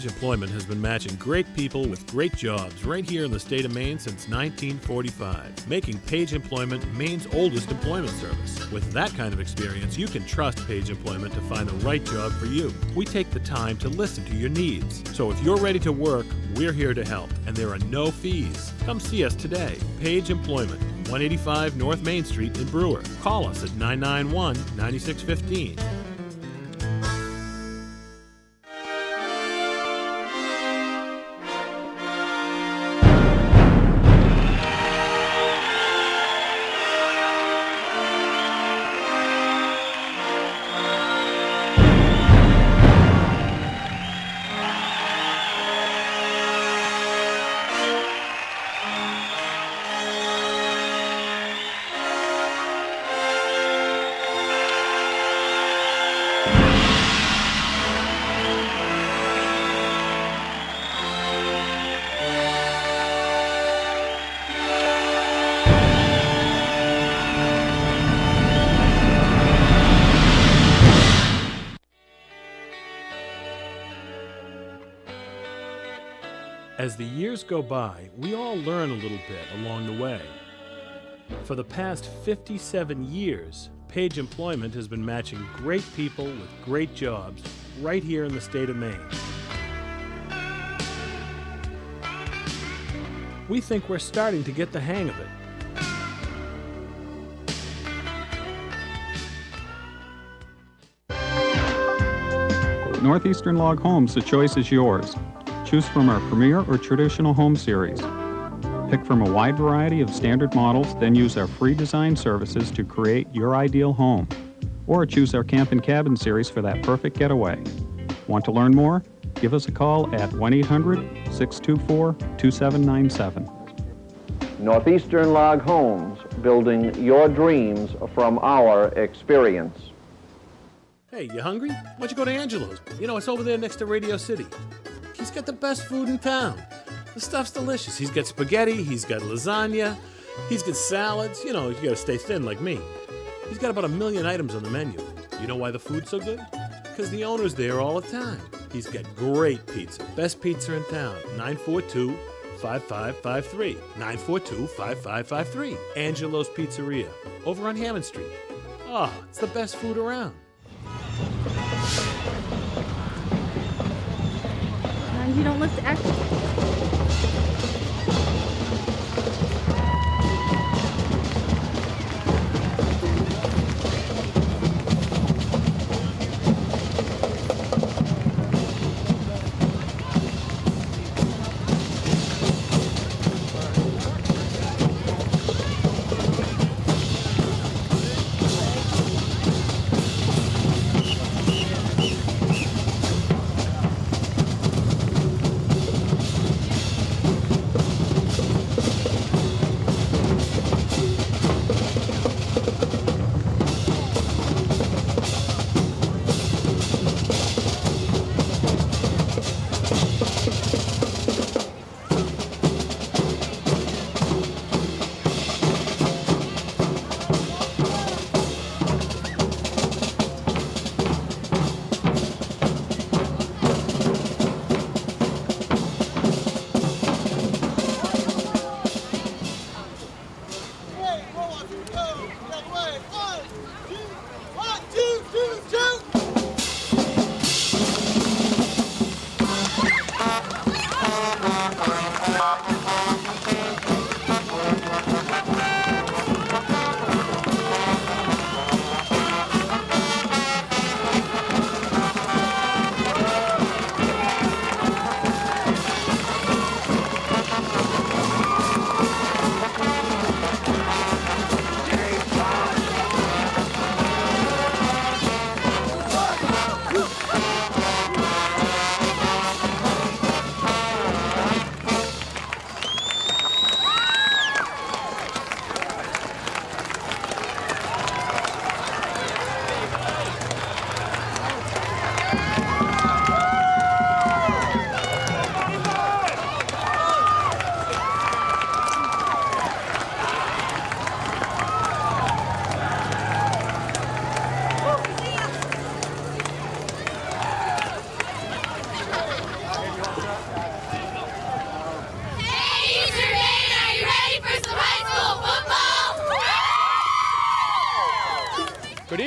Page Employment has been matching great people with great jobs right here in the state of Maine since 1945, making Page Employment Maine's oldest employment service. With that kind of experience, you can trust Page Employment to find the right job for you. We take the time to listen to your needs. So if you're ready to work, we're here to help, and there are no fees. Come see us today. Page Employment, 185 North Main Street in Brewer. Call us at 991-9615. As the years go by, we all learn a little bit along the way. For the past 57 years, Page Employment has been matching great people with great jobs right here in the state of Maine. We think we're starting to get the hang of it. Northeastern Log Homes, the choice is yours. Choose from our premier or traditional home series. Pick from a wide variety of standard models, then use our free design services to create your ideal home. Or choose our camp and cabin series for that perfect getaway. Want to learn more? Give us a call at 1-800-624-2797. Northeastern Log Homes, building your dreams from our experience. Hey, you hungry? Why don't you go to Angelo's? You know, it's over there next to Radio City. He's got the best food in town. The stuff's delicious. He's got spaghetti, he's got lasagna, he's got salads. You know, you gotta stay thin like me. He's got about 1 million items on the menu. You know why the food's so good? Because the owner's there all the time. He's got great pizza. Best pizza in town. 942-5553. 942-5553. Angelo's Pizzeria. Over on Hammond Street. Oh, it's the best food around. You don't lift the extra.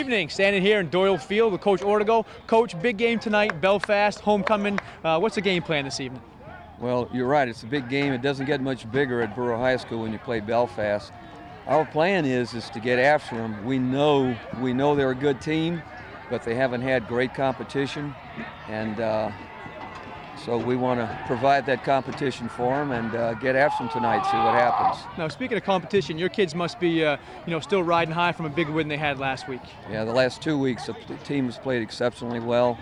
evening. Standing here in Doyle Field with Coach Ortego. Coach, big game tonight, Belfast, homecoming. What's the game plan this evening? Well, you're right. It's a big game. It doesn't get much bigger at Brewer High School when you play Belfast. Our plan is to get after them. We know they're a good team, but they haven't had great competition, and so we want to provide that competition for them and get after them tonight, see what happens. Now, speaking of competition, your kids must be, still riding high from a big win they had last week. Yeah, the last 2 weeks the team has played exceptionally well,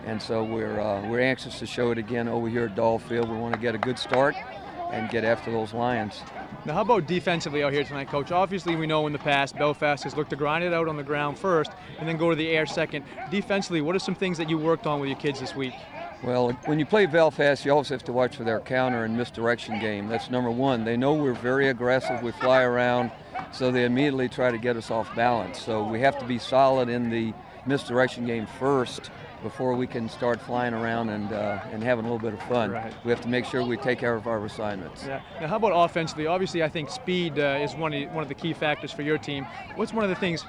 and so we're anxious to show it again over here at Doyle Field. We want to get a good start and get after those Lions. Now, how about defensively out here tonight, Coach? Obviously, we know in the past Belfast has looked to grind it out on the ground first and then go to the air second. Defensively, what are some things that you worked on with your kids this week? Well, when you play Belfast, you always have to watch for their counter and misdirection game. That's number one. They know we're very aggressive. We fly around, so they immediately try to get us off balance. So we have to be solid in the misdirection game first before we can start flying around and having a little bit of fun. Right. We have to make sure we take care of our assignments. Yeah. Now, how about offensively? Obviously, I think speed is one of the key factors for your team. What's one of the things,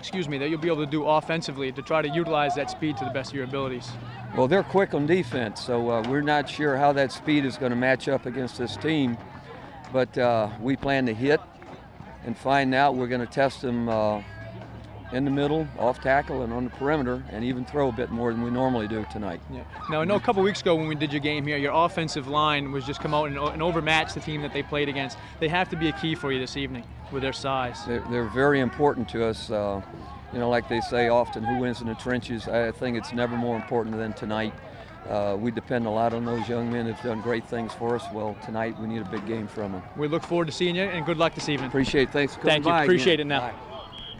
that you'll be able to do offensively to try to utilize that speed to the best of your abilities? Well, they're quick on defense, so we're not sure how that speed is going to match up against this team. But we plan to hit and find out. We're going to test them in the middle, off tackle, and on the perimeter, and even throw a bit more than we normally do tonight. Yeah. Now, I know a couple weeks ago when we did your game here, your offensive line was just come out and overmatched the team that they played against. They have to be a key for you this evening with their size. They're very important to us. Like they say often, who wins in the trenches? I think it's never more important than tonight. We depend a lot on those young men who've done great things for us. Well, tonight we need a big game from them. We look forward to seeing you, and good luck this evening. Appreciate it. Thanks for coming Thank you. by Appreciate again. it now. Bye.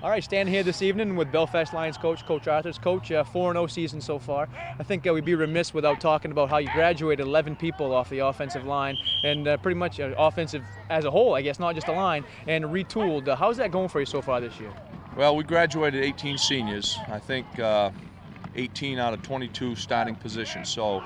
All right, standing here this evening with Belfast Lions coach Arthurs. Coach, 4-0 season so far. I think we'd be remiss without talking about how you graduated 11 people off the offensive line and pretty much offensive as a whole, I guess, not just a line, and retooled. How's that going for you so far this year? Well, we graduated 18 seniors. I think 18 out of 22 starting positions. So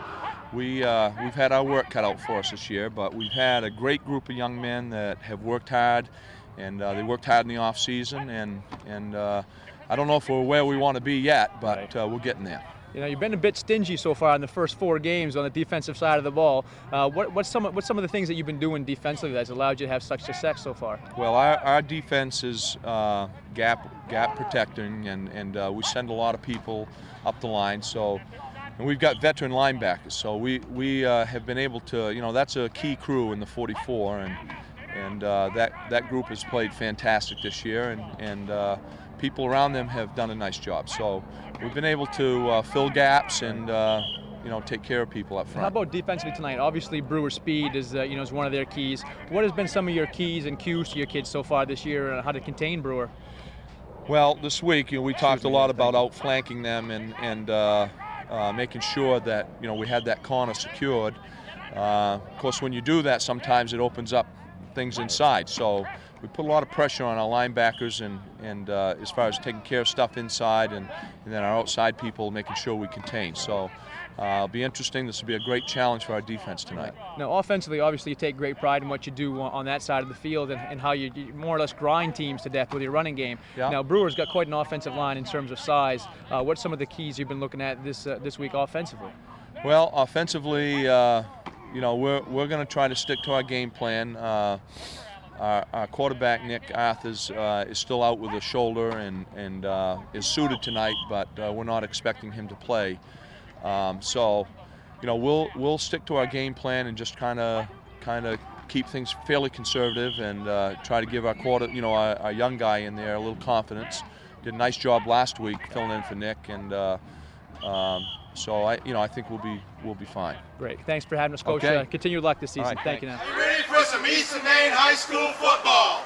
we've had our work cut out for us this year, but we've had a great group of young men that have worked hard. And they worked hard in the off season, and I don't know if we're where we want to be yet, but we're getting there. You've been a bit stingy so far in the first 4 games on the defensive side of the ball. What's some of the things that you've been doing defensively that's allowed you to have such success so far? Well, our defense is gap protecting, and we send a lot of people up the line. So, and we've got veteran linebackers, so we have been able to. That's a key crew in the 44, and that group has played fantastic this year, and people around them have done a nice job. So we've been able to fill gaps and take care of people up front. How about defensively tonight? Obviously, Brewer speed is one of their keys. What has been some of your keys and cues to your kids so far this year on how to contain Brewer? Well, this week we talked a lot about outflanking them and making sure that we had that corner secured. Of course, when you do that, sometimes it opens up things inside. So we put a lot of pressure on our linebackers and as far as taking care of stuff inside and then our outside people making sure we contain. So it'll be interesting. This will be a great challenge for our defense tonight. Now, offensively, obviously you take great pride in what you do on that side of the field and how you more or less grind teams to death with your running game. Yeah. Now, Brewer's got quite an offensive line in terms of size. What's some of the keys you've been looking at this week offensively? Well, offensively, we're going to try to stick to our game plan. Our quarterback, Nick Arthurs, is still out with a shoulder and is suited tonight, but we're not expecting him to play. So, we'll stick to our game plan and just kind of keep things fairly conservative and try to give our young guy in there a little confidence. Did a nice job last week filling in for Nick, and so I think we'll be fine. Great. Thanks for having us, Coach. Okay. Continued luck this season. Right, Thank you now. Are you ready for some Eastern Maine High School football?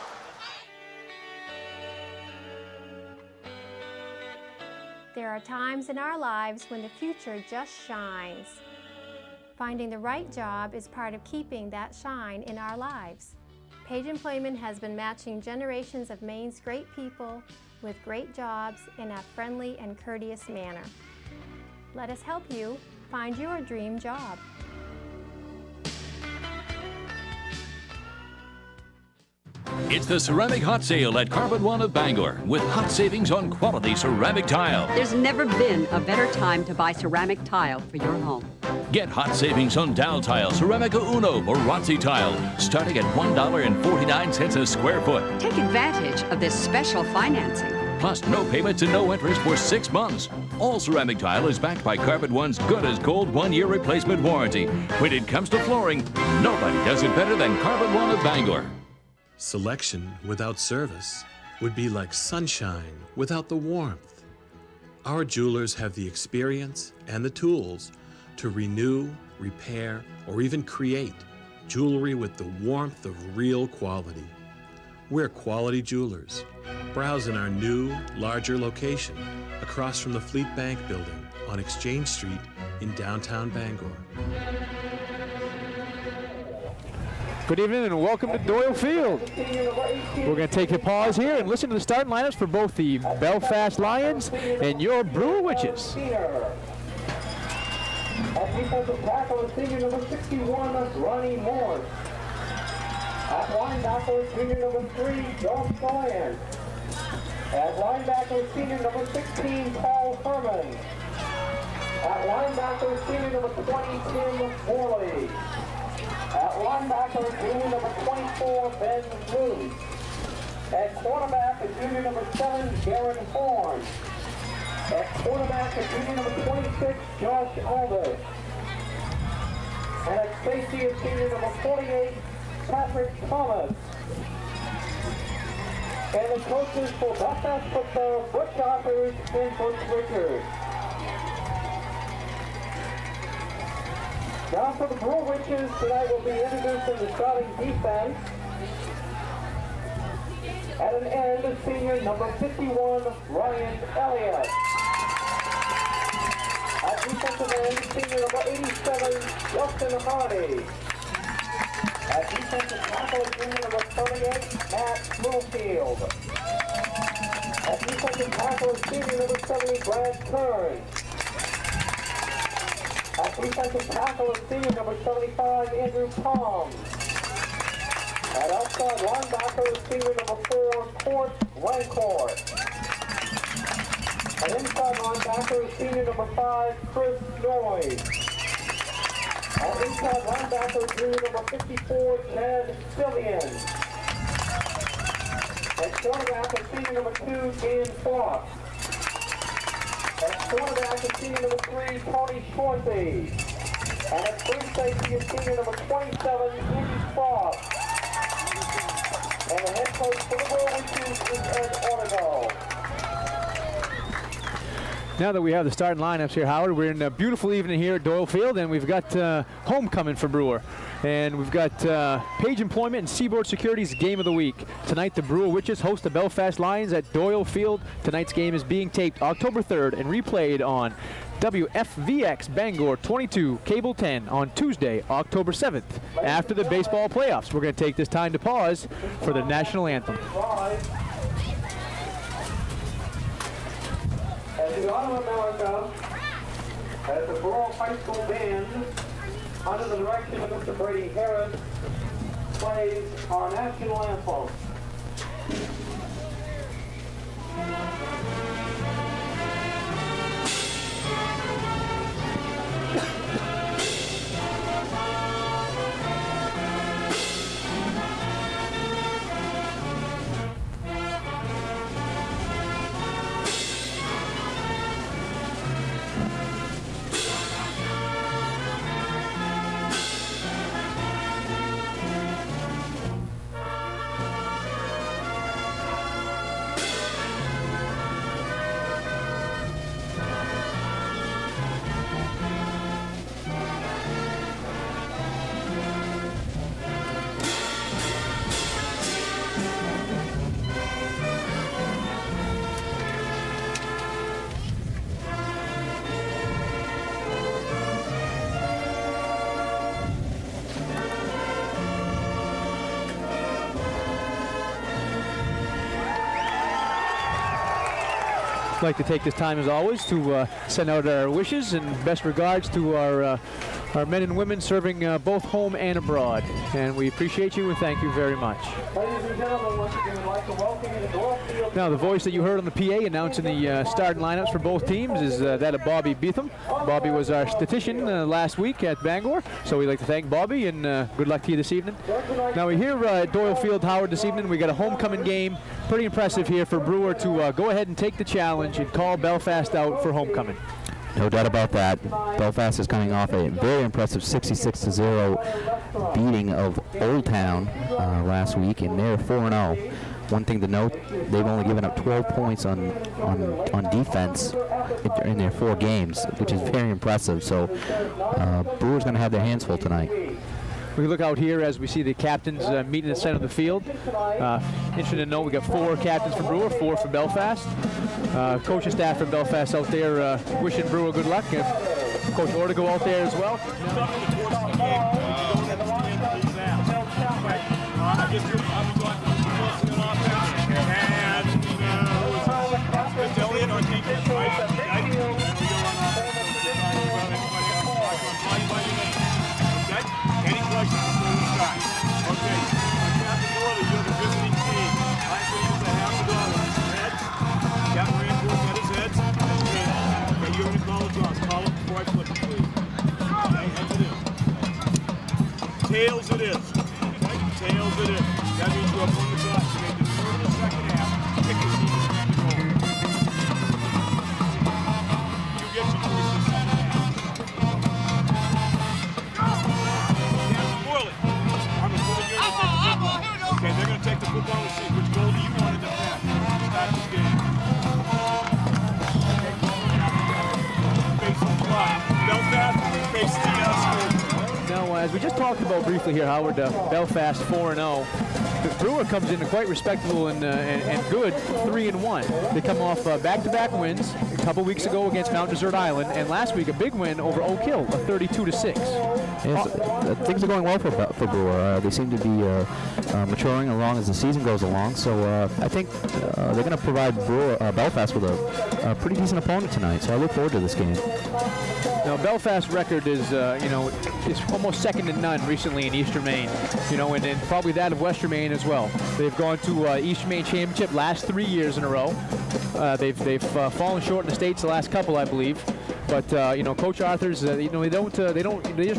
There are times in our lives when the future just shines. Finding the right job is part of keeping that shine in our lives. Page Employment has been matching generations of Maine's great people with great jobs in a friendly and courteous manner. Let us help you find your dream job. It's the Ceramic Hot Sale at Carbon One of Bangor with hot savings on quality ceramic tile. There's never been a better time to buy ceramic tile for your home. Get hot savings on Dow Tile, Ceramica Uno, or Rotzi Tile, starting at $1.49 a square foot. Take advantage of this special financing. Plus, no payments and no interest for 6 months. All ceramic tile is backed by Carbon One's good-as-gold 1-year replacement warranty. When it comes to flooring, nobody does it better than Carbon One of Bangor. Selection without service would be like sunshine without the warmth. Our jewelers have the experience and the tools to renew, repair, or even create jewelry with the warmth of real quality. We're Quality Jewelers. Browse in our new, larger location across from the Fleet Bank building on Exchange Street in downtown Bangor. Good evening and welcome to Doyle Field. We're going to take a pause here and listen to the starting lineups for both the Belfast Lions and your Brewer Witches. At defensive tackle, senior number 61, Ronnie Morse. At linebacker, senior number 3, Josh Ryan. At linebacker, senior number 16, Paul Herman. At linebacker, senior number 20, Tim Morley. At linebacker, junior number 24, Ben Moose. At cornerback, junior number 7, Garen Horn. At quarterback, junior number 26, Josh Alders. And at safety, senior number 48, Patrick Thomas. And the coaches for Belfast football, Butch Arthurs and Butch Richards. Now for the Brewer Witches, tonight will be introducing the starting defense. At an end, senior number 51, Ryan Elliott. At defensive end, senior number 87, Justin Hardy. At defensive tackle, junior number 38, Matt Littlefield. At defensive tackle, senior number 70, Brad Kern. At defensive tackle, senior number 75, Andrew Palm. At outside linebacker, senior number 4, Court Rancourt. At inside linebacker, senior number 5, Chris Noy. At inside linebacker, junior number 54, Chad Sillian. At cornerback, senior number 2, Dan Fox. At cornerback, senior number 3, Tony Schwartzy. And at free safety, senior number 27, Andy Frost. And the head coach for the Brewer Witches is Ed Ortego. Now that we have the starting lineups here, Howard, we're in a beautiful evening here at Doyle Field, and we've got homecoming for Brewer. And we've got Page Employment and Seaboard Security's Game of the Week. Tonight, the Brewer Witches host the Belfast Lions at Doyle Field. Tonight's game is being taped October 3rd and replayed on WFVX Bangor 22, Cable 10 on Tuesday, October 7th. After the baseball playoffs, we're going to take this time to pause for the national anthem. As the Auto America, as the Brewer High School Band, under the direction of Mr. Brady Harris, plays our national anthem. I'd like to take this time, as always, to send out our wishes and best regards to our our men and women serving both home and abroad. And we appreciate you and thank you very much. Ladies and gentlemen, once again, we'd like to welcome you to Brewer-14. Now, the voice that you heard on the PA announcing the starting lineups for both teams is that of Bobby Beetham. Bobby was our statistician last week at Bangor, so we'd like to thank Bobby and good luck to you this evening. Now, we're here at Doyle Field, Howard, this evening. We got a homecoming game. Pretty impressive here for Brewer to go ahead and take the challenge and call Belfast out for homecoming. No doubt about that. Belfast is coming off a very impressive 66-0 beating of Old Town last week, and they're 4-0. One thing to note, they've only given up 12 points on defense in their 4 games, which is very impressive. So Brewer's going to have their hands full tonight. We look out here as we see the captains meeting in the center of the field. Interesting to note, we got 4 captains for Brewer, 4 for Belfast. Coaching staff from Belfast out there wishing Brewer good luck. Coach Ortego out there as well. Tails it is. Okay? Tails it is. That means you're up on the top. You make the third of the second half. Kick the season back to goal. You get your choice this second half. Can't spoil it. I'm going to put it in the okay, they're going to take the football and see which goal do you want in the back. Start this game. Face the clock. Belfast face the Now, as we just talked about briefly here, Howard, Belfast 4-0. The Brewer comes in quite respectable and good 3-1. They come off back-to-back wins a couple weeks ago against Mount Desert Island, and last week a big win over Oak Hill, a 32-6. Yes, things are going well for Brewer. They seem to be maturing along as the season goes along. So I think they're going to provide Belfast with a pretty decent opponent tonight. So I look forward to this game. Now, Belfast's record is, is almost second to none recently in Eastern Maine, and probably that of Western Maine as well. They've gone to Eastern Maine Championship last 3 years in a row. They've fallen short in the States the last couple, I believe. But Coach Arthur's, they just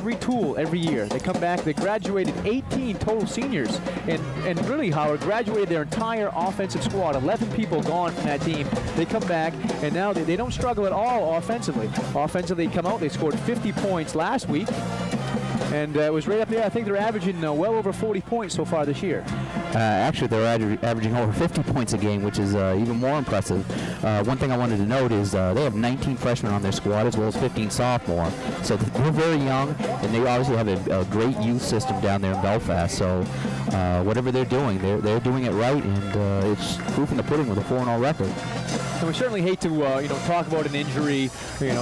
retool every year. They come back. They graduated 18 total seniors, and really, Howard, graduated their entire offensive squad. 11 people gone from that team. They come back, and now they don't struggle at all offensively. Offensively, they come out. They scored 50 points last week. And it was right up there. I think they're averaging well over 40 points so far this year. Actually, they're averaging over 50 points a game, which is even more impressive. One thing I wanted to note is they have 19 freshmen on their squad as well as 15 sophomore. So they're very young, and they obviously have a great youth system down there in Belfast. So whatever they're doing it right, and it's proof in the pudding with a 4-0 record. And we certainly hate to, talk about an injury,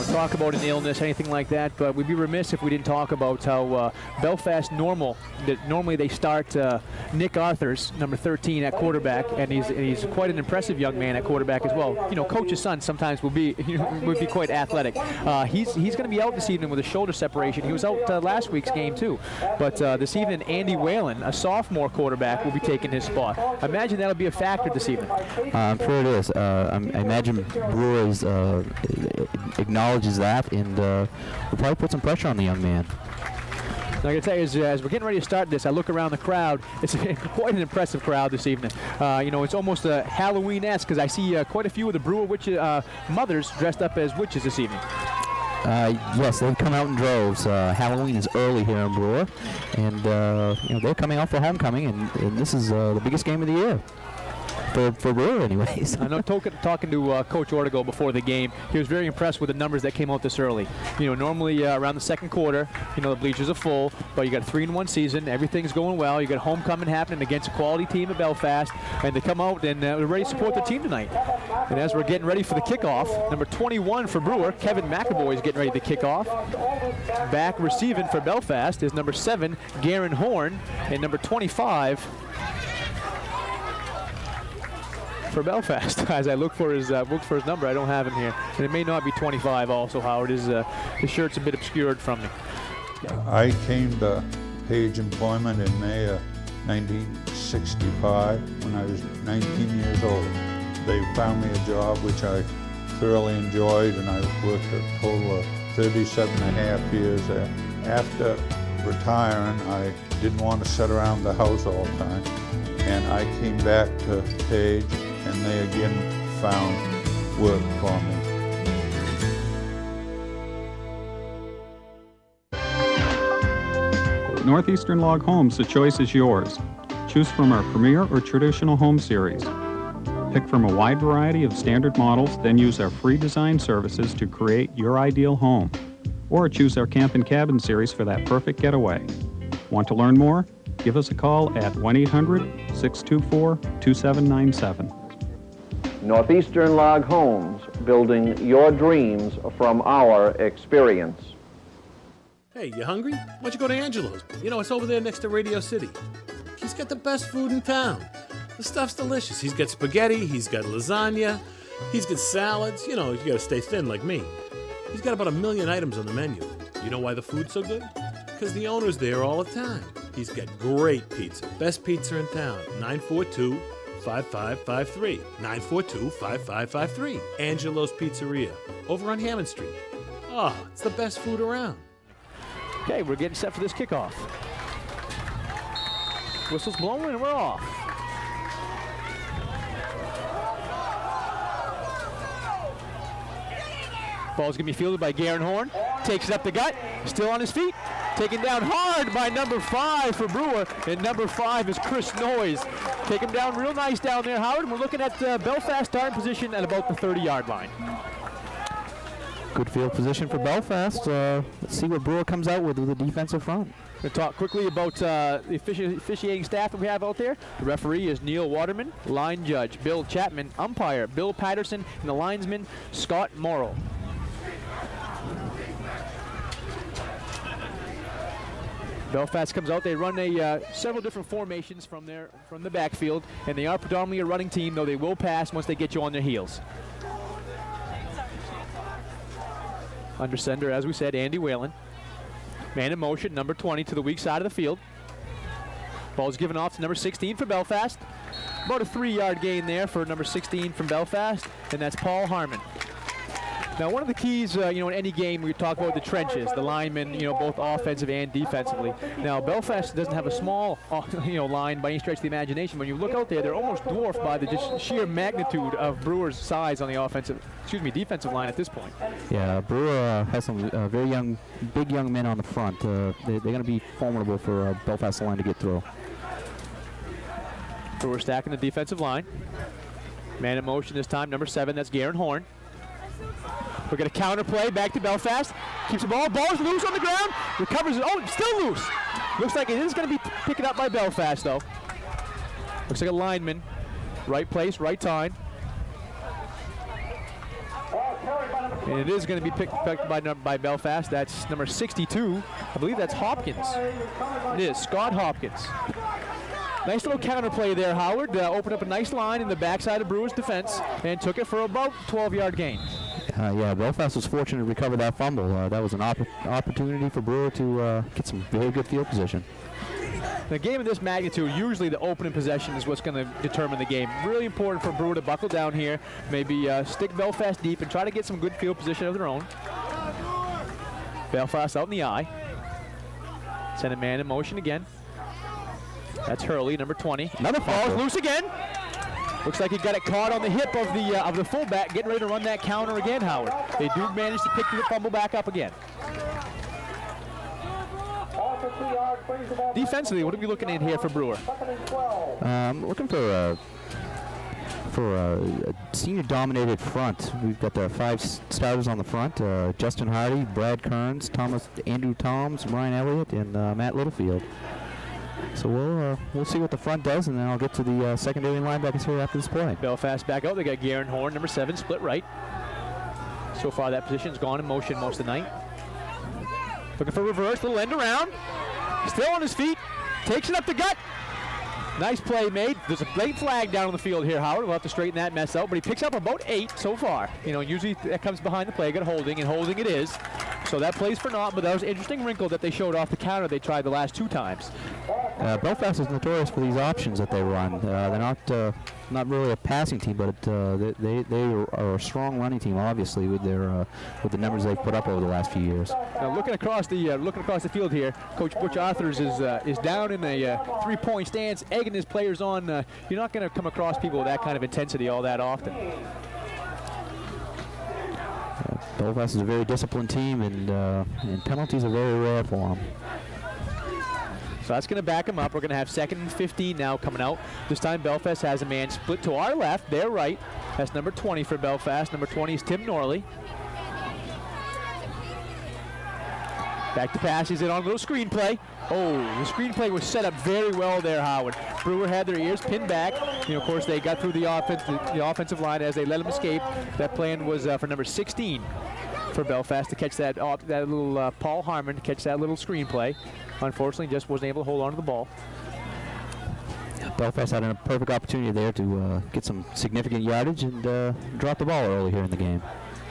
talk about an illness, anything like that. But we'd be remiss if we didn't talk about how Belfast normally they start Nick Arthurs, number 13 at quarterback, and he's quite an impressive young man at quarterback as well. Coach's son sometimes would be quite athletic. He's going to be out this evening with a shoulder separation. He was out last week's game too. But this evening, Andy Whalen, a sophomore quarterback, will be taking his spot. I imagine that'll be a factor this evening. I'm sure it is. I imagine Brewer acknowledges that and will probably put some pressure on the young man. I can tell you, as we're getting ready to start this, I look around the crowd. It's quite an impressive crowd this evening. It's almost Halloween-esque because I see quite a few of the Brewer mothers dressed up as witches this evening. Yes, they've come out in droves. Halloween is early here in Brewer, and they're coming out for homecoming, and this is the biggest game of the year. For Brewer, anyways. I know, talking to Coach Ortego before the game, he was very impressed with the numbers that came out this early. Normally around the second quarter, the bleachers are full, but you got a 3-1 season. Everything's going well. You got homecoming happening against a quality team at Belfast, and they come out and they're ready to support the team tonight. And as we're getting ready for the kickoff, number 21 for Brewer, Kevin McAvoy is getting ready to kick off. Back receiving for Belfast is number 7, Garen Horn, and number 25. For Belfast, as I look for his number, I don't have him here, and it may not be 25. Also, Howard, his shirt's a bit obscured from me. I came to Page Employment in May of 1965 when I was 19 years old. They found me a job which I thoroughly enjoyed, and I worked a total of 37 and a half years there. After retiring, I didn't want to sit around the house all the time, and I came back to Page, and they again found work for me. Northeastern Log Homes, the choice is yours. Choose from our premier or traditional home series. Pick from a wide variety of standard models, then use our free design services to create your ideal home. Or choose our camp and cabin series for that perfect getaway. Want to learn more? Give us a call at 1-800-624-2797. Northeastern Log Homes, building your dreams from our experience. Hey, you hungry? Why don't you go to Angelo's? You know, it's over there next to Radio City. He's got the best food in town. The stuff's delicious. He's got spaghetti, he's got lasagna, he's got salads. You know, you gotta stay thin like me. He's got about 1 million items on the menu. You know why the food's so good? Because the owner's there all the time. He's got great pizza. Best pizza in town. 942-5553. 942-5553. Angelo's Pizzeria. Over on Hammond Street. Oh, it's the best food around. Okay, we're getting set for this kickoff. Whistle's blowing and we're off. Ball's gonna be fielded by Garen Horn. Takes it up the gut, still on his feet. Taken down hard by number 5 for Brewer, and number 5 is Chris Noyes. Take him down real nice down there, Howard, and we're looking at Belfast starting position at about the 30-yard line. Good field position for Belfast. Let's see what Brewer comes out with the defensive front. We'll talk quickly about the officiating staff that we have out there. The referee is Neil Waterman, line judge Bill Chapman, umpire Bill Patterson, and the linesman Scott Morrow. Belfast comes out. They run several different formations from the backfield, and they are predominantly a running team, though they will pass once they get you on their heels. Under center, as we said, Andy Whalen. Man in motion, number 20 to the weak side of the field. Ball's given off to number 16 for Belfast. About a 3-yard gain there for number 16 from Belfast, and that's Paul Harmon. Now, one of the keys, in any game, we talk about the trenches, the linemen, both offensive and defensively. Now, Belfast doesn't have a small, line by any stretch of the imagination. When you look out there, they're almost dwarfed by the just sheer magnitude of Brewer's size on the defensive line at this point. Yeah, Brewer has some big young men on the front. They're going to be formidable for Belfast line to get through. Brewer stacking the defensive line. Man in motion this time, number 7, that's Garen Horn. We're going to counter play back to Belfast. Keeps the ball. Ball's loose on the ground. Recovers it. Oh, it's still loose. Looks like it is going to be picked up by Belfast, though. Looks like a lineman. Right place, right time. And it is going to be picked by Belfast. That's number 62. I believe that's Hopkins. It is Scott Hopkins. Nice little counter play there, Howard. Opened up a nice line in the backside of Brewers' defense and took it for about 12-yard gain. Yeah, Belfast was fortunate to recover that fumble. That was an opportunity for Brewer to get some very good field position. In a game of this magnitude, usually the opening possession is what's going to determine the game. Really important for Brewer to buckle down here, maybe stick Belfast deep and try to get some good field position of their own. Belfast out in the eye. Send a man in motion again. That's Hurley, number 20. Another ball is loose again. Looks like he got it caught on the hip of the fullback, getting ready to run that counter again, Howard. They do manage to pick the fumble back up again. Defensively, what are we looking at here for Brewer? Looking for a senior-dominated front. We've got the 5 starters on the front: Justin Hardy, Brad Kearns, Andrew Toms, Ryan Elliott, and Matt Littlefield. So we'll see what the front does, and then I'll get to the secondary linebackers here after this play. Belfast back out. They got Garen Horn, number 7, split right. So far, that position's gone in motion most of the night. Looking for reverse, little end around. Still on his feet, takes it up the gut. Nice play made. There's a late flag down on the field here, Howard. We'll have to straighten that mess out, but he picks up about 8 so far. Usually that comes behind the play. Got holding, and holding it is. So that plays for naught, but that was an interesting wrinkle that they showed off the counter they tried the last 2 times. Belfast is notorious for these options that they run. They're not really a passing team, but they are a strong running team, obviously, with the numbers they've put up over the last few years. Now looking across the field here, Coach Butch Arthurs is down in a 3-point stance, egging his players on. You're not going to come across people with that kind of intensity all that often. Belfast is a very disciplined team, and penalties are very rare for them. So that's going to back them up. We're going to have 2nd and 15 now coming out. This time Belfast has a man split to our left, their right. That's number 20 for Belfast. Number 20 is Tim Norley. Back to pass. He's in on a little screenplay. Oh, the screenplay was set up very well there, Howard. Brewer had their ears pinned back. Of course, they got through the offensive line as they let him escape. That plan was for number 16 for Belfast to catch that little Paul Harmon to catch that little screenplay. Unfortunately, just wasn't able to hold on to the ball. Belfast had a perfect opportunity there to get some significant yardage and drop the ball early here in the game.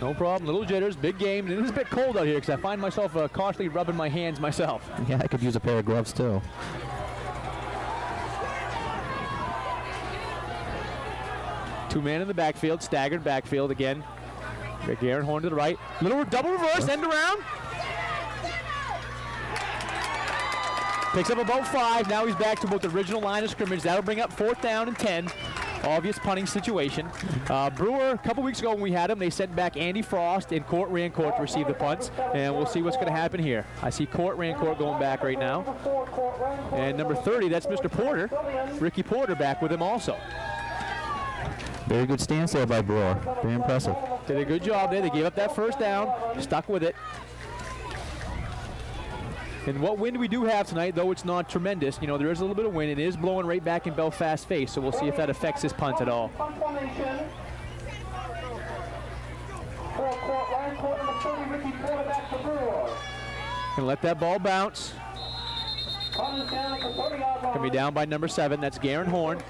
No problem. Little jitters, big game. And it is a bit cold out here because I find myself constantly rubbing my hands myself. Yeah, I could use a pair of gloves too. Two men in the backfield, staggered backfield again. Garen Horn to the right. Little double reverse, end around. Picks up about 5. Now he's back to about the original line of scrimmage. That'll bring up 4th down and 10. Obvious punting situation. Brewer, a couple weeks ago when we had him, they sent back Andy Frost and Court Rancourt to receive the punts. And we'll see what's going to happen here. I see Court Rancourt going back right now. And number 30, that's Mr. Porter. Ricky Porter back with him also. Very good stance there by Brewer. Very impressive. Did a good job there. They gave up that 1st down, stuck with it. And what wind we do have tonight, though it's not tremendous, there is a little bit of wind. It is blowing right back in Belfast's face, so we'll see if that affects this punt at all. Gonna let that ball bounce. Gonna be down by number 7. That's Garen Horn.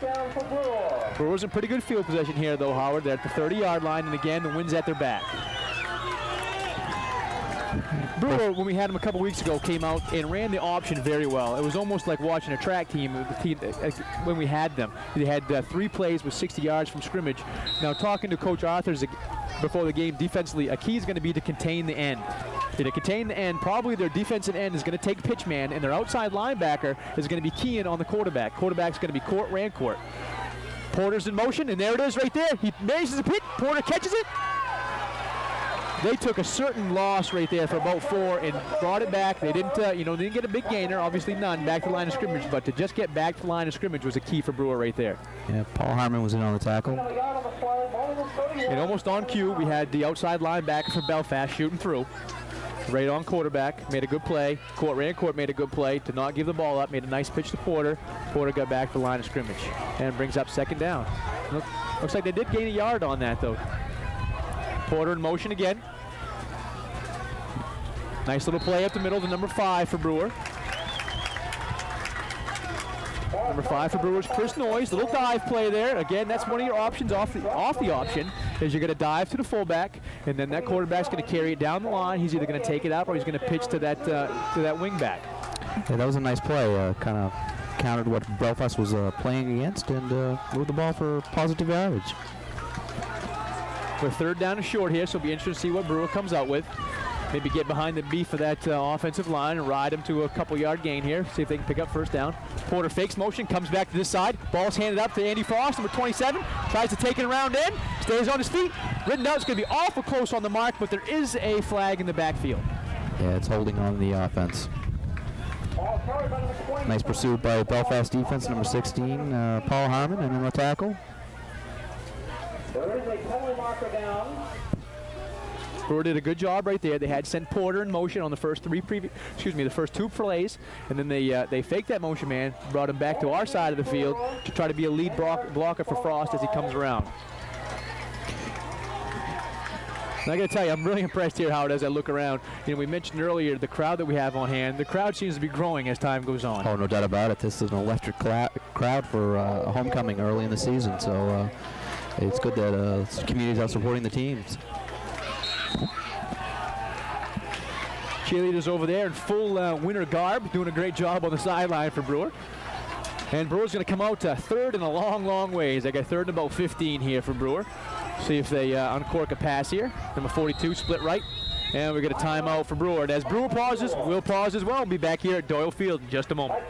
Brewers in pretty good field position here, though, Howard. They're at the 30-yard line, and again, the wind's at their back. Brewer, when we had him a couple weeks ago, came out and ran the option very well. It was almost like watching a track team when we had them. They had 3 plays with 60 yards from scrimmage. Now, talking to Coach Arthurs before the game defensively, a key is going to be to contain the end. To contain the end, probably their defensive end is going to take pitch man, and their outside linebacker is going to be keying on the quarterback. Quarterback's going to be Court Rancourt. Porter's in motion, and there it is right there. He raises a pitch. Porter catches it. They took a certain loss right there for about 4 and brought it back. They didn't, didn't get a big gainer, obviously none, back to the line of scrimmage, but to just get back to the line of scrimmage was a key for Brewer right there. Yeah, Paul Harmon was in on the tackle. And almost on cue, we had the outside linebacker for Belfast shooting through. Right on quarterback, made a good play. Court Rancourt made a good play to not give the ball up, made a nice pitch to Porter. Porter got back to the line of scrimmage and brings up 2nd down. Looks like they did gain a yard on that, though. Porter in motion again. Nice little play up the middle to number 5 for Brewer. Number 5 for Brewers, Chris Noyes. Little dive play there. Again, that's one of your options off the option is you're going to dive to the fullback, and then that quarterback's going to carry it down the line. He's either going to take it up or he's going to pitch to that wing back. Yeah, that was a nice play. Kind of countered what Belfast was playing against and moved the ball for positive yardage. We're 3rd down and short here, so it'll be interesting to see what Brewer comes out with. Maybe get behind the beef of that offensive line and ride him to a couple-yard gain here. See if they can pick up 1st down. Porter fakes motion, comes back to this side. Ball's handed up to Andy Frost, number 27. Tries to take it around in. Stays on his feet. Ridden out. It's going to be awful close on the mark, but there is a flag in the backfield. Yeah, it's holding on the offense. Nice pursuit by Belfast defense, number 16, Paul Harmon, and then the tackle. There is a penalty marker down. Brewer did a good job right there. They had sent Porter in motion on the first 2 plays, and then they faked that motion man, brought him back to our side of the field to try to be a lead blocker for Frost as he comes around. And I got to tell you, I'm really impressed here, Howard, as I look around. We mentioned earlier the crowd that we have on hand. The crowd seems to be growing as time goes on. Oh, no doubt about it. This is an electric crowd for a homecoming early in the season, so it's good that communities are supporting the teams. Cheerleaders over there in full winter garb, doing a great job on the sideline for Brewer. And Brewer's going to come out third in a long, long ways. They got third and about 15 here for Brewer. See if they uncork a pass here. Number 42, split right. And we get a timeout for Brewer. And as Brewer pauses, we'll pause as well. We'll be back here at Doyle Field in just a moment.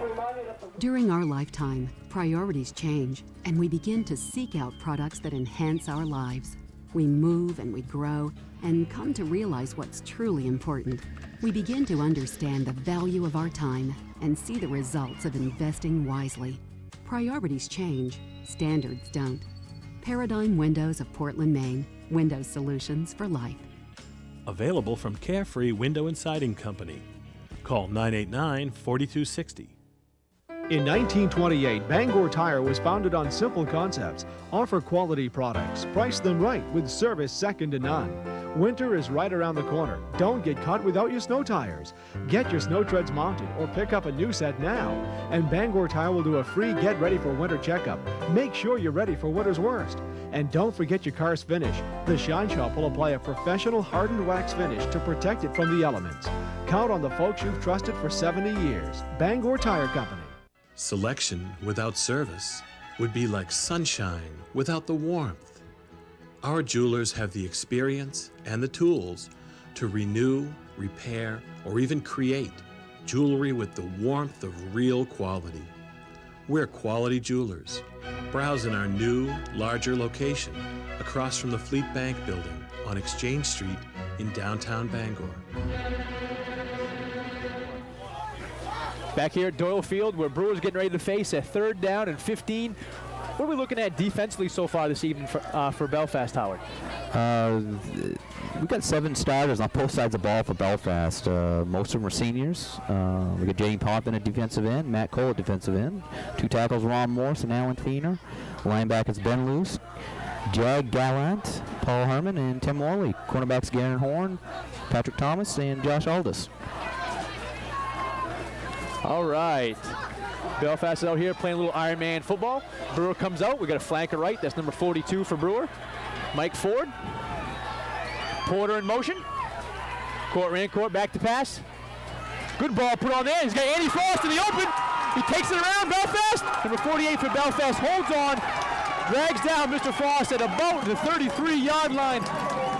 During our lifetime, priorities change, and we begin to seek out products that enhance our lives. We move and we grow and come to realize what's truly important. We begin to understand the value of our time and see the results of investing wisely. Priorities change, standards don't. Paradigm Windows of Portland, Maine. Windows solutions for life. Available from Carefree Window and Siding Company. Call 989-4260. In 1928, Bangor Tire was founded on simple concepts. Offer quality products, price them right with service second to none. Winter is right around the corner. Don't get caught without your snow tires. Get your snow treads mounted or pick up a new set now. And Bangor Tire will do a free Get Ready for Winter checkup. Make sure you're ready for winter's worst. And don't forget your car's finish. The Shine Shop will apply a professional hardened wax finish to protect it from the elements. Count on the folks you've trusted for 70 years. Bangor Tire Company. Selection without service would be like sunshine without the warmth. Our jewelers have the experience and the tools to renew, repair, or even create jewelry with the warmth of real quality. We're Quality Jewelers. Browse in our new, larger location across from the Fleet Bank building on Exchange Street in downtown Bangor. Back here at Doyle Field, where Brewers getting ready to face a 3rd down and 15. What are we looking at defensively so far this evening for Belfast, Howard? We've got 7 starters on both sides of the ball for Belfast. Most of them are seniors. We got Jane Poppin at defensive end, Matt Cole at defensive end. 2 tackles, Ron Morse and Alan Feener. Linebackers Ben Luce, Jag Gallant, Paul Herman, and Tim Morley. Cornerbacks Garen Horn, Patrick Thomas, and Josh Aldis. All right. Belfast is out here playing a little Iron Man football. Brewer comes out. We got a flanker right. That's number 42 for Brewer. Mike Ford. Porter in motion. Court back to pass. Good ball put on there. He's got Andy Frost in the open. He takes it around Belfast. Number 48 for Belfast holds on. Drags down Mr. Frost at about the 33-yard line.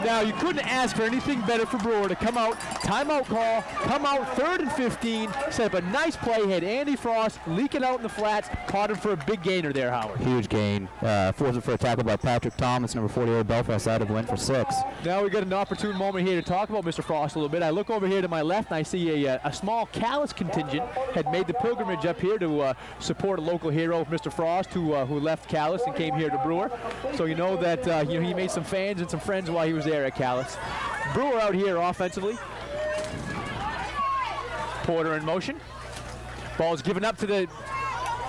Now, you couldn't ask for anything better for Brewer to come out, timeout call, come out 3rd and 15, set up a nice play, had Andy Frost leaking out in the flats, caught him for a big gainer there, Howard. Huge gain. Forced it for a tackle by Patrick Thomas, number 48 Belfast, out of went for 6. Now we got an opportune moment here to talk about Mr. Frost a little bit. I look over here to my left and I see a small Callis contingent had made the pilgrimage up here to support a local hero, Mr. Frost, who left Callis and came here to Brewer. So you know that he made some fans and some friends while he was there at Callis. Brewer out here offensively. Porter in motion. Ball's given up to the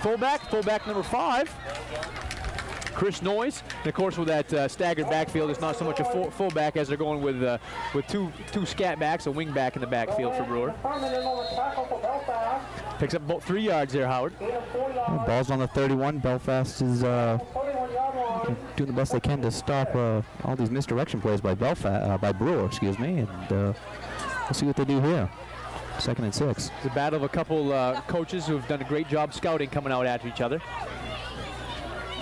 fullback number 5. Chris Noyes. And of course with that staggered backfield, it's not so much a fullback as they're going with two scat backs, a wing back in the backfield for Brewer. Picks up about 3 yards there, Howard. Ball's on the 31. Belfast is doing the best they can to stop all these misdirection plays by Brewer, and we'll see what they do here. 2nd and 6. It's a battle of a couple coaches who have done a great job scouting coming out after each other.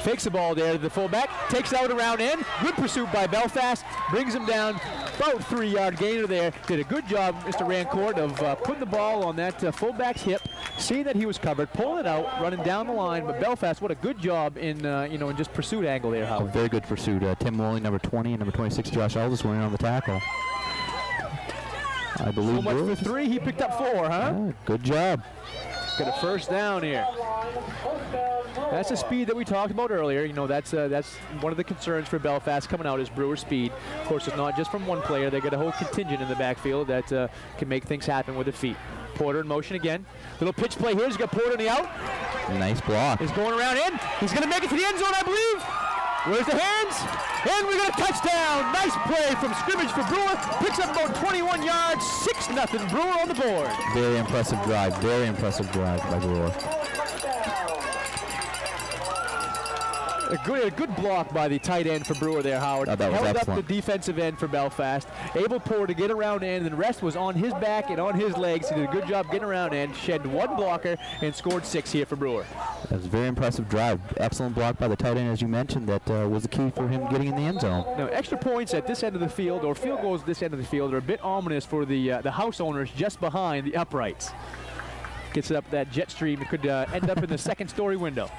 Fakes the ball there to the fullback, takes out around in. Good pursuit by Belfast, brings him down. About 3-yard gainer there. Did a good job, Mr. Rancourt, of putting the ball on that fullback's hip, seeing that he was covered, pulling it out, running down the line. But Belfast, what a good job in in just pursuit angle there, Howard. A very good pursuit. Tim Morley, number 20, and number 26, Josh Aldis, went in on the tackle. I believe. So much for 3. He picked up 4, huh? Yeah, good job. Got a 1st down here. That's the speed that we talked about earlier. That's one of the concerns for Belfast coming out is Brewer speed. Of course, it's not just from one player. They got a whole contingent in the backfield that can make things happen with their feet. Porter in motion again. Little pitch play here. He's got Porter in the out. Nice block. He's going around in. He's going to make it to the end zone, I believe. Where's the hands? And we got a touchdown. Nice play from scrimmage for Brewer. Picks up about 21 yards. 6-0 Brewer on the board. Very impressive drive by Brewer. A good block by the tight end for Brewer there, Howard. That was held excellent. up the defensive end for Belfast. Able Porter to get around end, and the rest was on his back and on his legs. He did a good job getting around end, shed one blocker, and scored 6 here for Brewer. That was a very impressive drive. Excellent block by the tight end, as you mentioned. That was the key for him getting in the end zone. Now, extra points at this end of the field, or field goals at this end of the field, are a bit ominous for the house owners just behind the uprights. Gets it up that jet stream. It could end up in the second-story window.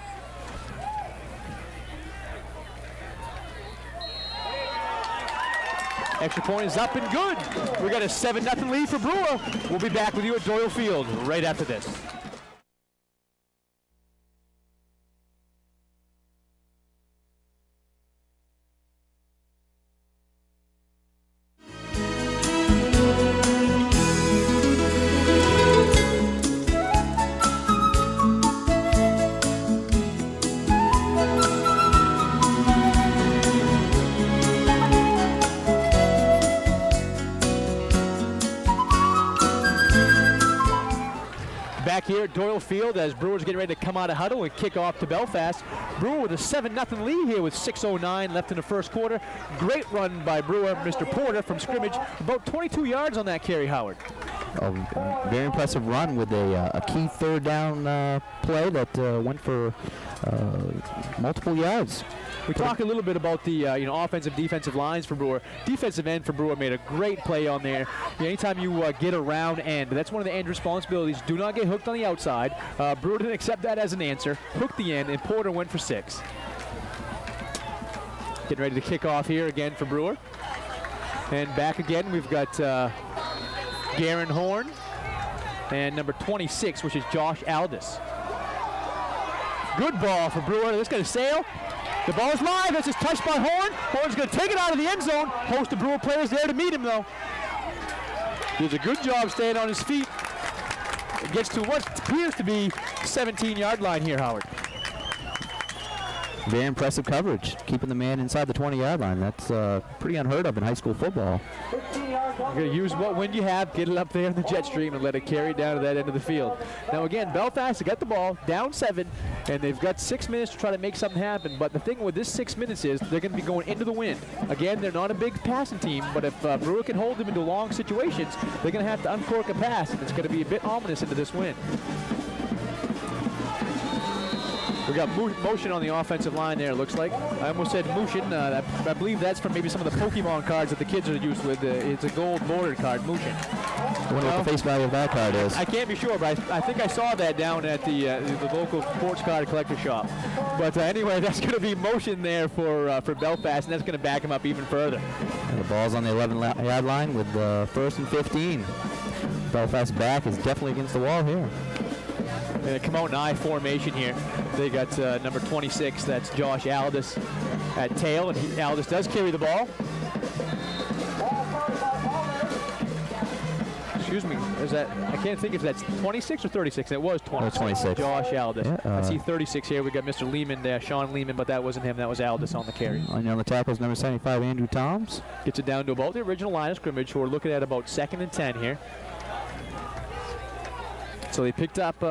Extra point is up and good. We got a 7-0 lead for Brewer. We'll be back with you at Doyle Field right after this. Back here at Doyle Field as Brewers getting ready to come out of huddle and kick off to Belfast. Brewer with a 7-0 lead here with 6:09 left in the first quarter. Great run by Brewer, Mr. Porter from scrimmage. About 22 yards on that carry, Howard. Very impressive run with a key third down play that went for multiple yards. We talk a little bit about the offensive, defensive lines for Brewer. Defensive end for Brewer made a great play on there. Anytime you get around end, that's one of the end responsibilities. Do not get hooked on the outside. Brewer didn't accept that as an answer. Hooked the end, and Porter went for 6. Getting ready to kick off here again for Brewer. And back again, we've got Garen Horn and number 26, which is Josh Aldis. Good ball for Brewer. This going to sail. The ball is live. This is touched by Horn. Horn's going to take it out of the end zone. Host of Brewer players there to meet him, though. Does a good job staying on his feet. It gets to what appears to be 17-yard line here, Howard. Very impressive coverage, keeping the man inside the 20-yard line. That's pretty unheard of in high school football. You're going to use what wind you have, get it up there in the jet stream, and let it carry down to that end of the field. Now again, Belfast has got the ball, down 7, and they've got 6 minutes to try to make something happen. But the thing with this 6 minutes is they're going to be going into the wind. Again, they're not a big passing team, but if Brewer can hold them into long situations, they're going to have to uncork a pass, and it's going to be a bit ominous into this wind. We got motion on the offensive line there, it looks like. I almost said motion. I believe that's from maybe some of the Pokemon cards that the kids are used with. It's a gold bordered card, motion. I wonder what the face value of that card is. I can't be sure, but I think I saw that down at the local sports card collector shop. But anyway, that's going to be motion there for Belfast, and that's going to back him up even further. And the ball's on the 11-yard line with 1st and 15. Belfast back is definitely against the wall here. And come out in I formation here. They got number 26, that's Josh Aldis at tail, and Aldis does carry the ball. Excuse me, is that, I can't think if that's 26 or 36. It was 26. 26. Josh Aldis. Yeah, I see 36 here. We got Mr. Lehman there, Sean Lehman, but that wasn't him. That was Aldis on the carry. On the tackles, number 75, Andrew Toms. Gets it down to about the original line of scrimmage. We're looking at about 2nd and 10 here. So they picked up,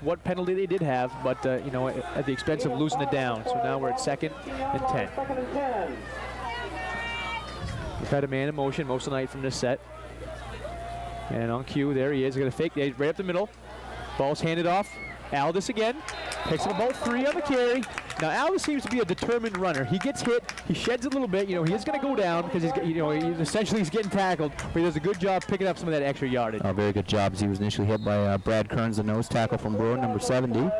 what penalty they did have, but at the expense of losing it down. So now we're at 2nd and 10. We've had a man in motion most of the night from this set. And on cue, there he is. He's going to fake right up the middle. Ball's handed off. Aldis again. Picks up about 3 on the carry. Now Aldis seems to be a determined runner. He gets hit. He sheds a little bit. He is going to go down because he's getting tackled. But he does a good job picking up some of that extra yardage. Very good job. He was initially hit by Brad Kearns, the nose tackle from Brewer, number 70.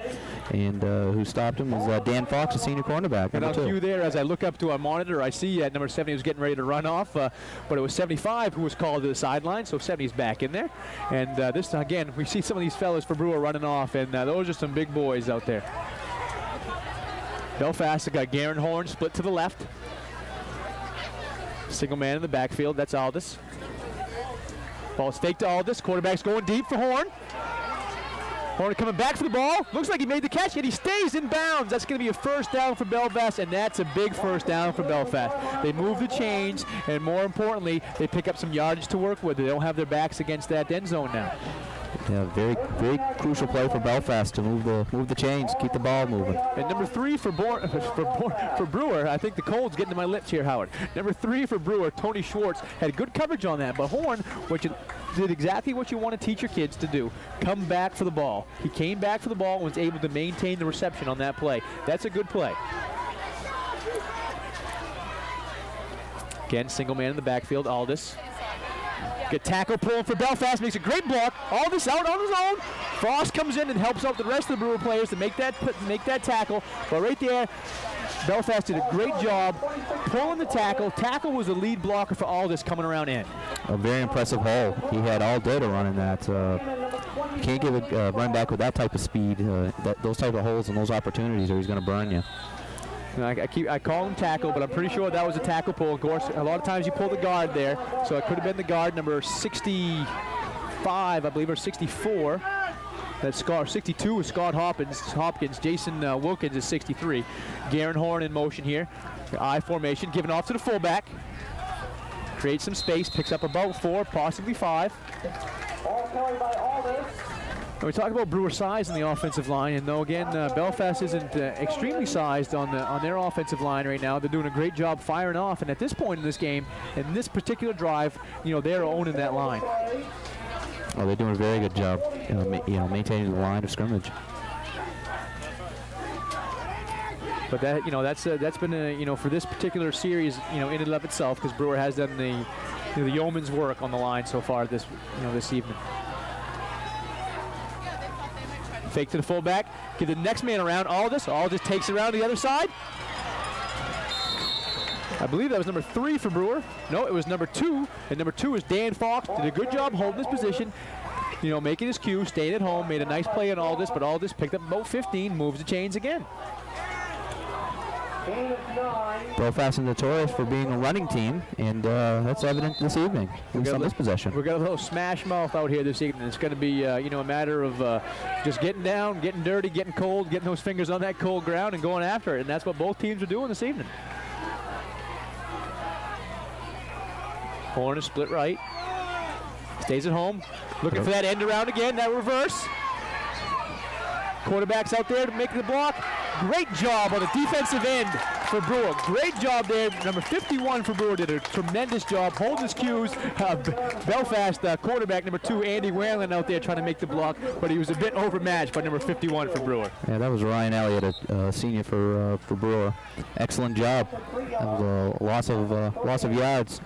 And who stopped him was Dan Fox, a senior cornerback. And on cue there, as I look up to our monitor, I see number 70 was getting ready to run off, but it was 75 who was called to the sideline, so 70's back in there. And this, again, we see some of these fellas for Brewer running off, and those are some big boys out there. Belfast has got Garen Horn split to the left. Single man in the backfield, that's Aldis. Ball's fake to Aldis, quarterback's going deep for Horn. Horn coming back for the ball. Looks like he made the catch, yet he stays in bounds. That's going to be a first down for Belfast, and that's a big first down for Belfast. They move the chains, and more importantly, they pick up some yardage to work with. They don't have their backs against that end zone now. Yeah, very, very crucial play for Belfast to move the chains, keep the ball moving. And number 3 for Brewer, I think the cold's getting to my lips here, Howard. Number 3 for Brewer, Tony Schwartz, had good coverage on that, but Horn, which did exactly what you want to teach your kids to do. Come back for the ball. He came back for the ball and was able to maintain the reception on that play. That's a good play. Again, single man in the backfield, Aldis. Good tackle pull for Belfast, makes a great block. Aldis out on his own. Frost comes in and helps out the rest of the Brewer players to make that tackle. But right there, Belfast did a great job pulling the tackle. Tackle was the lead blocker for Aldis coming around in. A very impressive hole. He had all day to run in that. You can't give a run back with that type of speed, those type of holes and those opportunities, or he's going to burn you. I call him tackle, but I'm pretty sure that was a tackle pull. Of course, a lot of times you pull the guard there, so it could have been the guard number 65, I believe, or 64. That's 62 is Scott Hopkins. Jason Wilkins is 63. Garen Horn in motion here. I formation, given off to the fullback. Creates some space, picks up about 4, possibly 5. We talk about Brewer size in the offensive line, and though again Belfast isn't extremely sized on their offensive line right now, they're doing a great job firing off. And at this point in this game, in this particular drive, they're owning that line. Oh, they're doing a very good job, maintaining the line of scrimmage. But that's been for this particular series, in and of itself, because Brewer has done the yeoman's work on the line so far this evening. Fake to the fullback, give the next man around. Aldis takes it around to the other side. I believe that was number 3 for Brewer. No, it was number 2, and number 2 is Dan Fox. Did a good job holding his position, making his cue, staying at home, made a nice play on Aldis, but Aldis picked up about 15, moves the chains again. Belfast is notorious for being a running team, and that's evident this evening, at least on this possession. We've got a little smash mouth out here this evening. It's going to be, a matter of just getting down, getting dirty, getting cold, getting those fingers on that cold ground and going after it, and that's what both teams are doing this evening. Horn is split right. Stays at home, looking for that end around again, that reverse. Quarterback's out there to make the block. Great job on the defensive end for Brewer. Great job there. Number 51 for Brewer did a tremendous job holding his cues. Belfast quarterback number 2, Andy Whalen, out there trying to make the block, but he was a bit overmatched by number 51 for Brewer. Yeah, that was Ryan Elliott, a senior for Brewer. Excellent job. That was a loss of yards.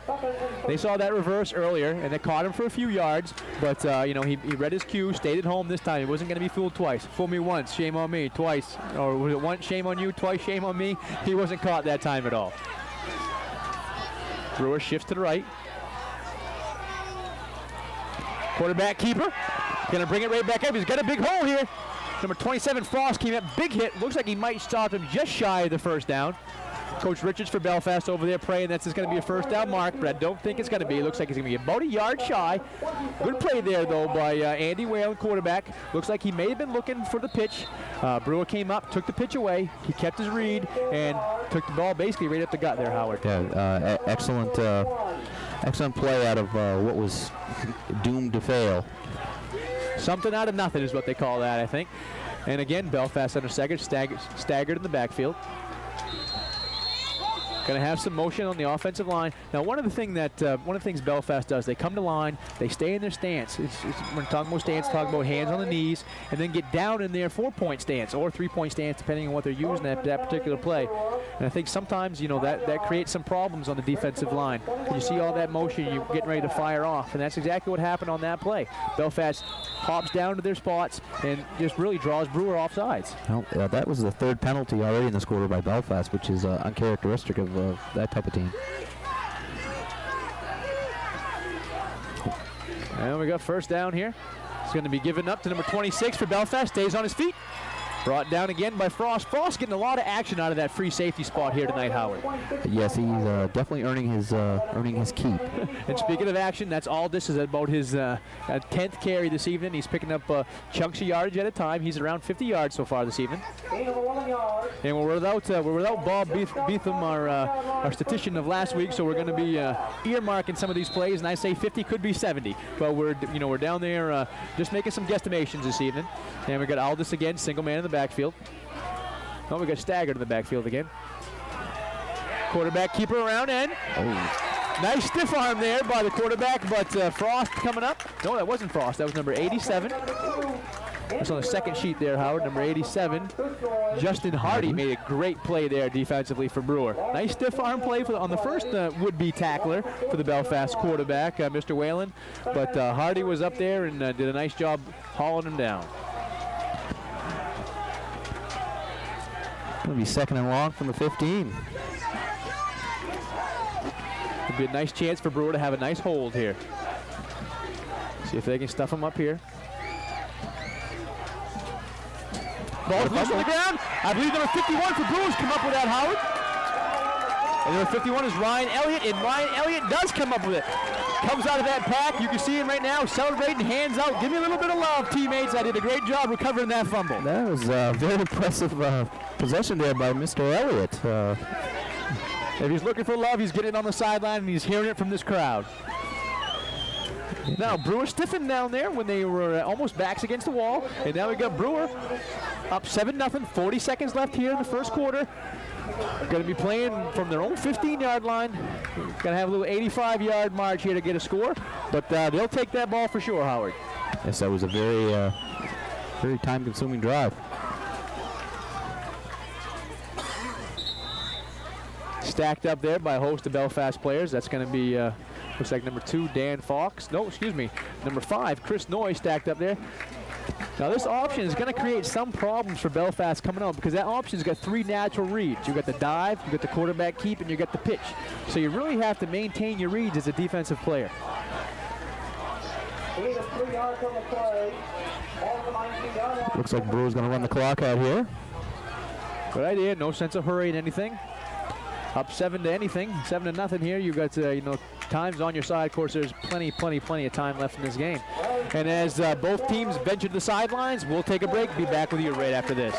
They saw that reverse earlier, and they caught him for a few yards, but he read his cue, stayed at home this time. He wasn't going to be fooled twice. Fool me once, shame on me. Twice, or was it once, shame on you, twice, shame on me? He wasn't caught that time at all. Brewer shifts to the right. Quarterback keeper, gonna bring it right back up. He's got a big hole here. Number 27, Frost, came up, big hit. Looks like he might stop him just shy of the first down. Coach Richards for Belfast over there praying that's going to be a first down mark, but I don't think it's going to be. It looks like it's going to be about a yard shy. Good play there, though, by Andy Whalen, quarterback. Looks like he may have been looking for the pitch. Brewer came up, took the pitch away. He kept his read and took the ball basically right up the gut there, Howard. Yeah, excellent play out of what was doomed to fail. Something out of nothing is what they call that, I think. And again, Belfast under second, staggered in the backfield. Going to have some motion on the offensive line. Now, one of the things Belfast does, they come to line, they stay in their stance. When talking about stance, talking about hands on the knees, and then get down in their 4-point stance or 3-point stance, depending on what they're using that particular play. And I think sometimes, that creates some problems on the defensive line. When you see all that motion, you're getting ready to fire off, and that's exactly what happened on that play. Belfast hops down to their spots and just really draws Brewer off sides. Well, that was the 3rd penalty already in this quarter by Belfast, which is uncharacteristic of that type of team. And we got first down here. It's going to be given up to number 26 for Belfast. Stays on his feet. Brought down again by Frost. Frost getting a lot of action out of that free safety spot here tonight, Howard. Yes, he's definitely earning his keep. And speaking of action, that's Aldis is about his 10th carry this evening. He's picking up chunks of yardage at a time. He's around 50 yards so far this evening. And we're without Bob Beetham, our statistician of last week, so we're going to be earmarking some of these plays. And I say 50, could be 70, but we're down there just making some guesstimations this evening. And we got Aldis again, single man in the backfield. Oh, we got Staggered in the backfield again. Quarterback keeper around and nice stiff arm there by the quarterback, but Frost coming up. No, that wasn't Frost. That was number 87. That's on the second sheet there, Howard. Number 87. Justin Hardy made a great play there defensively for Brewer. Nice stiff arm play on the first would-be tackler for the Belfast quarterback, Mr. Whalen. But Hardy was up there and did a nice job hauling him down. It'll be 2nd and long from the 15. It'll be a nice chance for Brewer to have a nice hold here. See if they can stuff him up here. Ball loose on the ground. I believe number 51 for Brewers come up with that, Howard. And number 51 is Ryan Elliott, and Ryan Elliott does come up with it. Comes out of that pack. You can see him right now celebrating, hands out. Give me a little bit of love, teammates. I did a great job recovering that fumble. That was a very impressive possession there by Mr. Elliott. If he's looking for love, he's getting it on the sideline, and he's hearing it from this crowd. Now, Brewer stiffened down there when they were almost backs against the wall. And now we got Brewer up 7-0, 40 seconds left here in the first quarter. Going to be playing from their own 15-yard line. Going to have a little 85-yard march here to get a score. But they'll take that ball for sure, Howard. Yes, that was a very, very time-consuming drive. Stacked up there by a host of Belfast players. That's going to be, looks like number 2, Dan Fox. No, excuse me, number 5, Chris Noy stacked up there. Now this option is going to create some problems for Belfast coming out because that option's got 3 natural reads. You got the dive, you got the quarterback keep, and you got the pitch. So you really have to maintain your reads as a defensive player. Looks like Brewer's going to run the clock out here. Good idea. No sense of hurry in anything. Up 7-0 here. You've got time's on your side. Of course, there's plenty of time left in this game. And as both teams venture to the sidelines, we'll take a break. Be back with you right after this.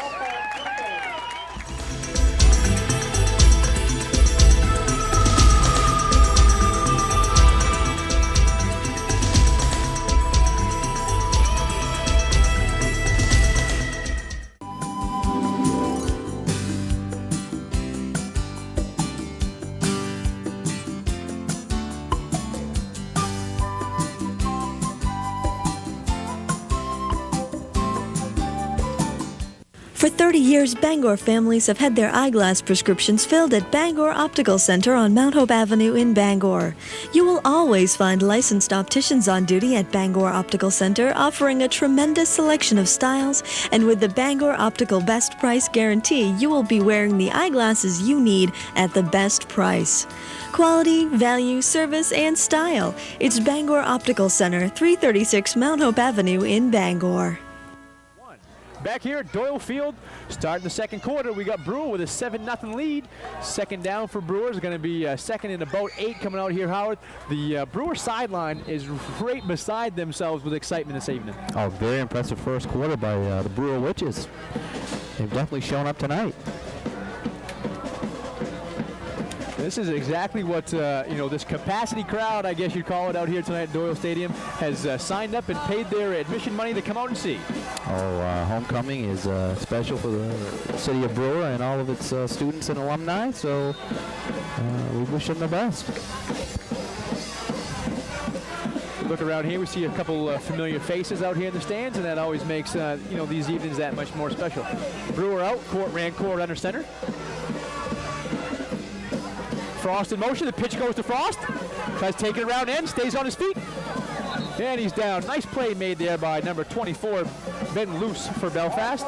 For 30 years, Bangor families have had their eyeglass prescriptions filled at Bangor Optical Center on Mount Hope Avenue in Bangor. You will always find licensed opticians on duty at Bangor Optical Center, offering a tremendous selection of styles, and with the Bangor Optical Best Price Guarantee, you will be wearing the eyeglasses you need at the best price. Quality, value, service, and style. It's Bangor Optical Center, 336 Mount Hope Avenue in Bangor. Back here at Doyle Field, starting the second quarter, we got Brewer with a 7-0 lead. Second down for Brewer is going to be second and about 8 coming out here, Howard. The Brewer sideline is right beside themselves with excitement this evening. Oh, very impressive first quarter by the Brewer Witches. They've definitely shown up tonight. This is exactly what, this capacity crowd, I guess you'd call it, out here tonight at Doyle Stadium, has signed up and paid their admission money to come out and see. Oh, homecoming is special for the city of Brewer and all of its students and alumni, so we wish them the best. Look around here, we see a couple familiar faces out here in the stands, and that always makes, these evenings that much more special. Brewer out, Court under center. Frost in motion, the pitch goes to Frost. Tries to take it around end, stays on his feet. And he's down. Nice play made there by number 24, Ben Luce for Belfast.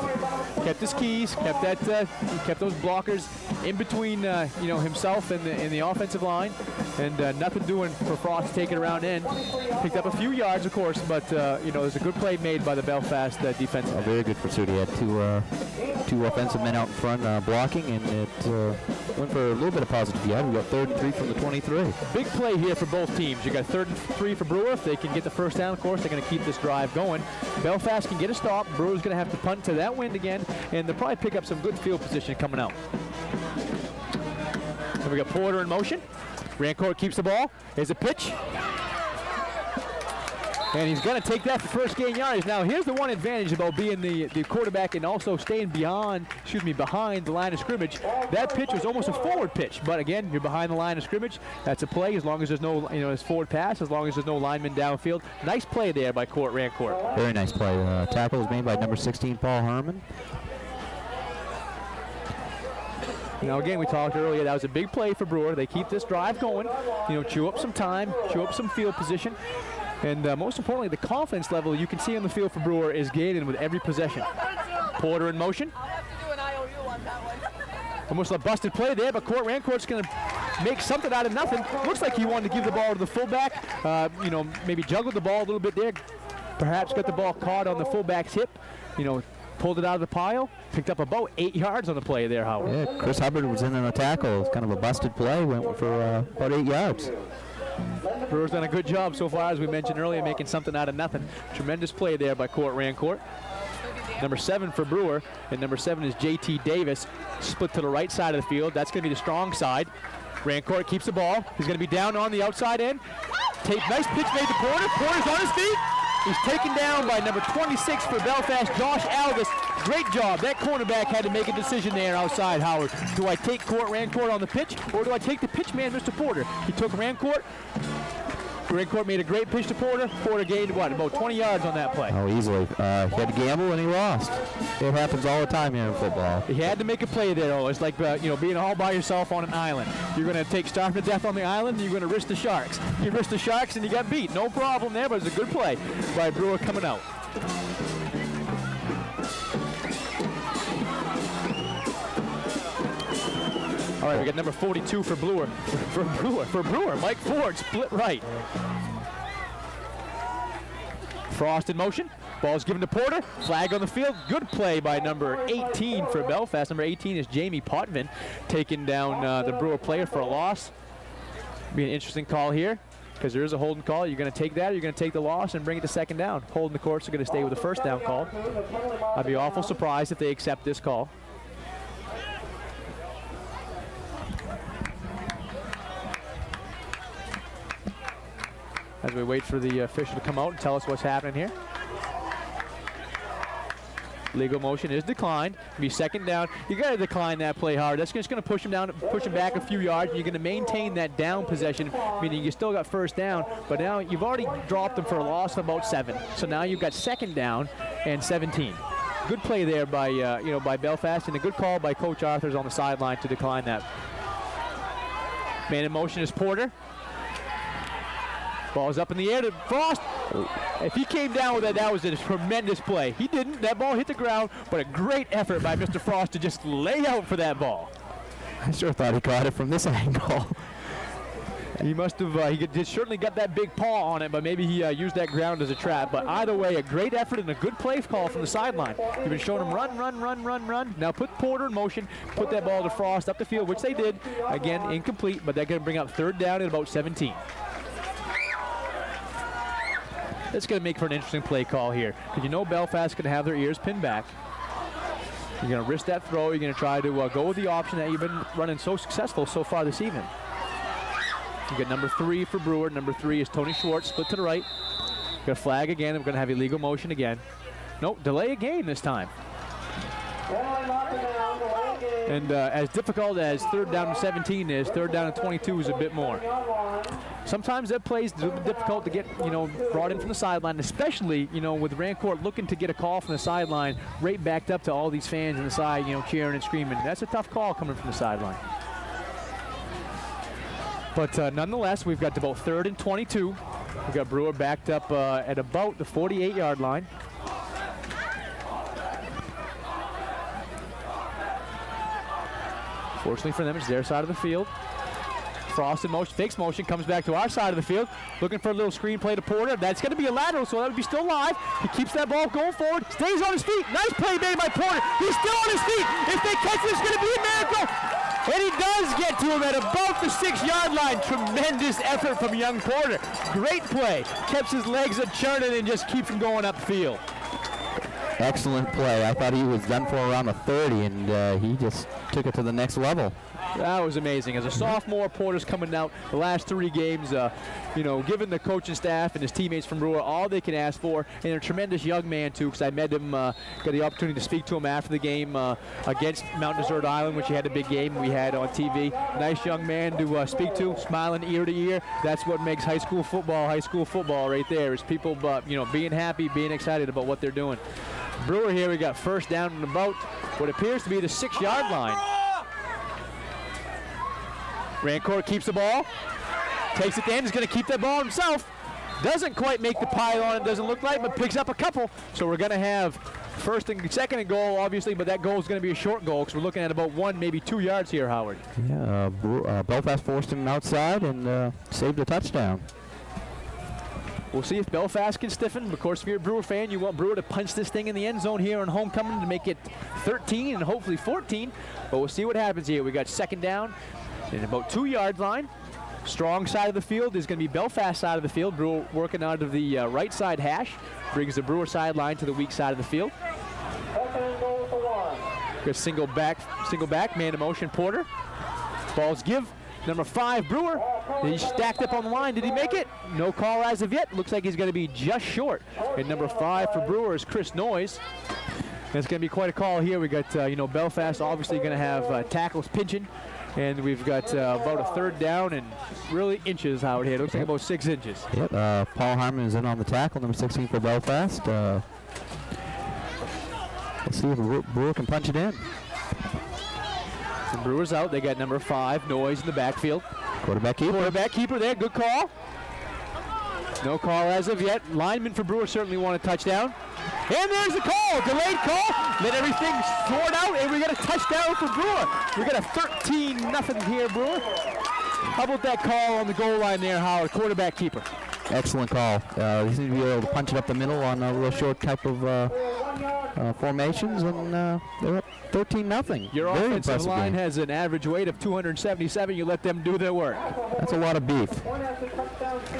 Kept his keys, kept that, he kept those blockers in between, himself and the offensive line, and nothing doing for Frost to take it around in. Picked up a few yards, of course, but there's a good play made by the Belfast defense. A very good pursuit. He had two offensive men out in front blocking, and it went for a little bit of positive yard. We got 3rd and 3 from the 23. Big play here for both teams. You got 3rd and 3 for Brewer. If they can get the first down, of course, they're going to keep this drive going. Belfast can get a stop. Brewer's going to have to punt to that wind again, and they'll probably pick up some good field position coming out. So we got Porter in motion. Rancourt keeps the ball. Here's a pitch. And he's going to take that for first gain yardage. Now, here's the one advantage about being the quarterback and also staying behind the line of scrimmage. That pitch was almost a forward pitch, but again, you're behind the line of scrimmage. That's a play as long as there's no, it's forward pass, as long as there's no lineman downfield. Nice play there by Rancourt. Very nice play. Tackle was made by number 16, Paul Herman. Now again, we talked earlier, that was a big play for Brewer. They keep this drive going, chew up some time, chew up some field position. And most importantly, the confidence level you can see on the field for Brewer is gaining with every possession. Porter in motion. Almost a busted play there, but Rancourt's going to make something out of nothing. Looks like he wanted to give the ball to the fullback. Maybe juggled the ball a little bit there. Perhaps got the ball caught on the fullback's hip. Pulled it out of the pile. Picked up about 8 yards on the play there, Howard. Yeah, Chris Hubbard was in on a tackle. It's kind of a busted play. Went for about 8 yards. Brewer's done a good job so far, as we mentioned earlier, making something out of nothing. Tremendous play there by Rancourt. Number 7 for Brewer, and number 7 is J.T. Davis. Split to the right side of the field. That's going to be the strong side. Rancourt keeps the ball. He's going to be down on the outside end. Nice pitch made to Porter. Porter's on his feet. He's taken down by number 26 for Belfast, Josh Alvis. Great job. That cornerback had to make a decision there outside, Howard. Do I take Rancourt on the pitch, or do I take the pitch man, Mr. Porter? He took Rancourt. Rancourt made a great pitch to Porter. Porter gained, about 20 yards on that play? Oh, easily. He had to gamble, and he lost. It happens all the time here in football. He had to make a play there, though. It's like, being all by yourself on an island. You're going to take starving to death on the island, and you're going to risk the Sharks. You risk the Sharks, and you got beat. No problem there, but it's a good play by Brewer coming out. All right, we got number 42 for Brewer. For Brewer, Mike Ford, split right. Frost in motion. Ball's given to Porter. Flag on the field. Good play by number 18 for Belfast. Number 18 is Jamie Potvin, taking down the Brewer player for a loss. Be an interesting call here, because there is a holding call. You're going to take that, or you're going to take the loss and bring it to second down. Holding the courts are going to stay with the first down call. I'd be awful surprised if they accept this call. As we wait for the official to come out and tell us what's happening here. Legal motion is declined. Be second down. You got to decline that play hard. That's just going to push him down, push him back a few yards. You're going to maintain that down possession, meaning you still got first down, but now you've already dropped them for a loss of about 7. So now you've got second down and 17. Good play there by by Belfast, and a good call by Coach Arthurs on the sideline to decline that. Man in motion is Porter. Ball's up in the air to Frost. If he came down with that was a tremendous play. He didn't. That ball hit the ground, but a great effort by Mr. Frost to just lay out for that ball. I sure thought he caught it from this angle. He must have, he certainly got that big paw on it, but maybe he used that ground as a trap. But either way, a great effort and a good play call from the sideline. You've been showing him run. Now put Porter in motion, put that ball to Frost up the field, which they did. Again, incomplete, but they're going to bring up third down at about 17. That's going to make for an interesting play call here, because Belfast's going to have their ears pinned back. You're going to risk that throw. You're going to try to go with the option that you've been running so successful so far this evening. You got number 3 for Brewer. Number 3 is Tony Schwartz, split to the right. Got a flag again. We're going to have illegal motion again. Nope, delay a game this time. And as difficult as third down and 17 is, third down and 22 is a bit more. Sometimes that play's difficult to get, brought in from the sideline, especially, with Rancourt looking to get a call from the sideline, right backed up to all these fans on the side, cheering and screaming. That's a tough call coming from the sideline. But nonetheless, we've got about 3rd and 22. We got Brewer backed up at about the 48-yard line. Fortunately for them, it's their side of the field. Frost in motion, fakes motion, comes back to our side of the field, looking for a little screen play to Porter. That's going to be a lateral, so that would be still live. He keeps that ball going forward, stays on his feet. Nice play made by Porter. He's still on his feet. If they catch him, it's going to be a miracle. And he does get to him at about the 6-yard line. Tremendous effort from young Porter. Great play. Keeps his legs a-churning and just keeps him going upfield. Excellent play. I thought he was done for around the 30, and he just took it to the next level. That was amazing. As a sophomore, Porter's coming out the last 3 games, giving the coaching staff and his teammates from Brewer all they can ask for, and a tremendous young man, too, because I met him, got the opportunity to speak to him after the game against Mount Desert Island, which he had a big game we had on TV. Nice young man to speak to, smiling ear to ear. That's what makes high school football right there, is people being happy, being excited about what they're doing. Brewer here, we got first down and about what appears to be the 6-yard line. Rancourt keeps the ball, takes it to end, is going to keep that ball himself. Doesn't quite make the pylon, it doesn't look like, but picks up a couple. So we're going to have first and second and goal, obviously, but that goal is going to be a short goal because we're looking at about 1, maybe 2 yards here, Howard. Yeah, Belfast forced him outside and saved a touchdown. We'll see if Belfast can stiffen. Of course, if you're a Brewer fan, you want Brewer to punch this thing in the end zone here on homecoming to make it 13 and hopefully 14. But we'll see what happens here. We got second down and about 2-yard line. Strong side of the field is going to be Belfast side of the field. Brewer working out of the right side hash. Brings the Brewer sideline to the weak side of the field. Got single back, man to motion, Porter. Balls give. Number 5, Brewer. He's stacked up on the line. Did he make it? No call as of yet. Looks like he's going to be just short. And number 5 for Brewer is Chris Noyes. It's going to be quite a call here. We got, Belfast obviously going to have tackles pinching. And we've got about a third down and really inches out here. It looks like about 6 inches. Yep, Paul Harmon is in on the tackle, number 16 for Belfast. Let's see if Brewer can punch it in. And Brewer's out. They got number 5, Noyes in the backfield. Quarterback keeper there. Good call. No call as of yet. Lineman for Brewer certainly want a touchdown. And there's the call. Delayed call. Let everything sort out, and we got a touchdown for Brewer. We got a 13-0 here, Brewer. How about that call on the goal line there, Howard? Quarterback keeper. Excellent call. He seems to be able to punch it up the middle on a real short type of formations, and they're up 13-0. Your Very offensive line game. has an average weight of 277. You let them do their work. That's a lot of beef.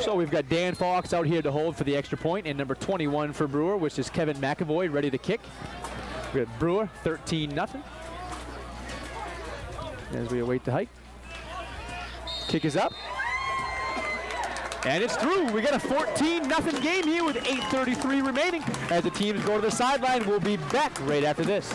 So we've got Dan Fox out here to hold for the extra point, and number 21 for Brewer, which is Kevin McAvoy, ready to kick. We have Brewer 13-0. As we await the hike. Kick is up. And it's through. We got a 14-0 game here with 8:33 remaining. As the teams go to the sideline, we'll be back right after this.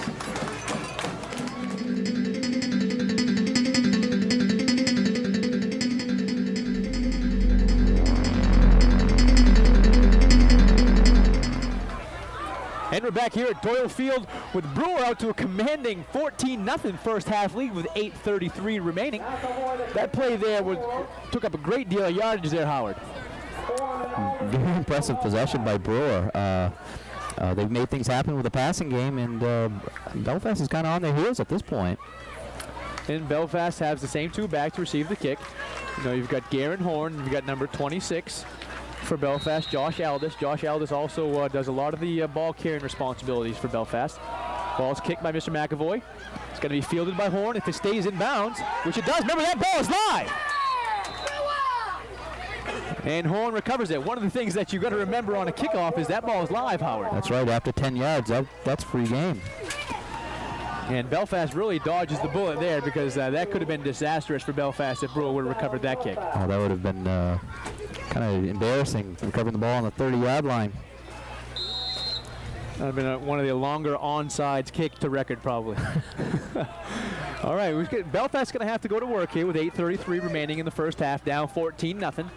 And we're back here at Doyle Field with Brewer out to a commanding 14-0 first half lead with 8:33 remaining. That play there took up a great deal of yardage there, Howard. Very impressive possession by Brewer. They've made things happen with the passing game, and Belfast is kind of on their heels at this point. And Belfast has the same 2 back to receive the kick. You've got Garen Horn, you've got number 26. For Belfast, Josh Aldis. Josh Aldis also does a lot of the ball carrying responsibilities for Belfast. Ball's kicked by Mr. McAvoy. It's going to be fielded by Horn if it stays in bounds, which it does. Remember, that ball is live. And Horn recovers it. One of the things that you've got to remember on a kickoff is that ball is live, Howard. That's right. After 10 yards, that's free game. And Belfast really dodges the bullet there because that could have been disastrous for Belfast if Brewer would have recovered that kick. Oh, that would have been kind of embarrassing, recovering the ball on the 30-yard line. That would have been one of the longer onside kick to record, probably. All right, Belfast's going to have to go to work here with 8:33 remaining in the first half, down 14-0.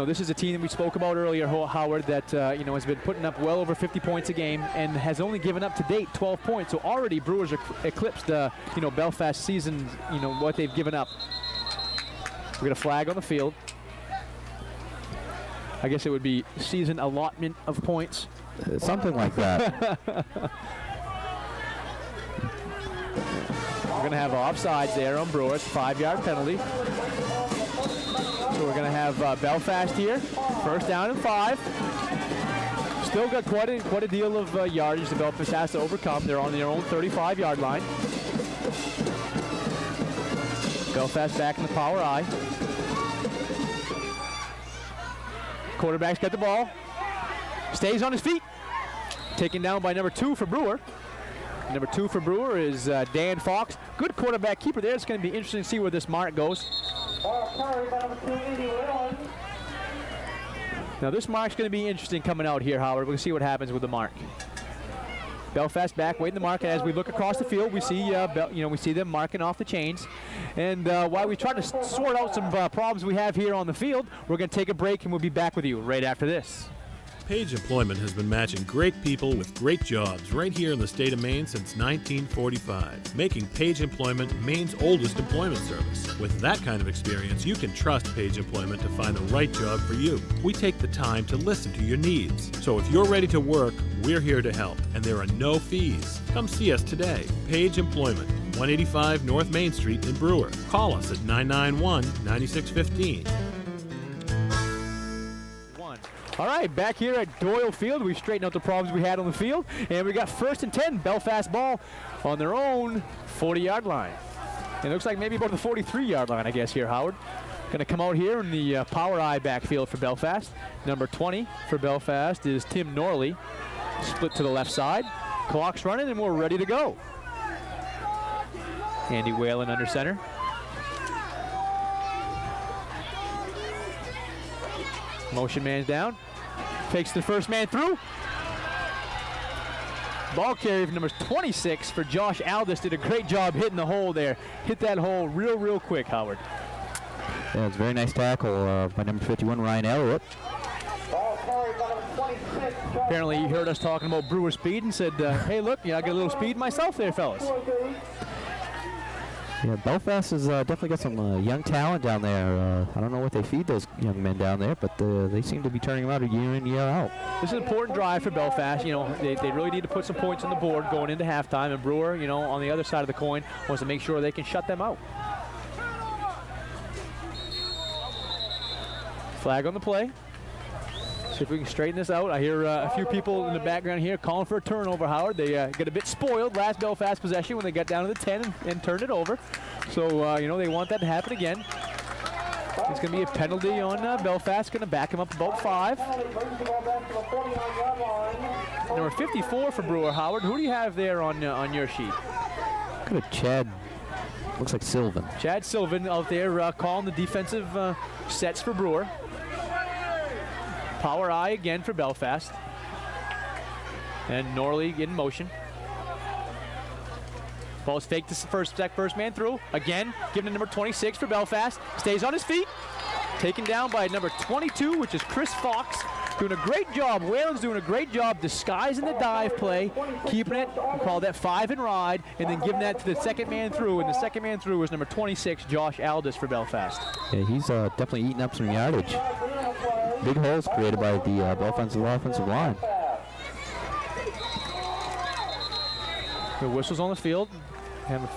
This is a team that we spoke about earlier, Howard, that has been putting up well over 50 points a game and has only given up to date 12 points. So already Brewers eclipsed Belfast season, what they've given up. We got a flag on the field. I guess it would be season allotment of points. Something like that. We're going to have offsides there on Brewer. It's a 5-yard penalty. So we're going to have Belfast here. First down and 5. Still got quite a deal of yardage that Belfast has to overcome. They're on their own 35-yard line. Belfast back in the power I. Quarterback's got the ball. Stays on his feet. Taken down by number 2 for Brewer. Number 2 for Brewer is Dan Fox. Good quarterback keeper there. It's going to be interesting to see where this mark goes. Now this mark's going to be interesting coming out here, Howard. We'll see what happens with the mark. Belfast back waiting the mark, and as we look across the field, we see we see them marking off the chains. And while we try to sort out some problems we have here on the field, we're going to take a break, and we'll be back with you right after this. Page Employment has been matching great people with great jobs right here in the state of Maine since 1945, making Page Employment Maine's oldest employment service. With that kind of experience, you can trust Page Employment to find the right job for you. We take the time to listen to your needs. So if you're ready to work, we're here to help, and there are no fees. Come see us today. Page Employment, 185 North Main Street in Brewer. Call us at 991-9615. All right, back here at Doyle Field, we've straightened out the problems we had on the field, and we got 1st and 10, Belfast ball on their own 40-yard line. It looks like maybe about the 43-yard line, I guess, here, Howard. Going to come out here in the power I backfield for Belfast. Number 20 for Belfast is Tim Norley. Split to the left side. Clock's running, and we're ready to go. Andy Whalen under center. Motion man's down. Takes the first man through. Ball carry for number 26 for Josh Aldis. Did a great job hitting the hole there. Hit that hole real quick, Howard. Yeah, it's a very nice tackle by number 51, Ryan Elliott. Apparently he heard us talking about Brewer speed and said, hey, look, I got a little speed myself there, fellas. Yeah, Belfast has definitely got some young talent down there. I don't know what they feed those young men down there, but they seem to be turning them out year in, year out. This is an important drive for Belfast. They really need to put some points on the board going into halftime, and Brewer, on the other side of the coin, wants to make sure they can shut them out. Flag on the play. See if we can straighten this out. I hear a few people in the background here calling for a turnover, Howard. They get a bit spoiled last Belfast possession when they got down to the 10 and turned it over. So, they want that to happen again. It's going to be a penalty on Belfast. Going to back him up about 5. Number 54 for Brewer, Howard. Who do you have there on your sheet? Good Chad. Looks like Sylvan. Chad Sylvan out there calling the defensive sets for Brewer. Power I again for Belfast. And Norley in motion. Ball's faked to first man through. Again, given to number 26 for Belfast. Stays on his feet. Taken down by number 22, which is Chris Fox. Doing a great job. Whalen's doing a great job disguising the dive play, keeping it, we call that 5 and ride, and then giving that to the second man through. And the second man through was number 26, Josh Aldis for Belfast. Yeah, he's definitely eating up some yardage. Big holes created by the offensive line. The whistles on the field. Going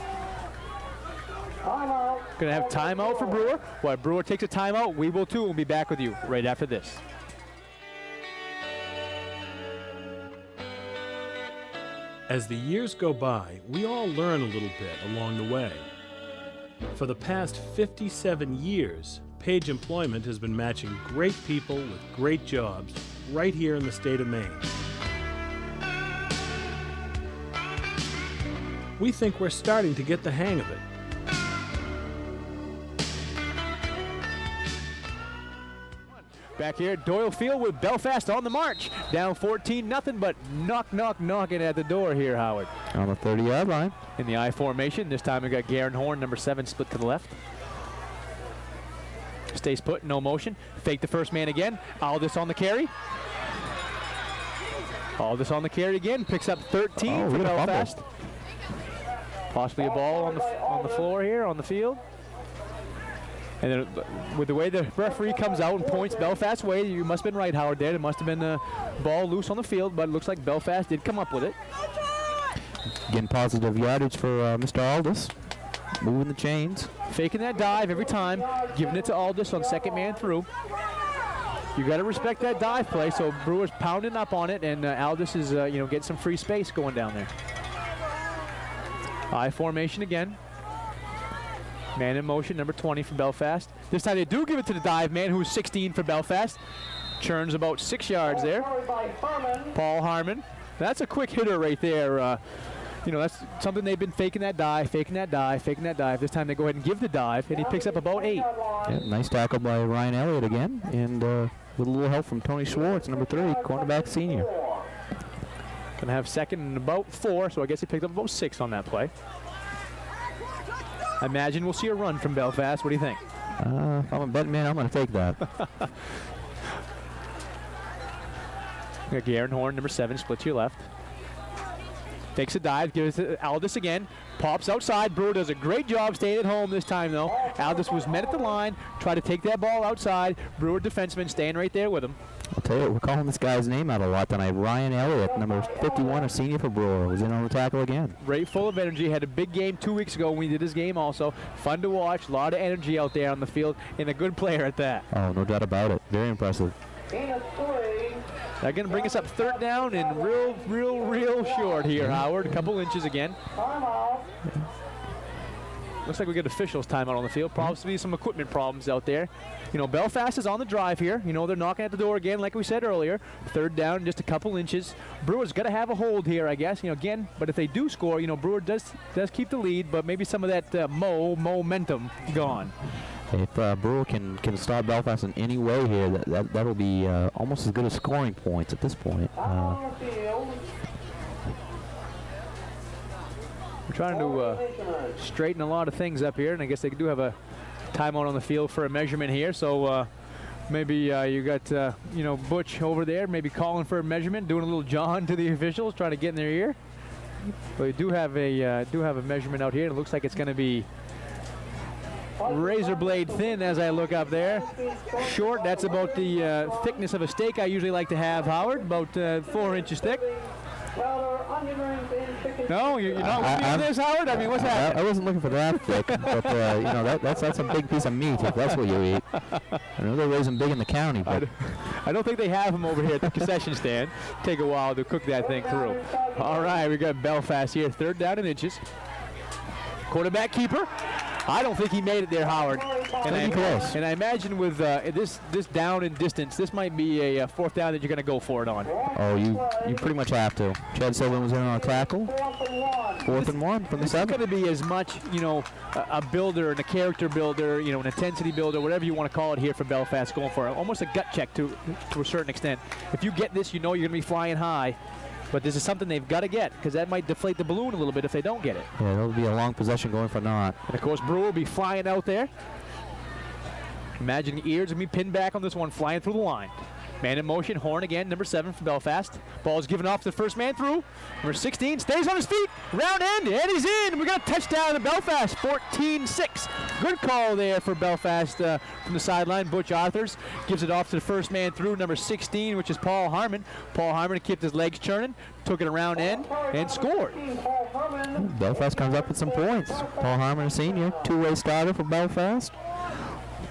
to have timeout for Brewer. While Brewer takes a timeout, we will too. We'll be back with you right after this. As the years go by, we all learn a little bit along the way. For the past 57 years, Page Employment has been matching great people with great jobs right here in the state of Maine. We think we're starting to get the hang of it. Back here at Doyle Field with Belfast on the march. Down 14-0, but knocking at the door here, Howard. On the 30-yard line. In the I formation. This time we got Garen Horn, number 7, split to the left. Stays put, no motion. Fake the first man again. Aldis on the carry. Aldis on the carry again. Picks up 13 for Belfast. Possibly a ball on the floor here, on the field. And then with the way the referee comes out and points Belfast's way, you must have been right, Howard, there. There must have been a ball loose on the field, but it looks like Belfast did come up with it. Getting positive yardage for Mr. Aldis. Moving the chains. Faking that dive every time, giving it to Aldis on second man through. You got to respect that dive play, so Brewer's pounding up on it, and Aldis is getting some free space going down there. I formation again. Man in motion, number 20 for Belfast. This time they do give it to the dive man, who's 16 for Belfast. Churns about 6 yards there. Paul Harmon. That's a quick hitter right there. That's something they've been faking that dive, faking that dive, faking that dive. This time they go ahead and give the dive, and he picks up about 8. Yeah, nice tackle by Ryan Elliott again, and with a little help from Tony Schwartz, number 3, cornerback senior. Gonna have second and about 4, so I guess he picked up about 6 on that play. I imagine we'll see a run from Belfast. What do you think? If I'm a betting man, I'm going to take that. We got Garen Horn, number 7, split to your left. Takes a dive, gives it to Aldis again. Pops outside. Brewer does a great job staying at home this time, though. Aldis was met at the line, tried to take that ball outside. Brewer defenseman staying right there with him. I'll tell you what, we're calling this guy's name out a lot tonight. Ryan Elliott, number 51, a senior for Brewer, was in on the tackle again. Great, full of energy. Had a big game 2 weeks ago when we did his game also. Fun to watch. A lot of energy out there on the field, and a good player at that. Oh, no doubt about it. Very impressive. They're going to bring us up third down and real short here, Howard. A couple inches again. Looks like we get officials timeout on the field. Probably some equipment problems out there. Belfast is on the drive here. They're knocking at the door again, like we said earlier. Third down, just a couple inches. Brewer's got to have a hold here, I guess. Again, but if they do score, Brewer does keep the lead, but maybe some of that momentum gone. If Brewer can stop Belfast in any way here, that'll be almost as good as scoring points at this point. We're trying to straighten a lot of things up here, and I guess they do have a timeout on the field for a measurement here. So maybe you got Butch over there, maybe calling for a measurement, doing a little John to the officials, trying to get in their ear. But we do have a measurement out here. It looks like it's going to be razor blade thin as I look up there. Short, that's about the thickness of a steak I usually like to have, Howard, about 4 inches thick. No, you're not with me on this, Howard? I mean, what's happening? I wasn't looking for that thick, but that's a big piece of meat if that's what you eat. I know they raise them big in the county, but I don't think they have them over here at the concession stand. Take a while to cook that thing through. All right, we got Belfast here, third down and inches. Quarterback keeper. I don't think he made it there, Howard. And I imagine with this down and distance, this might be a fourth down that you're going to go for it on. Oh, you pretty much have to. Chad Sullivan was in on a tackle. 4th and 1 from the 7. It's going to be as much, a builder and a character builder, an intensity builder, whatever you want to call it here for Belfast, going for it. Almost a gut check to a certain extent. If you get this, you're going to be flying high. But this is something they've got to get, because that might deflate the balloon a little bit if they don't get it. Yeah, that'll be a long possession going for naught. And, of course, Brewer will be flying out there. Imagine the ears will be pinned back on this one, flying through the line. Man in motion, Horn again, number 7 for Belfast. Ball is given off to the first man through. Number 16 stays on his feet, round end, and he's in. We got a touchdown to Belfast, 14-6. Good call there for Belfast from the sideline. Butch Arthurs gives it off to the first man through, number 16, which is Paul Harmon. Paul Harmon kept his legs churning, took it around end, and scored. Belfast comes up with some points. Paul Harmon, a senior, two-way starter for Belfast.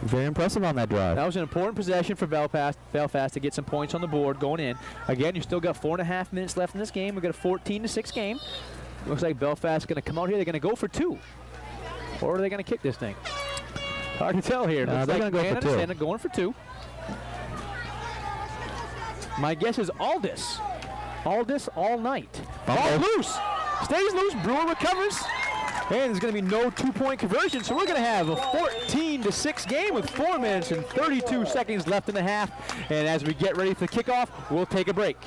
Very impressive on that drive. That was an important possession for Belfast to get some points on the board going in. Again, you still got 4.5 minutes left in this game. We've got a 14-6 game. Looks like Belfast is going to come out here. They're going to go for 2. Or are they going to kick this thing? Hard to tell here. They're going to go for 2. They're going for 2. My guess is Aldis. Aldis all night. Ball loose. Stays loose. Brewer recovers. And there's going to be no 2-point conversion, so we're going to have a 14-6 game with 4 minutes and 32 seconds left in the half. And as we get ready for the kickoff, we'll take a break.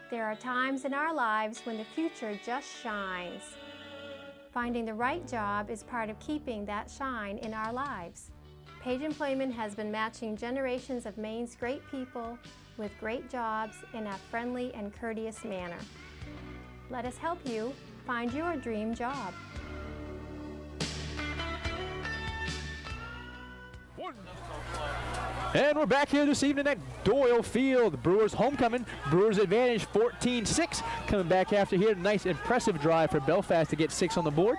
There are times in our lives when the future just shines. Finding the right job is part of keeping that shine in our lives. Page Employment has been matching generations of Maine's great people with great jobs in a friendly and courteous manner. Let us help you Find your dream job. And we're back here this evening at Doyle Field. Brewers homecoming. Brewers advantage 14-6. Coming back after here. Nice, impressive drive for Belfast to get 6 on the board.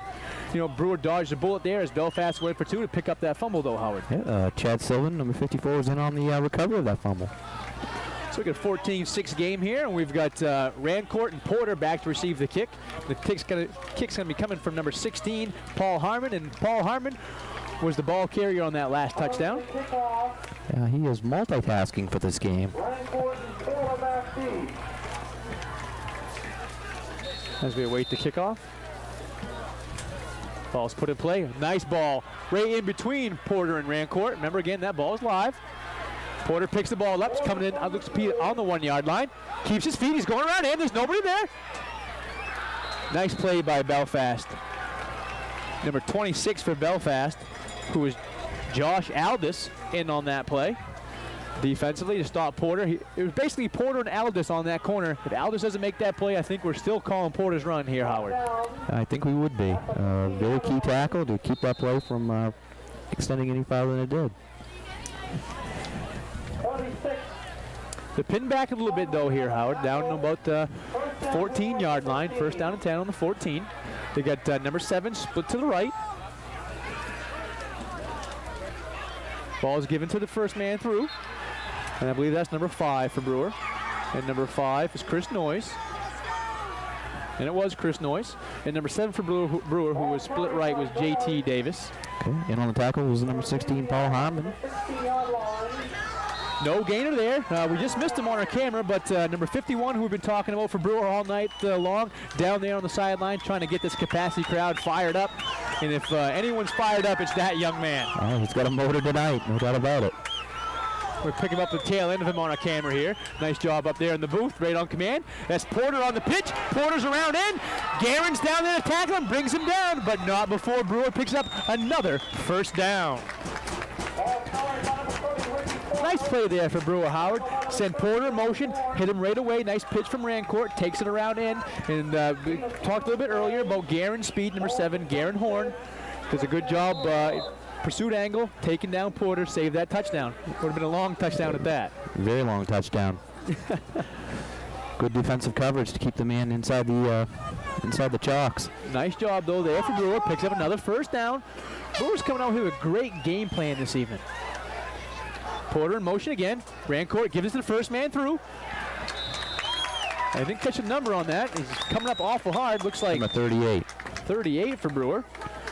You know, Brewer dodged a bullet there as Belfast went for 2 to pick up that fumble, though, Howard. Yeah, Chad Sylvan, number 54, was in on the recovery of that fumble. So we got a 14-6 game here, and we've got Rancourt and Porter back to receive the kick. The kick's going to be coming from number 16, Paul Harmon, and Paul Harmon was the ball carrier on that last touchdown. Yeah, he is multitasking for this game. As we await the kickoff. Ball's put in play. Nice ball right in between Porter and Rancourt. Remember, again, that ball is live. Porter picks the ball up. He's coming in. Looks on the 1 yard line. Keeps his feet. He's going around in. There's nobody there. Nice play by Belfast. Number 26 for Belfast, who is Josh Aldis, in on that play. Defensively to stop Porter. It was basically Porter and Aldis on that corner. If Aldis doesn't make that play, I think we're still calling Porter's run here, Howard. I think we would be. Very key tackle to keep that play from extending any farther than it did. The pin back a little bit, though, here, Howard. Down to about the 14-yard line. First down and 10 on the 14. They got number 7 split to the right. Ball is given to the first man through. And I believe that's number 5 for Brewer. And number 5 is Chris Noyes. And it was Chris Noyes. And number 7 for Brewer, who was split right, was J.T. Davis. Okay, in on the tackle was the number 16, Paul Harmon. No gainer there. We just missed him on our camera, but number 51, who we've been talking about for Brewer all night long, down there on the sideline trying to get this capacity crowd fired up. And if anyone's fired up, it's that young man. Oh, he's got a motor tonight, no doubt about it. We're picking up the tail end of him on our camera here. Nice job up there in the booth, right on command. That's Porter on the pitch. Porter's around in. Garen's down there to tackle him, brings him down, but not before Brewer picks up another first down. Nice play there for Brewer, Howard. Sent Porter in motion, hit him right away. Nice pitch from Rancourt, takes it around in. And we talked a little bit earlier about Garen's speed, number 7, Garen Horn. Does a good job, pursuit angle, taking down Porter, saved that touchdown. Would have been a long touchdown at that. Very long touchdown. Good defensive coverage to keep the man inside the chalks. Nice job, though, there for Brewer. Picks up another first down. Brewer's coming out here with a great game plan this evening. Porter in motion again. Rancourt gives it to the first man through. I didn't catch a number on that. He's coming up awful hard. Looks like number 38. 38 for Brewer.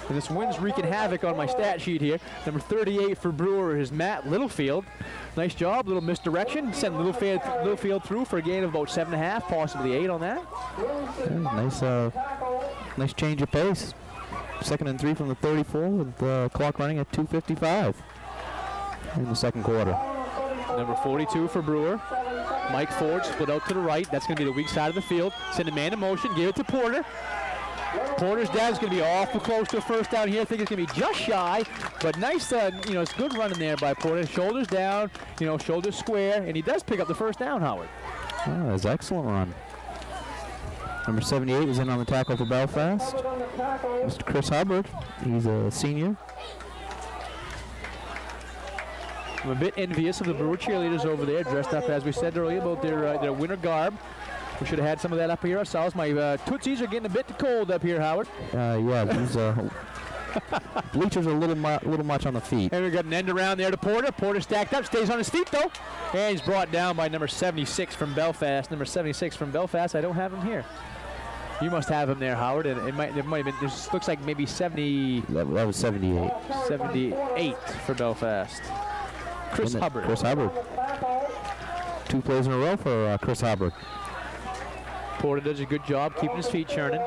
And this wind's wreaking havoc on my stat sheet here. Number 38 for Brewer is Matt Littlefield. Nice job, little misdirection. Send Littlefield through for a gain of about 7.5, possibly 8 on that. Yeah, nice change of pace. 2nd and 3 from the 34 with the clock running at 2:55 in the second quarter. Number 42 for Brewer. Mike Ford split out to the right. That's going to be the weak side of the field. Send a man in motion, give it to Porter. Porter's down. Is going to be awful close to a first down here. I think it's going to be just shy, but nice, it's good running there by Porter. Shoulders down, shoulders square, and he does pick up the first down, Howard. Oh, that's an excellent run. Number 78 was in on the tackle for Belfast. Mr. Chris Hubbard, he's a senior. I'm a bit envious of the Brewer cheerleaders over there, dressed up, as we said earlier, about their winter garb. We should have had some of that up here ourselves. My Tootsies are getting a bit cold up here, Howard. Yeah, these bleachers are a little much on the feet. And we got an end around there to Porter. Porter stacked up, stays on his feet though, and he's brought down by number 76 from Belfast. Number 76 from Belfast. I don't have him here. You must have him there, Howard. And it might have been. This looks like maybe 70. That was 78. 78 for Belfast. Chris Hubbard. Chris Hubbard. 2 plays in a row for Chris Hubbard. Porter does a good job keeping his feet churning.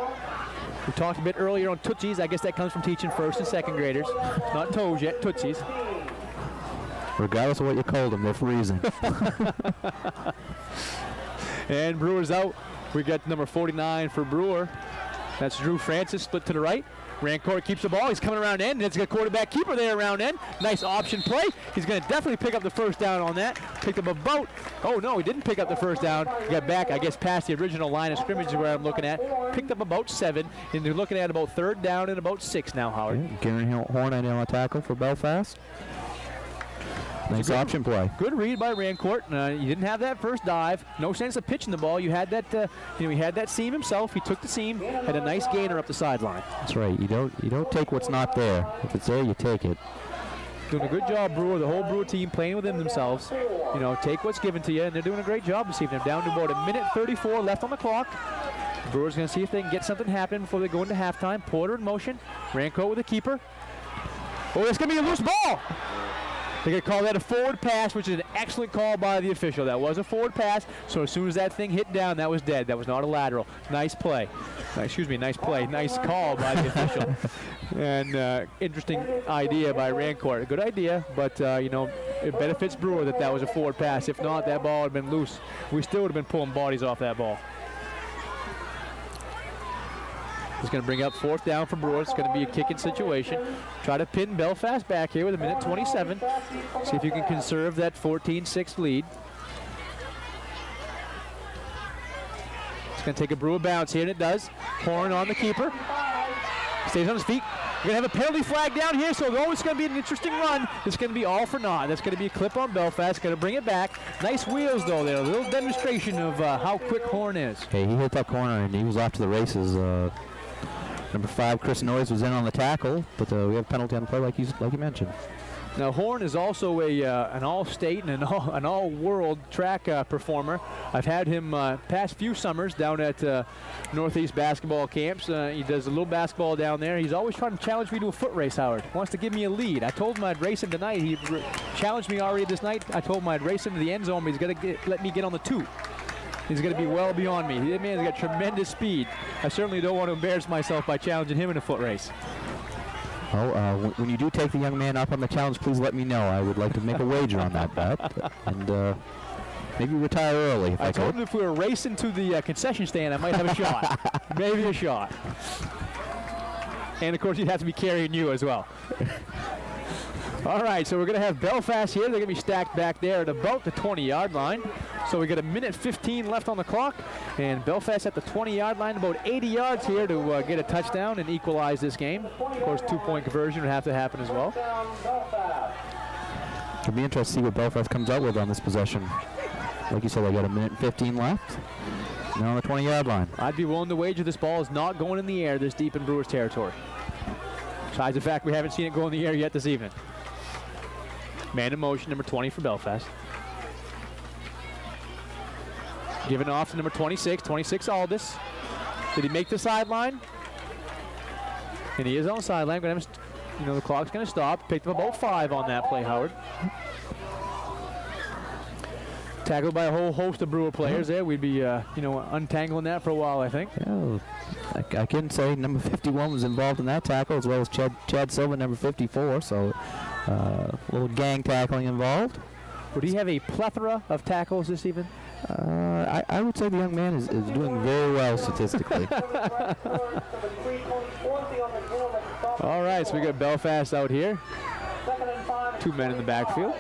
We talked a bit earlier on Tootsies. I guess that comes from teaching 1st and 2nd graders. Not toes yet, Tootsies. Regardless of what you called them, they're freezing. And Brewer's out. We got number 49 for Brewer. That's Drew Francis, split to the right. Rancourt keeps the ball. He's coming around end. It's a quarterback keeper there around end. Nice option play. He's going to definitely pick up the first down on that. Picked up about, oh no, he didn't pick up the first down. He got back, I guess, past the original line of scrimmage is where I'm looking at. Picked up about 7, and they're looking at about 3rd down and about 6 now, Howard. Yeah, Garen Horn on a tackle for Belfast. Nice option play. Good read by Rancourt. You didn't have that first dive. No sense of pitching the ball. You had that. He had that seam himself. He took the seam. Had a nice gainer up the sideline. That's right. You don't take what's not there. If it's there, you take it. Doing a good job, Brewer. The whole Brewer team playing within themselves. Take what's given to you, and they're doing a great job this evening. They're down to about 1:34 left on the clock. Brewer's going to see if they can get something happen before they go into halftime. Porter in motion. Rancourt with the keeper. Oh, that's going to be a loose ball. They're going to call that a forward pass, which is an excellent call by the official. That was a forward pass, so as soon as that thing hit down, that was dead. That was not a lateral. Nice play. Nice play. Nice call by the official. And interesting idea by Rancourt. A good idea, but, it benefits Brewer that was a forward pass. If not, that ball would have been loose. We still would have been pulling bodies off that ball. He's going to bring up 4th down for Brewer. It's going to be a kicking situation. Try to pin Belfast back here with 1:27. See if you can conserve that 14-6 lead. It's going to take a Brewer bounce here, and it does. Horn on the keeper. Stays on his feet. We're going to have a penalty flag down here, so it's going to be an interesting run. It's going to be all for naught. That's going to be a clip on Belfast. Going to bring it back. Nice wheels, though, there. A little demonstration of how quick Horn is. Hey, he hit that corner, and he was off to the races. Number 5, Chris Noyes, was in on the tackle, but we have a penalty on the play like you mentioned. Now, Horn is also an all-state and an all-world track performer. I've had him past few summers down at Northeast basketball camps. He does a little basketball down there. He's always trying to challenge me to a foot race, Howard. Wants to give me a lead. I told him I'd race him tonight. He challenged me already this night. I told him I'd race him to the end zone, but he's going to let me get on the 2. He's going to be well beyond me. That man's got tremendous speed. I certainly don't want to embarrass myself by challenging him in a foot race. Well, when you do take the young man up on the challenge, please let me know. I would like to make a wager on that bet, and maybe retire early. I told him if we were racing to the concession stand, I might have a shot. Maybe a shot. And, of course, he'd have to be carrying you as well. All right, so we're going to have Belfast here. They're going to be stacked back there at about the 20-yard line. So we got 1:15 left on the clock, and Belfast at the 20-yard line, about 80 yards here to get a touchdown and equalize this game. Of course, 2-point conversion would have to happen as well. It'll be interesting to see what Belfast comes out with on this possession. Like you said, they got 1:15 left. Now on the 20-yard line. I'd be willing to wager this ball is not going in the air this deep in Brewers territory. Besides the fact we haven't seen it go in the air yet this evening. Man in motion, number 20 for Belfast. Giving off to number 26 Aldis. Did he make the sideline? And he is on the sideline. The clock's going to stop. Picked up about 5 on that play, Howard. Tackled by a whole host of Brewer players there. We'd be, untangling that for a while, I think. Yeah, I can say number 51 was involved in that tackle, as well as Chad Silva, number 54. So a little gang tackling involved. Would he have a plethora of tackles this evening? I would say the young man is doing very well statistically. All right, so we got Belfast out here. 2 men in the backfield.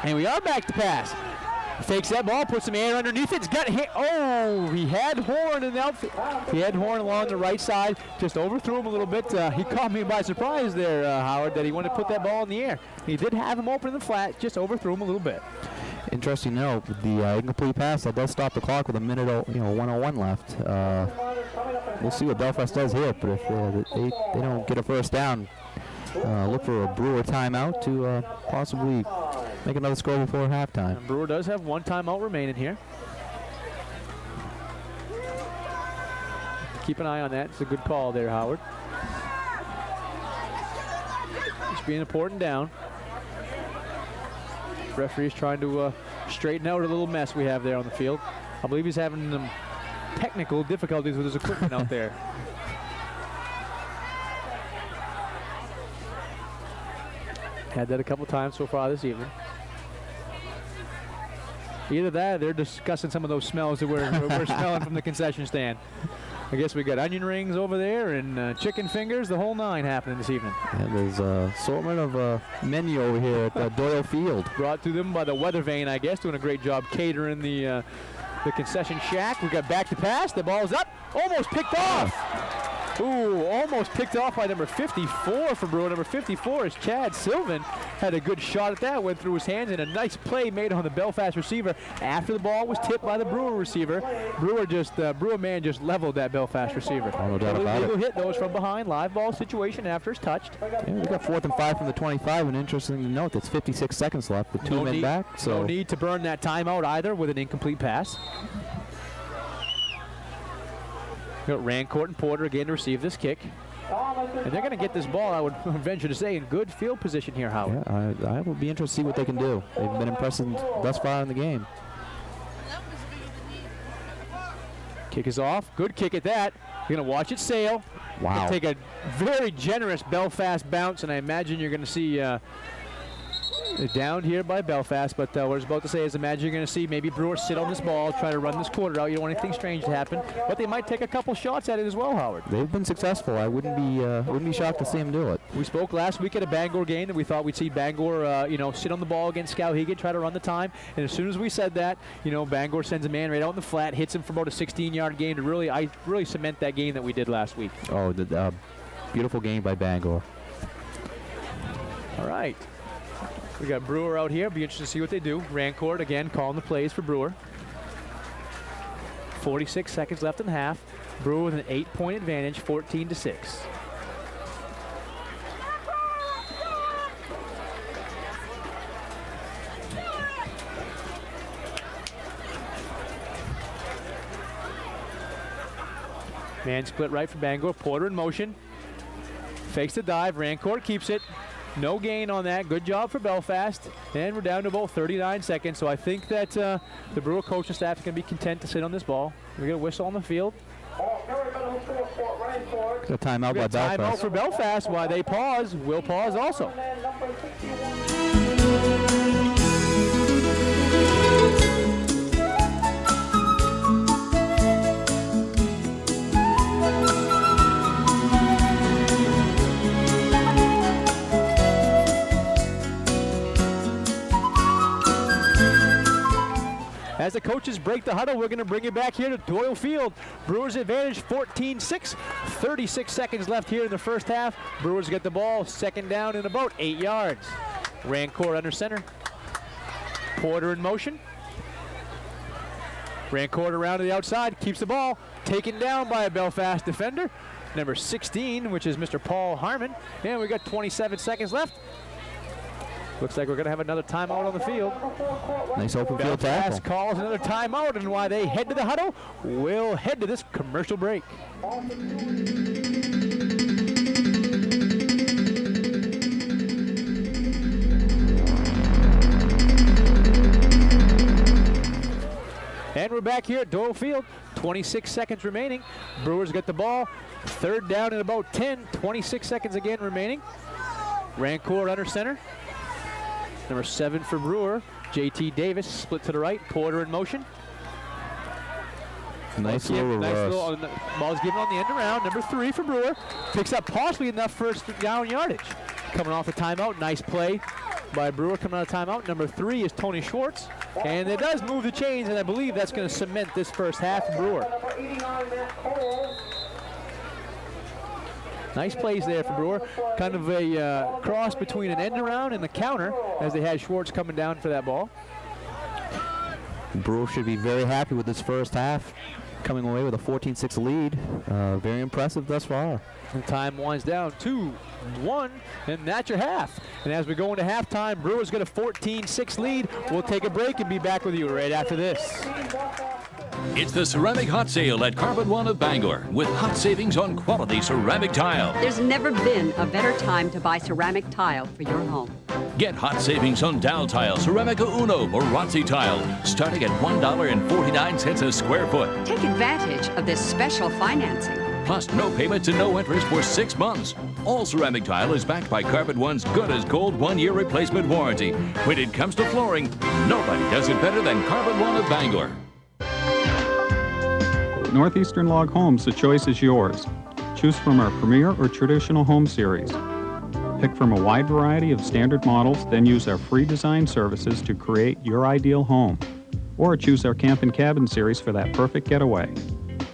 And we are back to pass. Fakes that ball, puts some air underneath it. It's got hit. Oh, he had Horn in the outfield. He had Horn along the right side. Just overthrew him a little bit. He caught me by surprise there, Howard, that he wanted to put that ball in the air. He did have him open in the flat, just overthrew him a little bit. Interesting note, with the incomplete pass, that does stop the clock with 1:01 left. We'll see what Belfast does here, but if they don't get a first down, look for a Brewer timeout to possibly make another score before halftime. And Brewer does have 1 timeout remaining here. Keep an eye on that. It's a good call there, Howard. Just being important down. Referee's trying to straighten out a little mess we have there on the field. I believe he's having some technical difficulties with his equipment out there. Had that a couple times so far this evening. Either that or they're discussing some of those smells that we're smelling from the concession stand. I guess we got onion rings over there and chicken fingers, the whole nine happening this evening. Yeah, there's an assortment of menu over here at Doyle Field. Brought to them by the Weather Vane, I guess, doing a great job catering the concession shack. We got back to pass. The ball's up. Almost picked off. Ooh, almost picked off by number 54 for Brewer. Number 54 is Chad Sylvan. Had a good shot at that. Went through his hands, and a nice play made on the Belfast receiver after the ball was tipped by the Brewer receiver. Brewer man just leveled that Belfast receiver. Oh, no doubt about it. Hit those from behind. Live ball situation after it's touched. Yeah, we got 4th and 5 from the 25, and interesting to note that's 56 seconds left with two men back. So no need to burn that timeout either with an incomplete pass. Got Rancourt and Porter again to receive this kick. And they're going to get this ball, I would venture to say, in good field position here, Howard. Yeah, I will be interested to see what they can do. They've been impressive thus far in the game. Kick is off. Good kick at that. You're going to watch it sail. Wow. Take a very generous Belfast bounce, and I imagine you're going to see down here by Belfast, but what I was about to say is imagine you're going to see maybe Brewer sit on this ball, try to run this quarter out. You don't want anything strange to happen, but they might take a couple shots at it as well, Howard. They've been successful. I wouldn't be shocked to see them do it. We spoke last week at a Bangor game that we thought we'd see Bangor, sit on the ball against Skowhegan, try to run the time, and as soon as we said that, Bangor sends a man right out in the flat, hits him for about a 16-yard gain to really cement that game that we did last week. Oh, the beautiful game by Bangor. All right. We got Brewer out here. Be interested to see what they do. Rancourt again calling the plays for Brewer. 46 seconds left in half. Brewer with an 8-point advantage, 14-6. Man split right for Bangor. Porter in motion. Fakes the dive. Rancourt keeps it. No gain on that. Good job for Belfast. And we're down to about 39 seconds. So I think that the Brewer coaching staff is going to be content to sit on this ball. We're going to whistle on the field. A timeout by Belfast. Timeout for Belfast. While they pause, we'll pause also. As the coaches break the huddle, we're going to bring you back here to Doyle Field. Brewers advantage 14-6. 36 seconds left here in the first half. Brewers get the ball, second down and about 8 yards. Rancourt under center. Porter in motion. Rancourt around to the outside, keeps the ball, taken down by a Belfast defender. Number 16, which is Mr. Paul Harmon. And we got 27 seconds left. Looks like we're going to have another timeout on the field. Nice open field tackle. Belfast calls another timeout, and while they head to the huddle, we'll head to this commercial break. And we're back here at Doyle Field. 26 seconds remaining. Brewers get the ball. Third down and about 10. 26 seconds again remaining. Rancourt under center. Number 7 for Brewer, J.T. Davis, split to the right. Porter in motion. Nice little ball's given on the end around. Number 3 for Brewer. Picks up possibly enough first down yardage. Coming off a timeout. Nice play by Brewer coming out of timeout. Number 3 is Tony Schwartz. And it does move the chains, and I believe that's going to cement this first half for Brewer. Nice plays there for Brewer. Kind of a cross between an end around and the counter as they had Schwartz coming down for that ball. Brewer should be very happy with this first half, coming away with a 14-6 lead. Very impressive thus far. And time winds down 2-1, and that's your half. And as we go into halftime, Brewers get a 14-6 lead. We'll take a break and be back with you right after this. It's the Ceramic Hot Sale at Carbon One of Bangor with hot savings on quality ceramic tile. There's never been a better time to buy ceramic tile for your home. Get hot savings on Dow Tile, Ceramica Uno, or Rotzi Tile, starting at $1.49 a square foot. Take advantage of this special financing. Plus, no payments and no interest for 6 months. All ceramic tile is backed by Carbon One's good-as-gold 1-year replacement warranty. When it comes to flooring, nobody does it better than Carbon One of Bangor. Northeastern Log Homes, the choice is yours. Choose from our premier or traditional home series. Pick from a wide variety of standard models, then use our free design services to create your ideal home. Or choose our Camp and Cabin series for that perfect getaway.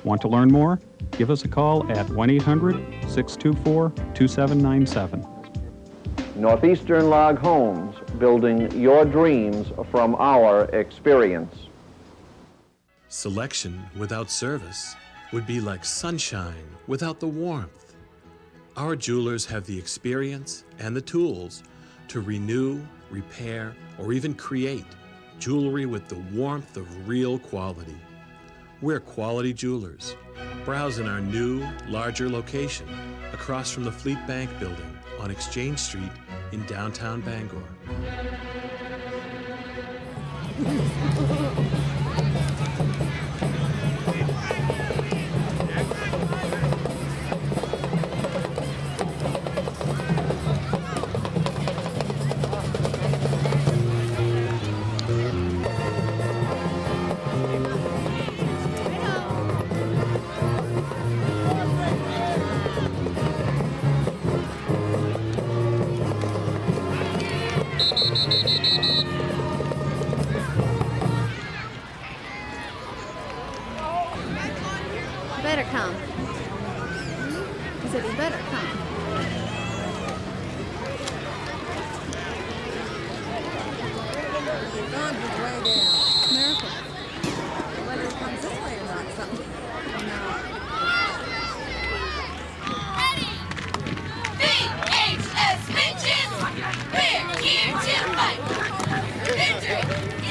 Want to learn more? Give us a call at 1-800-624-2797. Northeastern Log Homes, building your dreams from our experience. Selection without service would be like sunshine without the warmth. Our jewelers have the experience and the tools to renew, repair, or even create jewelry with the warmth of real quality. We're Quality Jewelers. Browse in our new, larger location across from the Fleet Bank building on Exchange Street in downtown Bangor. Better come. He said he better come. Miracle. Whether it comes this way or not, something. VHS bitches! We're here to fight! Victory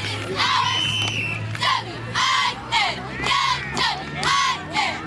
is ours! W-I-N! W-I-N!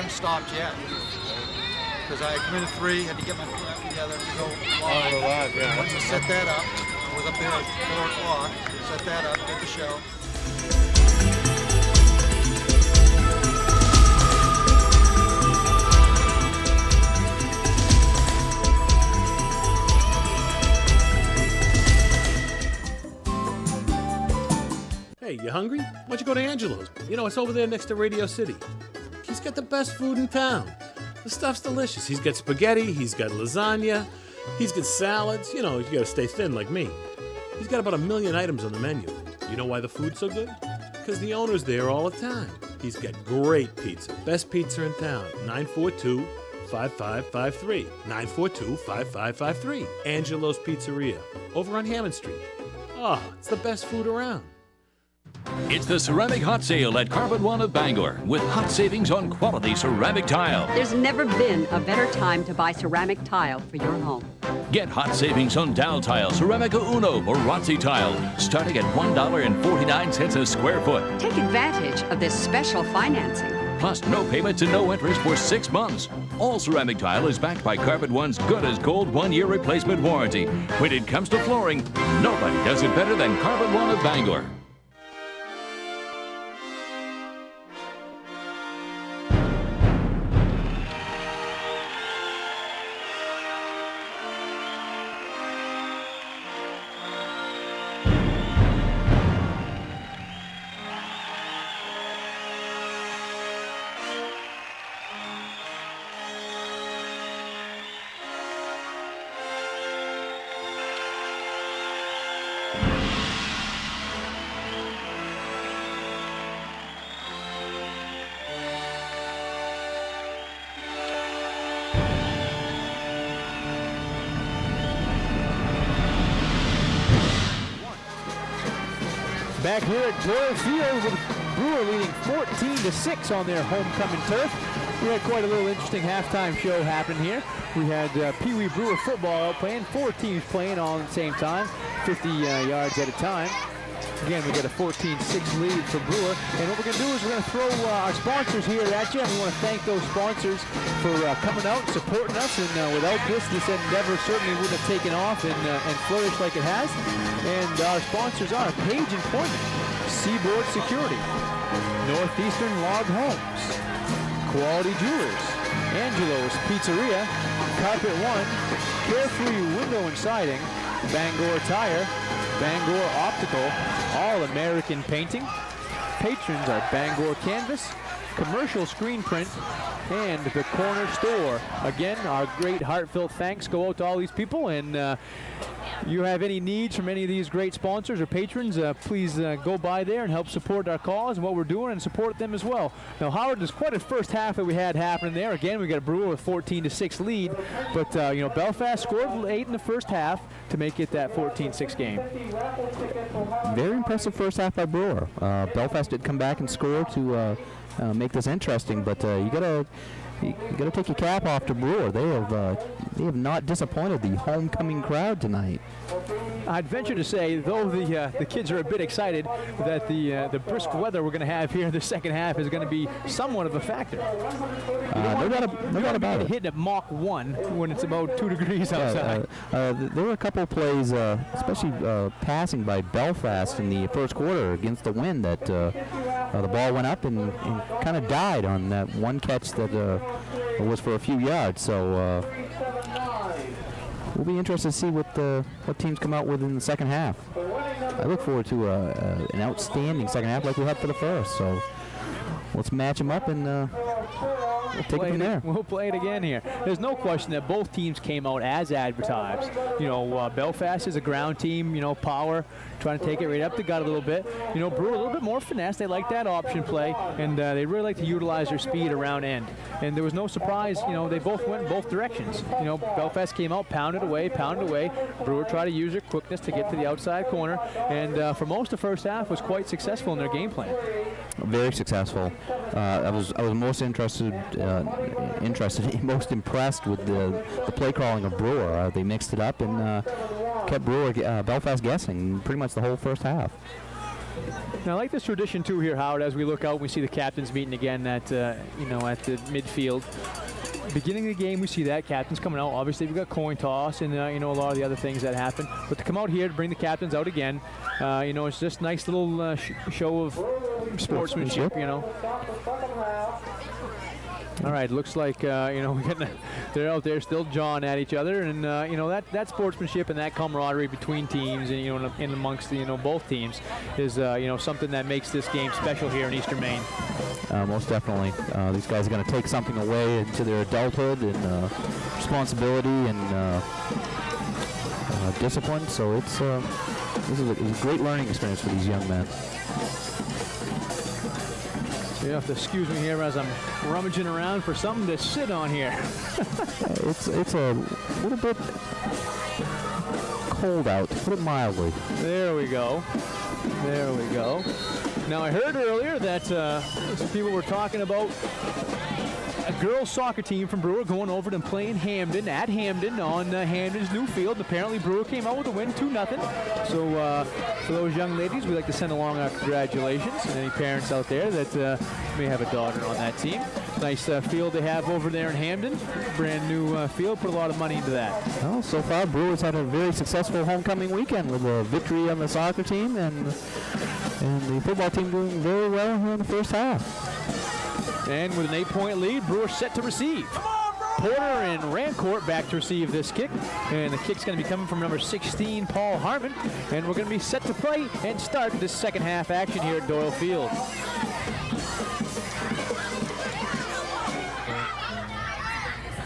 Stopped yet because I committed 3, had to get my crap together to go live. Once I set that up, I was up there at 4 o'clock, set that up, did the show. Hey, you hungry? Why don't you go to Angelo's? You know, it's over there next to Radio City. He's got the best food in town. The stuff's delicious. He's got spaghetti, he's got lasagna, he's got salads. You know, you gotta stay thin like me. He's got about 1 million items on the menu. You know why the food's so good? Because the owner's there all the time. He's got great pizza. Best pizza in town. 942-5553. 942-5553. Angelo's Pizzeria. Over on Hammond Street. Oh, it's the best food around. It's the Ceramic Hot Sale at Carpet One of Bangor with hot savings on quality ceramic tile. There's never been a better time to buy ceramic tile for your home. Get hot savings on Dow tile, Ceramica Uno, or Rotzi tile, starting at $1.49 a square foot. Take advantage of this special financing. Plus, no payments and no interest for 6 months. All ceramic tile is backed by Carpet One's good-as-gold 1-year replacement warranty. When it comes to flooring, nobody does it better than Carpet One of Bangor. Back here at Doyle Field with Brewer leading 14-6 on their homecoming turf. We had quite a little interesting halftime show happen here. We had Pee Wee Brewer football out playing, 4 teams playing all at the same time, 50 yards at a time. Again, we got a 14-6 lead for Brewer. And what we're going to do is we're going to throw our sponsors here at you. And we want to thank those sponsors for coming out and supporting us. And without this endeavor certainly wouldn't have taken off and flourished like it has. And our sponsors are Page Employment, Seaboard Security, Northeastern Log Homes, Quality Jewelers, Angelo's Pizzeria, Carpet One, Carefree Window and Siding, Bangor Tire, Bangor Optical, All American Painting. Patrons are Bangor Canvas, Commercial Screen Print, and the Corner Store. Again, our great heartfelt thanks go out to all these people, and you have any needs from any of these great sponsors or patrons, please go by there and help support our cause and what we're doing and support them as well. Now, Howard, there's quite a first half that we had happening there. Again, we got a Brewer with 14-6 lead, but Belfast scored 8 in the first half to make it that 14-6 game. Very impressive first half by Brewer. Belfast did come back and score to make this interesting, but you gotta take your cap off to Brewer. They have not disappointed the homecoming crowd tonight. I'd venture to say, though the kids are a bit excited, that the brisk weather we're going to have here in the second half is going to be somewhat of a factor. No doubt about it. Hitting at Mach 1 when it's about 2 degrees outside. There were a couple of plays, especially passing by Belfast in the first quarter against the wind, that the ball went up and kind of died on that one catch that was for a few yards. So we'll be interested to see what teams come out with in the second half. I look forward to an outstanding second half like we had for the first. So let's match them up and we'll take it from there. We'll play it again here. There's no question that both teams came out as advertised. Belfast is a ground team, power, trying to take it right up the gut a little bit. Brewer a little bit more finesse. They like that option play, and they really like to utilize their speed around end. And there was no surprise, they both went in both directions. Belfast came out, pounded away. Brewer tried to use their quickness to get to the outside corner, and for most of the first half was quite successful in their game plan. Very successful. I was most most impressed with the play calling of Brewer. They mixed it up and kept Belfast guessing pretty much the whole first half. Now, I like this tradition too here, Howard. As we look out, we see the captains meeting again at the midfield. Beginning of the game, we see that captains coming out. Obviously, we've got coin toss and a lot of the other things that happen. But to come out here to bring the captains out again, it's just a nice little show of sportsmanship. All right, looks like they're out there still jawing at each other, and that sportsmanship and that camaraderie between teams and in amongst both teams is something that makes this game special here in Eastern Maine. Most definitely, these guys are going to take something away into their adulthood and responsibility and discipline. So this is a great learning experience for these young men. You have to excuse me here as I'm rummaging around for something to sit on here. It's a little bit cold out, to put it mildly. There we go. Now, I heard earlier that some people were talking about a girls soccer team from Brewer going over and playing Hamden on Hamden's new field. Apparently, Brewer came out with a win, 2-0. So for those young ladies, we'd like to send along our congratulations, and any parents out there that may have a daughter on that team. Nice field they have over there in Hamden. Brand new field. Put a lot of money into that. Well, so far, Brewers had a very successful homecoming weekend with a victory on the soccer team and the football team doing very well here in the first half. And with an 8-point lead, Brewer set to receive. Porter and Rancourt back to receive this kick. And the kick's going to be coming from number 16, Paul Harmon. And we're going to be set to play and start this second half action here at Doyle Field.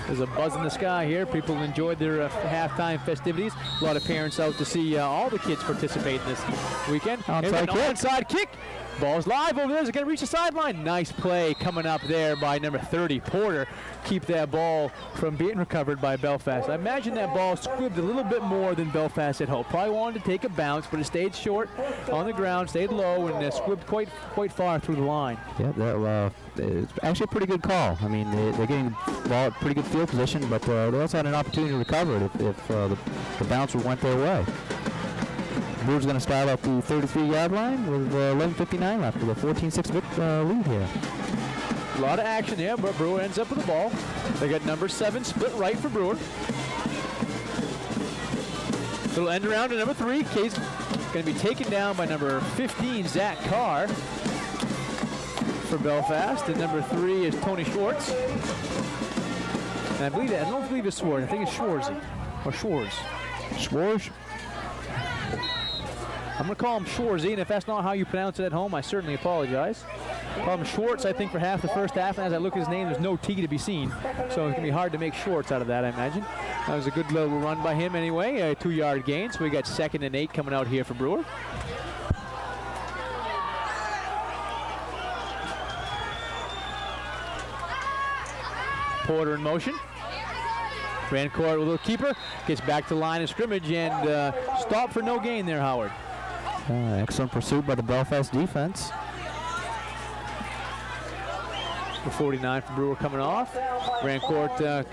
There's a buzz in the sky here. People enjoyed their halftime festivities. A lot of parents out to see all the kids participate this weekend. Onside kick. Ball's live over there. Is it going to reach the sideline? Nice play coming up there by number 30, Porter. Keep that ball from being recovered by Belfast. I imagine that ball squibbed a little bit more than Belfast had hoped. Probably wanted to take a bounce, but it stayed short on the ground, stayed low, and squibbed quite far through the line. Yeah, it's actually a pretty good call. I mean, they're getting the ball at pretty good field position, but they also had an opportunity to recover it if the bouncer went their way. Brewers going to start off the 33-yard line with 11:59 left with a 14-6 lead here. A lot of action there, but Brewer ends up with the ball. They got number 7 split right for Brewer. Little end around to number 3. Case going to be taken down by number 15, Zach Carr for Belfast. And number 3 is Tony Schwartz. And I don't believe it's Schwartz. I think it's Schwarzy or Schwartz. Schwartz? I'm going to call him Schwarzy, and if that's not how you pronounce it at home, I certainly apologize. Call him Schwartz, I think, for half the first half, and as I look at his name, there's no T to be seen. So it's going to be hard to make Schwartz out of that, I imagine. That was a good little run by him anyway, a 2-yard gain, so we got 2nd and 8 coming out here for Brewer. Porter in motion. Rancourt with a little keeper, gets back to the line of scrimmage and stop for no gain there, Howard. Excellent pursuit by the Belfast defense. The 49 for Brewer coming off. Rancourt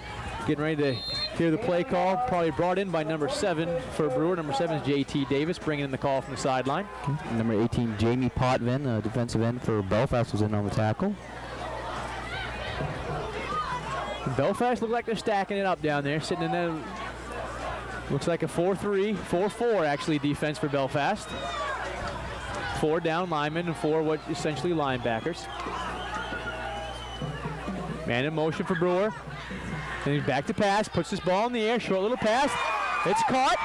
getting ready to hear the play call, probably brought in by number 7 for Brewer. Number 7 is J.T. Davis, bringing in the call from the sideline. Okay. Number 18, Jamie Potvin, defensive end for Belfast, was in on the tackle. Belfast look like they're stacking it up down there, sitting in there. Looks like a 4-3, 4-4 actually defense for Belfast. 4 down linemen and 4 what essentially linebackers. Man in motion for Brewer. And he's back to pass, puts this ball in the air, short little pass. It's caught.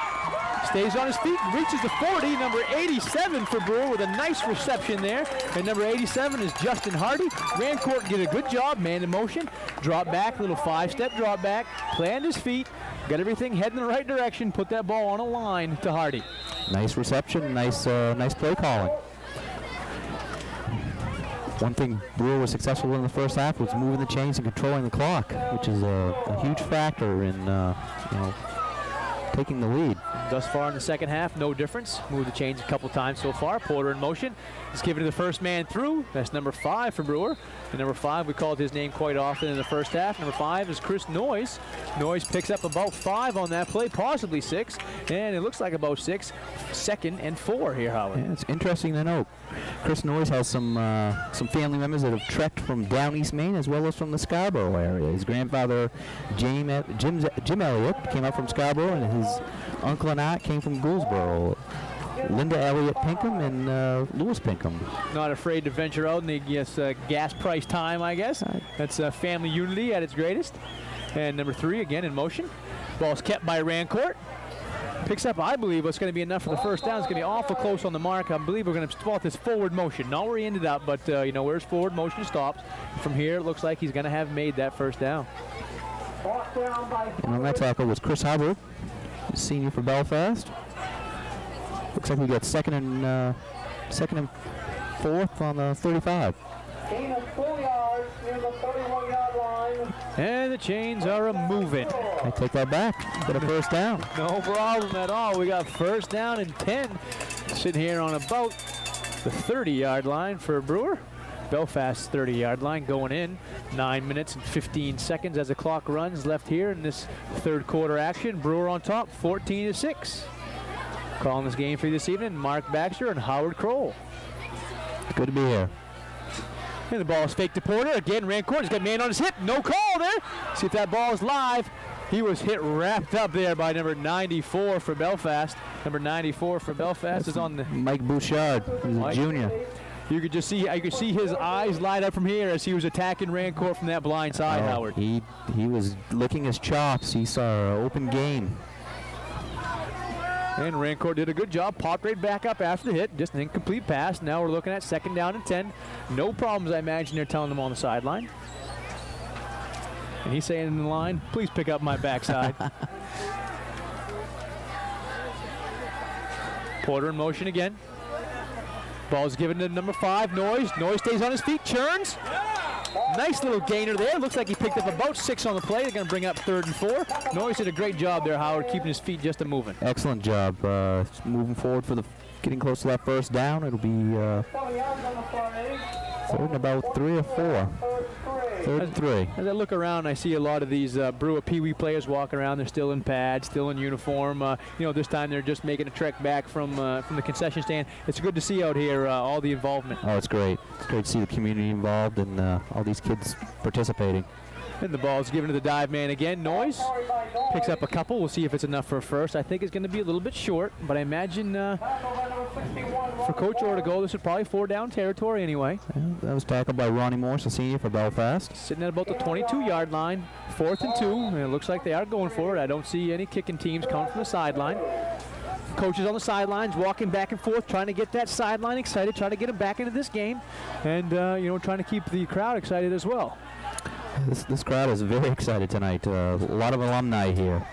Stays on his feet and reaches the 40. Number 87 for Brewer with a nice reception there. And number 87 is Justin Hardy. Rancourt did a good job, man in motion. Drop back, little 5-step drop back. Planned his feet. Got everything heading in the right direction. Put that ball on a line to Hardy. Nice reception, nice play calling. One thing Brewer was successful in the first half was moving the chains and controlling the clock, which is a huge factor in taking the lead. Thus far in the second half, no difference. Moved the chains a couple times so far. Porter in motion. He's giving it to the first man through. That's number 5 for Brewer. And number 5, we called his name quite often in the first half. Number 5 is Chris Noyes. Noyes picks up about 5 on that play, possibly 6. And it looks like about 6. 2nd and 4 here, Howard. Yeah, it's interesting to note. Chris Noyes has some family members that have trekked from down East Maine as well as from the Scarborough area. His grandfather, Jim Elliott, came up from Scarborough, and his uncle and aunt came from Gouldsboro. Linda Elliott Pinkham and Lewis Pinkham. Not afraid to venture out in the gas price time, I guess. That's family unity at its greatest. And number 3 again in motion. Ball's kept by Rancourt. Picks up, I believe, what's going to be enough for the first down. It's going to be awful close on the mark. I believe we're going to spot this forward motion. Not where he ended up, but where his forward motion stops. From here, it looks like he's going to have made that first down. And on that tackle was Chris Hubbard, senior for Belfast. Looks like we got second and 4th on the 35. Gain of 4 yards near the 31-yard line. And the chains are moving. I take that back. Got a first down. No problem at all. We got first down and 10. Sitting here on about the 30-yard line for Brewer. Belfast's 30-yard line going in. 9 minutes and 15 seconds as the clock runs left here in this third quarter action. Brewer on top, 14-6. Calling this game for you this evening, Mark Baxter and Howard Kroll. Good to be here. And the ball is faked to Porter. Again, Rancourt has got a man on his hip. No call there. See if that ball is live. He was hit wrapped up there by number 94 for Belfast. Number 94 for Belfast is on the... Mike Bouchard, he's a junior. You could just see, I could see his eyes light up from here as he was attacking Rancourt from that blind side, Howard. He was licking his chops. He saw an open game. And Rancourt did a good job, popped right back up after the hit, just an incomplete pass. Now we're looking at 2nd down and 10. No problems, I imagine they're telling them on the sideline. And he's saying in the line, please pick up my backside. Porter in motion again. Ball's given to number 5, Noyes. Noyes stays on his feet, churns. Nice little gainer there. Looks like he picked up about 6 on the play. They're going to bring up 3rd and 4. Noyes did a great job there, Howard, keeping his feet just a moving. Excellent job. Moving forward for getting close to that first down. It'll be 3rd and about 3 or 4. 3rd and 3. As I look around, I see a lot of these Brewer Pee Wee players walking around. They're still in pads, still in uniform. This time they're just making a trek back from the concession stand. It's good to see out here all the involvement. Oh, it's great. It's great to see the community involved and all these kids participating. And the ball's given to the dive man again. Noyes picks up a couple. We'll see if it's enough for a first. I think it's going to be a little bit short, but I imagine for Coach Ortego, this is probably 4-down territory anyway. Yeah, that was tackled by Ronnie Morse, a senior for Belfast. Sitting at about the 22-yard line, 4th and 2, and it looks like they are going for it. I don't see any kicking teams coming from the sideline. Coaches on the sidelines walking back and forth, trying to get that sideline excited, trying to get them back into this game, and trying to keep the crowd excited as well. This crowd is very excited tonight. A lot of alumni here.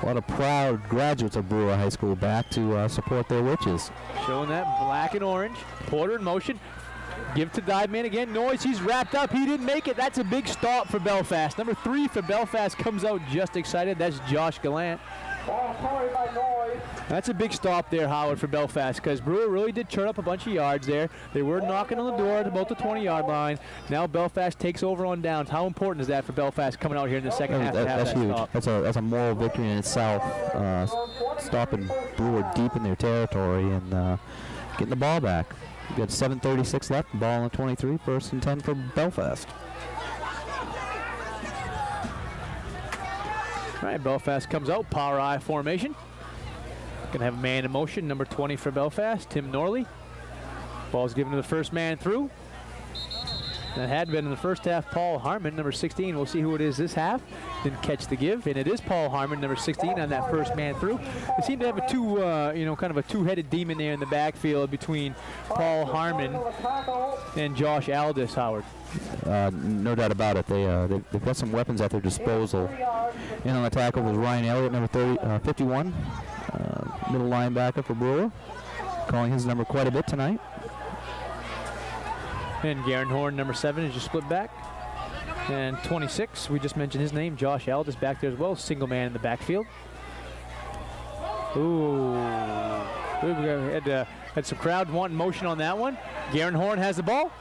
A lot of proud graduates of Brewer High School back to support their witches. Showing that black and orange. Porter in motion. Give to dive man again. Noyes, he's wrapped up. He didn't make it. That's a big stop for Belfast. Number 3 for Belfast comes out just excited. That's Josh Gallant. That's a big stop there, Howard, for Belfast, because Brewer really did churn up a bunch of yards there. They were knocking on the door at about the 20-yard line. Now Belfast takes over on downs. How important is that for Belfast coming out here in the second half? That's huge. Stop? That's a moral victory in itself, stopping Brewer deep in their territory and getting the ball back. We got 7:36 left, ball on the 23, 1st and 10 for Belfast. All right, Belfast comes out, power I formation. Going to have a man in motion, number 20 for Belfast, Tim Norley. Ball's given to the first man through. That had been in the first half Paul Harmon, number 16. We'll see who it is this half. Didn't catch the give, and it is Paul Harmon, number 16, on that first man through. They seem to have a kind of a two-headed demon there in the backfield between Paul Harmon and Josh Aldis, Howard. No doubt about it. They've got some weapons at their disposal. In on the tackle was Ryan Elliott, number 51, middle linebacker for Brewer, calling his number quite a bit tonight. And Garen Horn, number 7, is just split back. And 26, we just mentioned his name, Josh Aldis, back there as well, single man in the backfield. Ooh, we had some crowd wanting motion on that one. Garen Horn has the ball.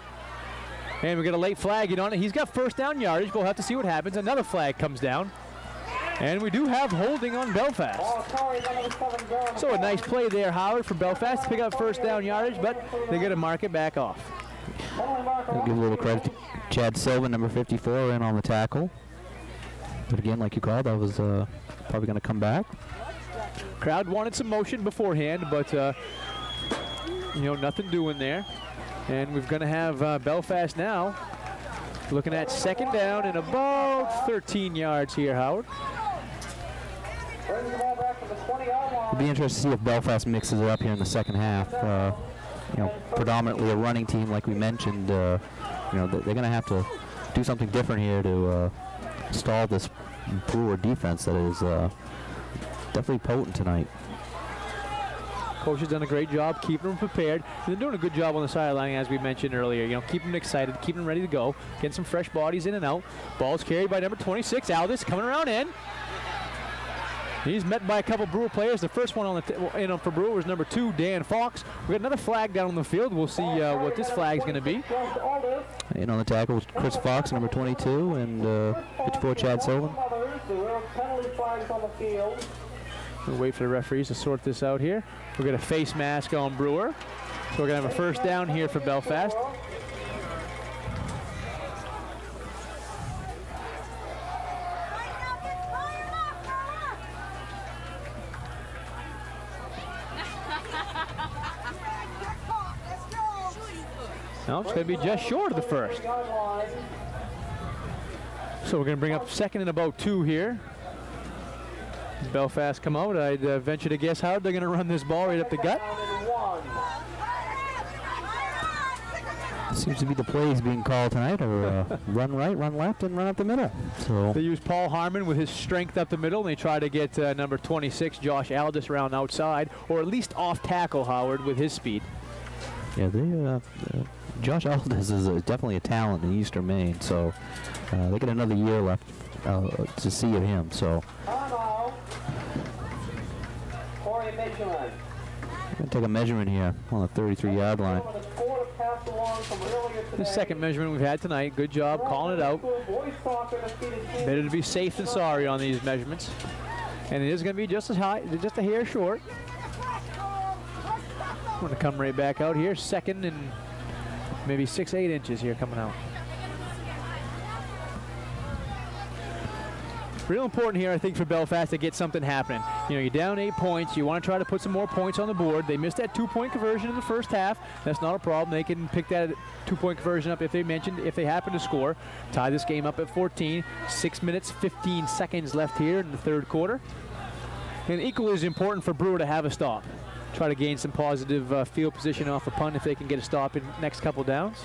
And we got a late flag on it. He's got first down yardage. We'll have to see what happens. Another flag comes down. And we do have holding on Belfast. So a nice play there, Howard, for Belfast to pick up first down yardage, but they got to mark it back off. I'll give a little credit to Chad Silva, number 54, in on the tackle. But again, like you called, that was probably going to come back. Crowd wanted some motion beforehand, but nothing doing there. And we're going to have Belfast now looking at second down and about 13 yards here, Howard. It'd be interesting to see if Belfast mixes it up here in the second half. Predominantly a running team, like we mentioned. They're going to have to do something different here to stall this Brewer defense that is definitely potent tonight. Coach has done a great job keeping them prepared. They're doing a good job on the sideline, as we mentioned earlier. Keeping them excited, keeping them ready to go, getting some fresh bodies in and out. Ball's carried by number 26, Aldis, coming around in. He's met by a couple Brewer players. The first one on the for Brewer was number 2, Dan Fox. We got another flag down on the field. We'll see what this flag is going to be. In on the tackle was Chris Fox, number 22, and 54, Chad Sullivan. We'll wait for the referees to sort this out here. We're going to face mask on Brewer. So we're going to have a first down here for Belfast. No, it's going to be just short of the first. So we're going to bring up second and about 2 here. As Belfast come out, I'd venture to guess how they're going to run this ball right up the gut. Seems to be the plays being called tonight, or run right, run left, and run up the middle. So they use Paul Harmon with his strength up the middle, and they try to get number 26, Josh Aldis, around outside, or at least off tackle Howard with his speed. Yeah, Josh Aldis is definitely a talent in Eastern Maine, so they get another year left to see of him. So I'm going to take a measurement here on the 33-yard line. The second measurement we've had tonight. Good job calling it out. Better to be safe than sorry on these measurements. And it is going to be just as high, just a hair short. I'm going to come right back out here. Second and maybe 6-8 inches here coming out. Real important here, I think, for Belfast to get something happening. You know, you're down 8 points. You want to try to put some more points on the board. They missed that 2-point conversion in the first half. That's not a problem. They can pick that 2-point conversion up if they happen to score. Tie this game up at 14. 6 minutes, 15 seconds left here in the third quarter. And equally as important for Brewer to have a stop. Try to gain some positive field position off a punt if they can get a stop in the next couple downs.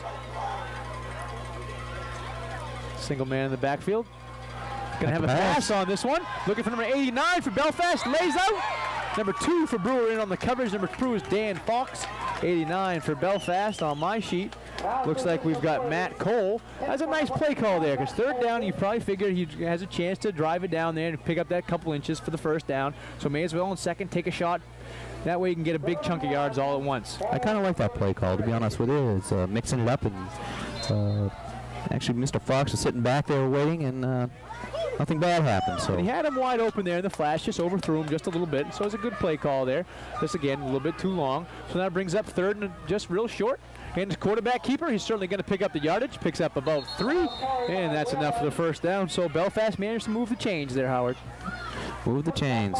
Single man in the backfield. Gonna have a pass on this one. Looking for number 89 for Belfast. Lays out. Number 2 for Brewer in on the coverage. Number 2 is Dan Fox. 89 for Belfast on my sheet. Looks like we've got Matt Cole. That's a nice play call there, because third down, you probably figure he has a chance to drive it down there and pick up that couple inches for the first down. So may as well in second take a shot. That way you can get a big chunk of yards all at once. I kind of like that play call, to be honest with you. It's mixing it up, and actually Mr. Fox is sitting back there waiting, and nothing bad happened. So and he had him wide open there in the flash, just overthrew him just a little bit. So it's a good play call there. Just again, a little bit too long. So that brings up third and just real short. And his quarterback keeper, he's certainly going to pick up the yardage. Picks up about 3, and that's enough for the first down. So Belfast managed to move the chains there, Howard. Move the chains.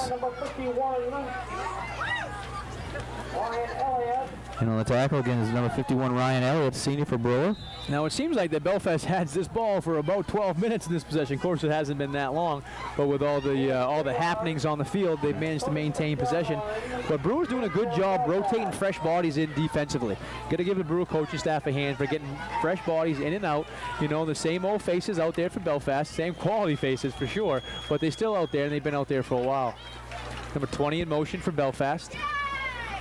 And on the tackle again is number 51, Ryan Elliott, senior for Brewer. Now it seems like that Belfast has this ball for about 12 minutes in this possession. Of course, it hasn't been that long, but with all the happenings on the field, they've managed to maintain possession. But Brewer's doing a good job rotating fresh bodies in defensively. Got to give the Brewer coaching staff a hand for getting fresh bodies in and out. You know, the same old faces out there for Belfast, same quality faces for sure, but they're still out there, and they've been out there for a while. Number 20 in motion for Belfast.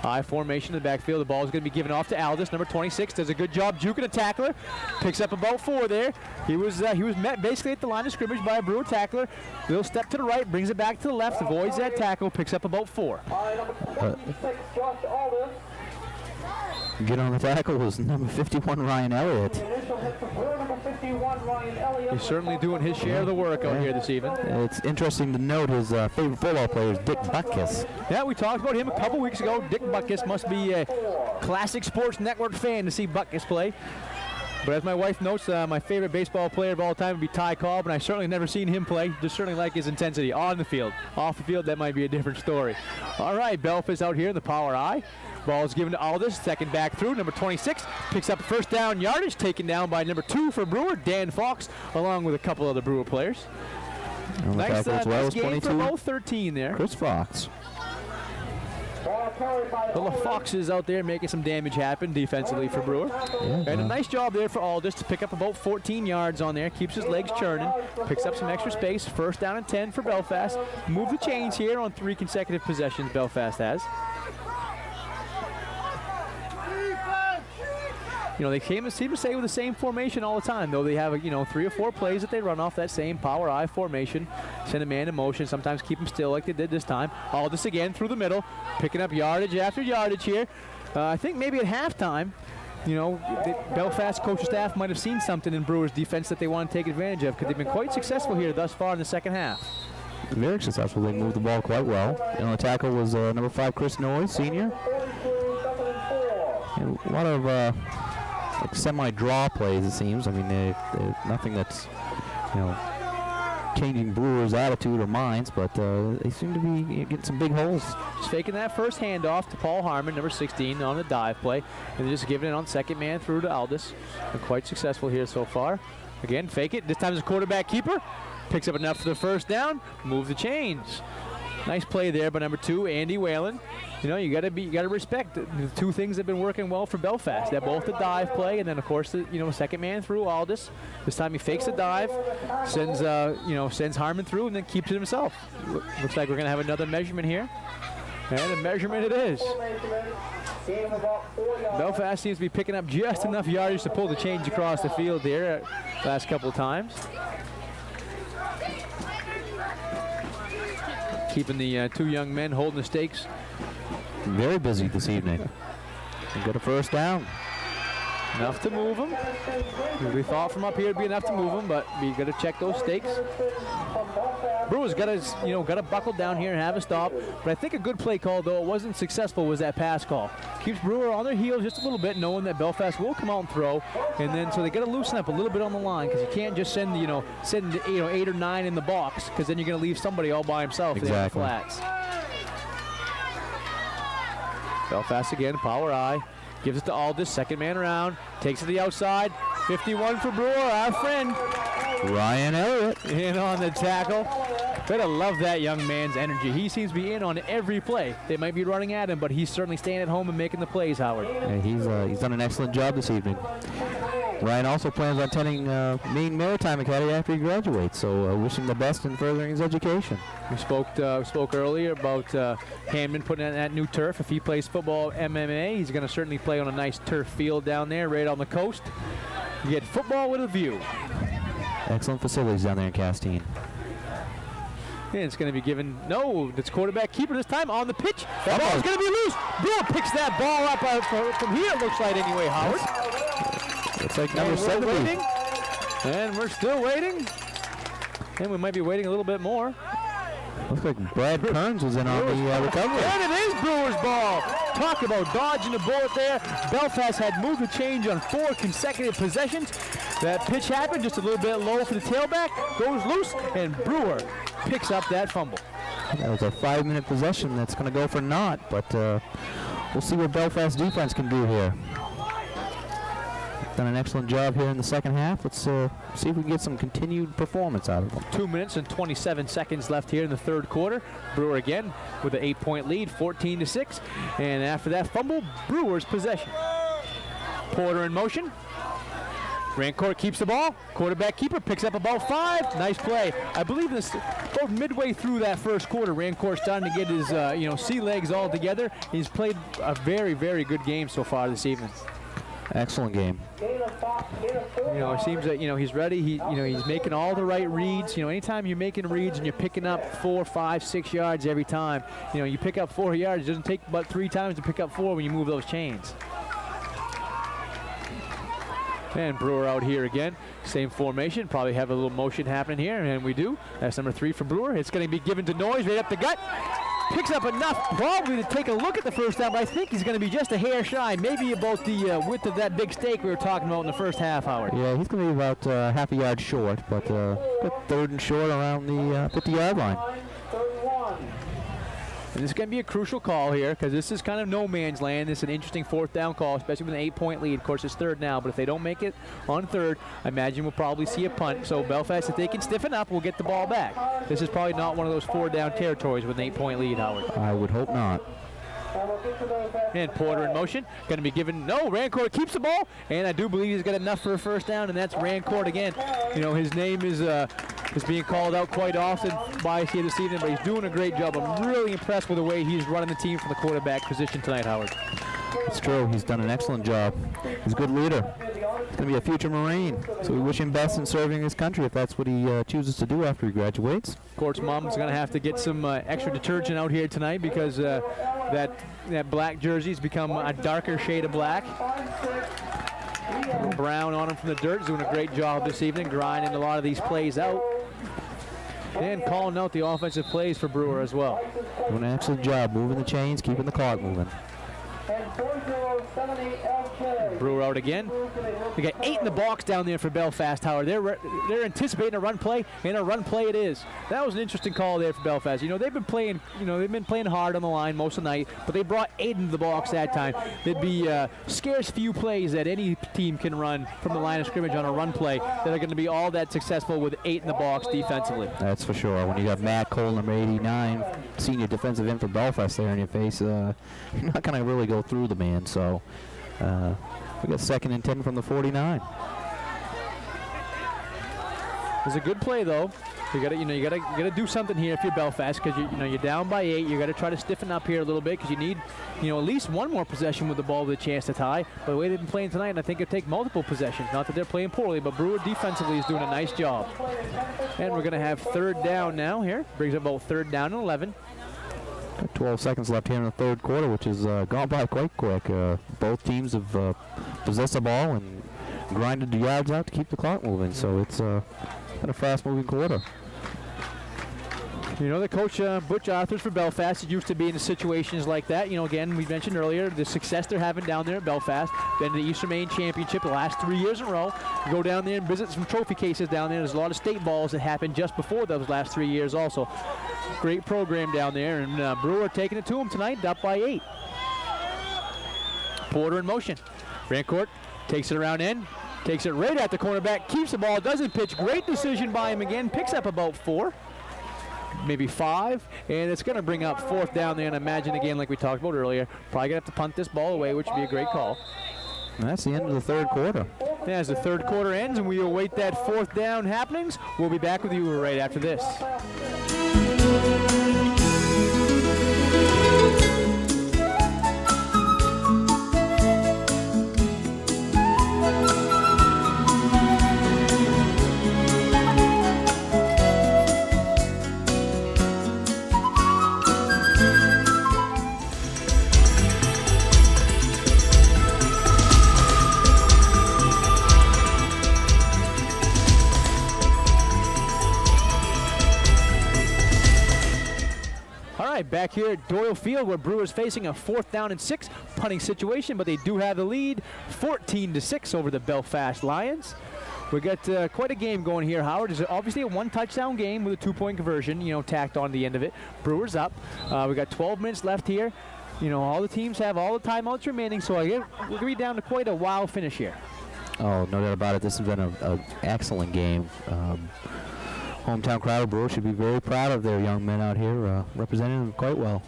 High formation in the backfield. The ball is going to be given off to Aldis. Number 26 does a good job juking a tackler. Picks up about 4 there. He was met basically at the line of scrimmage by a Brewer tackler. Little step to the right, brings it back to the left, avoids that tackle, picks up about 4. Get on the tackle was number 51, Ryan Elliott. He's certainly doing his share of the work out here this evening. It's interesting to note his favorite football player is Dick Butkus. Yeah, we talked about him a couple weeks ago. Dick Butkus must be a classic Sports Network fan to see Butkus play. But as my wife notes, my favorite baseball player of all time would be Ty Cobb, and I've certainly never seen him play. Just certainly like his intensity on the field. Off the field, that might be a different story. All right, Belfast out here in the power I. Ball is given to Aldis, second back through. Number 26 picks up first down yardage, taken down by number 2 for Brewer, Dan Fox, along with a couple other Brewer players. Nice game for both 13 there. Chris Fox. Little Foxes out there making some damage happen defensively for Brewer. And a nice job there for Aldis to pick up about 14 yards on there. Keeps his legs churning. Picks up some extra space. First down and 10 for Belfast. Move the chains here on 3 consecutive possessions Belfast has. You know, they seem to stay with the same formation all the time, though they have, 3 or 4 plays that they run off that same power I formation. Send a man in motion, sometimes keep him still like they did this time. Aldis again through the middle, picking up yardage after yardage here. I think maybe at halftime, the Belfast coaching staff might have seen something in Brewer's defense that they want to take advantage of, because they've been quite successful here thus far in the second half. Very successful. They moved the ball quite well. And on the tackle was number 5, Chris Noy, senior. And a lot of semi-draw plays, it seems. I mean, they're nothing that's, changing Brewer's attitude or minds, but they seem to be getting some big holes. Just faking that first handoff to Paul Harmon, number 16, on the dive play, and just giving it on second man through to Aldis. Been quite successful here so far. Again, fake it. This time it's a quarterback keeper. Picks up enough for the first down. Move the chains. Nice play there by number 2, Andy Whalen. You know, you got to respect the two things that have been working well for Belfast. They're both the dive play, and then of course the second man through Aldis. This time he fakes the dive, sends Harmon through, and then keeps it himself. Looks like we're gonna have another measurement here, and a measurement it is. Belfast seems to be picking up just enough yardage to pull the change across the field there last couple of times. Keeping the two young men holding the stakes. Very busy this evening. And get a first down. Enough to move them. We thought from up here it'd be enough to move them, but we got to check those stakes. Brewer's got to buckle down here and have a stop. But I think a good play call, though it wasn't successful, was that pass call. Keeps Brewer on their heels just a little bit, knowing that Belfast will come out and throw, and then so they got to loosen up a little bit on the line, because you can't just send 8 or 9 in the box, because then you're going to leave somebody all by himself. Exactly. In the flats. Belfast again, power I. Gives it to Aldis, second man around. Takes it to the outside. 51 for Brewer, our friend. Ryan Elliott. In on the tackle. Better love that young man's energy. He seems to be in on every play. They might be running at him, but he's certainly staying at home and making the plays, Howard. Yeah, he's done an excellent job this evening. Ryan also plans on attending Maine Maritime Academy after he graduates, so wish him the best in furthering his education. We spoke earlier about Hamden putting in that new turf. If he plays football MMA, he's going to certainly play on a nice turf field down there right on the coast. You get football with a view. Excellent facilities down there in Castine. And it's going to be given, no, it's quarterback keeper this time on the pitch. That ball's going to be loose. Brewer picks that ball up from here, it looks like anyway, Howard. It's like number 70. Waiting, and we're still waiting. And we might be waiting a little bit more. Looks like Brad Kearns was in on the recovery. And it is Brewer's ball. Talk about dodging the bullet there. Belfast had moved the change on 4 consecutive possessions. That pitch happened just a little bit low for the tailback. Goes loose, and Brewer picks up that fumble. That was a 5-minute possession that's going to go for naught, but we'll see what Belfast defense can do here. Done an excellent job here in the second half. Let's see if we can get some continued performance out of them. 2 minutes and 27 seconds left here in the third quarter. Brewer again with an 8-point lead, 14-6. And after that fumble, Brewer's possession. Porter in motion. Rancourt keeps the ball. Quarterback keeper picks up about 5. Nice play. I believe both midway through that first quarter, Rancourt's starting to get his sea legs all together. He's played a very, very good game so far this evening. Excellent game. It seems that he's ready. He's making all the right reads. Anytime you're making reads and you're picking up 4, 5, 6 yards every time, you pick up 4 yards. It doesn't take but 3 times to pick up 4 when you move those chains. And Brewer out here again. Same formation. Probably have a little motion happening here, and we do. That's number 3 for Brewer. It's going to be given to Noyes right up the gut. Picks up enough probably to take a look at the first down, but I think he's going to be just a hair shy, maybe about the width of that big steak we were talking about in the first half, Howard. Yeah, he's going to be about half a yard short, but 3rd and short around the 50-yard line. And this is going to be a crucial call here, because this is kind of no man's land. It's an interesting 4th down call, especially with an 8-point lead. Of course, it's 3rd now, but if they don't make it on 3rd, I imagine we'll probably see a punt. So Belfast, if they can stiffen up, we'll get the ball back. This is probably not one of those 4-down territories with an 8-point lead, Howard. I would hope not. And Porter in motion, going to be given, no, Rancourt keeps the ball, and I do believe he's got enough for a first down, and that's Rancourt again. His name is being called out quite often by us here this evening, but he's doing a great job. I'm really impressed with the way he's running the team from the quarterback position tonight, Howard. It's true. He's done an excellent job. He's a good leader. He's going to be a future Marine, so we wish him best in serving his country if that's what he chooses to do after he graduates. Of course, Mom's going to have to get some extra detergent out here tonight, because that black jersey's become a darker shade of black. Brown on him from the dirt. He's doing a great job this evening, grinding a lot of these plays out. And calling out the offensive plays for Brewer as well. Doing an excellent job moving the chains, keeping the clock moving. and 4078 LK. Brewer out again. They got 8 in the box down there for Belfast, Howard. They're anticipating a run play, and a run play it is. That was an interesting call there for Belfast. You know, they've been playing hard on the line most of the night, but they brought 8 into the box that time. There'd be scarce few plays that any team can run from the line of scrimmage on a run play that are going to be all that successful with 8 in the box defensively. That's for sure. When you got Matt Cole, number 89, senior defensive end for Belfast there in your face, you're not going to really go through the man. So we got 2nd and 10 from the 49. It's a good play though. You gotta do something here if you're Belfast, because you're down by 8. You gotta try to stiffen up here a little bit, because you need at least one more possession with the ball with a chance to tie. But the way they've been playing tonight, and I think it'll take multiple possessions. Not that they're playing poorly, but Brewer defensively is doing a nice job. And we're gonna have 3rd down now here. Brings up about 3rd down and 11. 12 seconds left here in the 3rd quarter, which has gone by quite quick. Both teams have possessed the ball and grinded the yards out to keep the clock moving. So it's been a fast-moving quarter. You know, the coach, Butch Arthurs for Belfast, is used to being in situations like that. You know, again, we mentioned earlier the success they're having down there at Belfast. Been to the Eastern Maine Championship the last 3 years in a row. You go down there and visit some trophy cases down there. There's a lot of state balls that happened just before those last 3 years also. Great program down there, and Brewer taking it to him tonight, up by 8. Porter in motion. Rancourt takes it around in. Takes it right at the cornerback, keeps the ball, doesn't pitch. Great decision by him again, picks up about 4, maybe 5, and it's going to bring up 4th down there, and imagine again, like we talked about earlier, probably going to have to punt this ball away, which would be a great call. And that's the end of the 3rd quarter. And as the 3rd quarter ends and we await that 4th down happenings, we'll be back with you right after this. Back here at Doyle Field, where Brewers facing a 4th down and 6 punting situation, but they do have the lead 14-6 over the Belfast Lions. We got quite a game going here, Howard. It's obviously a 1-touchdown game with a 2-point conversion, tacked on the end of it. Brewers up. We got 12 minutes left here. All the teams have all the timeouts remaining, so we're going to be down to quite a wild finish here. Oh, no doubt about it. This has been an excellent game. Hometown crowd of Brewer should be very proud of their young men out here, representing them quite well.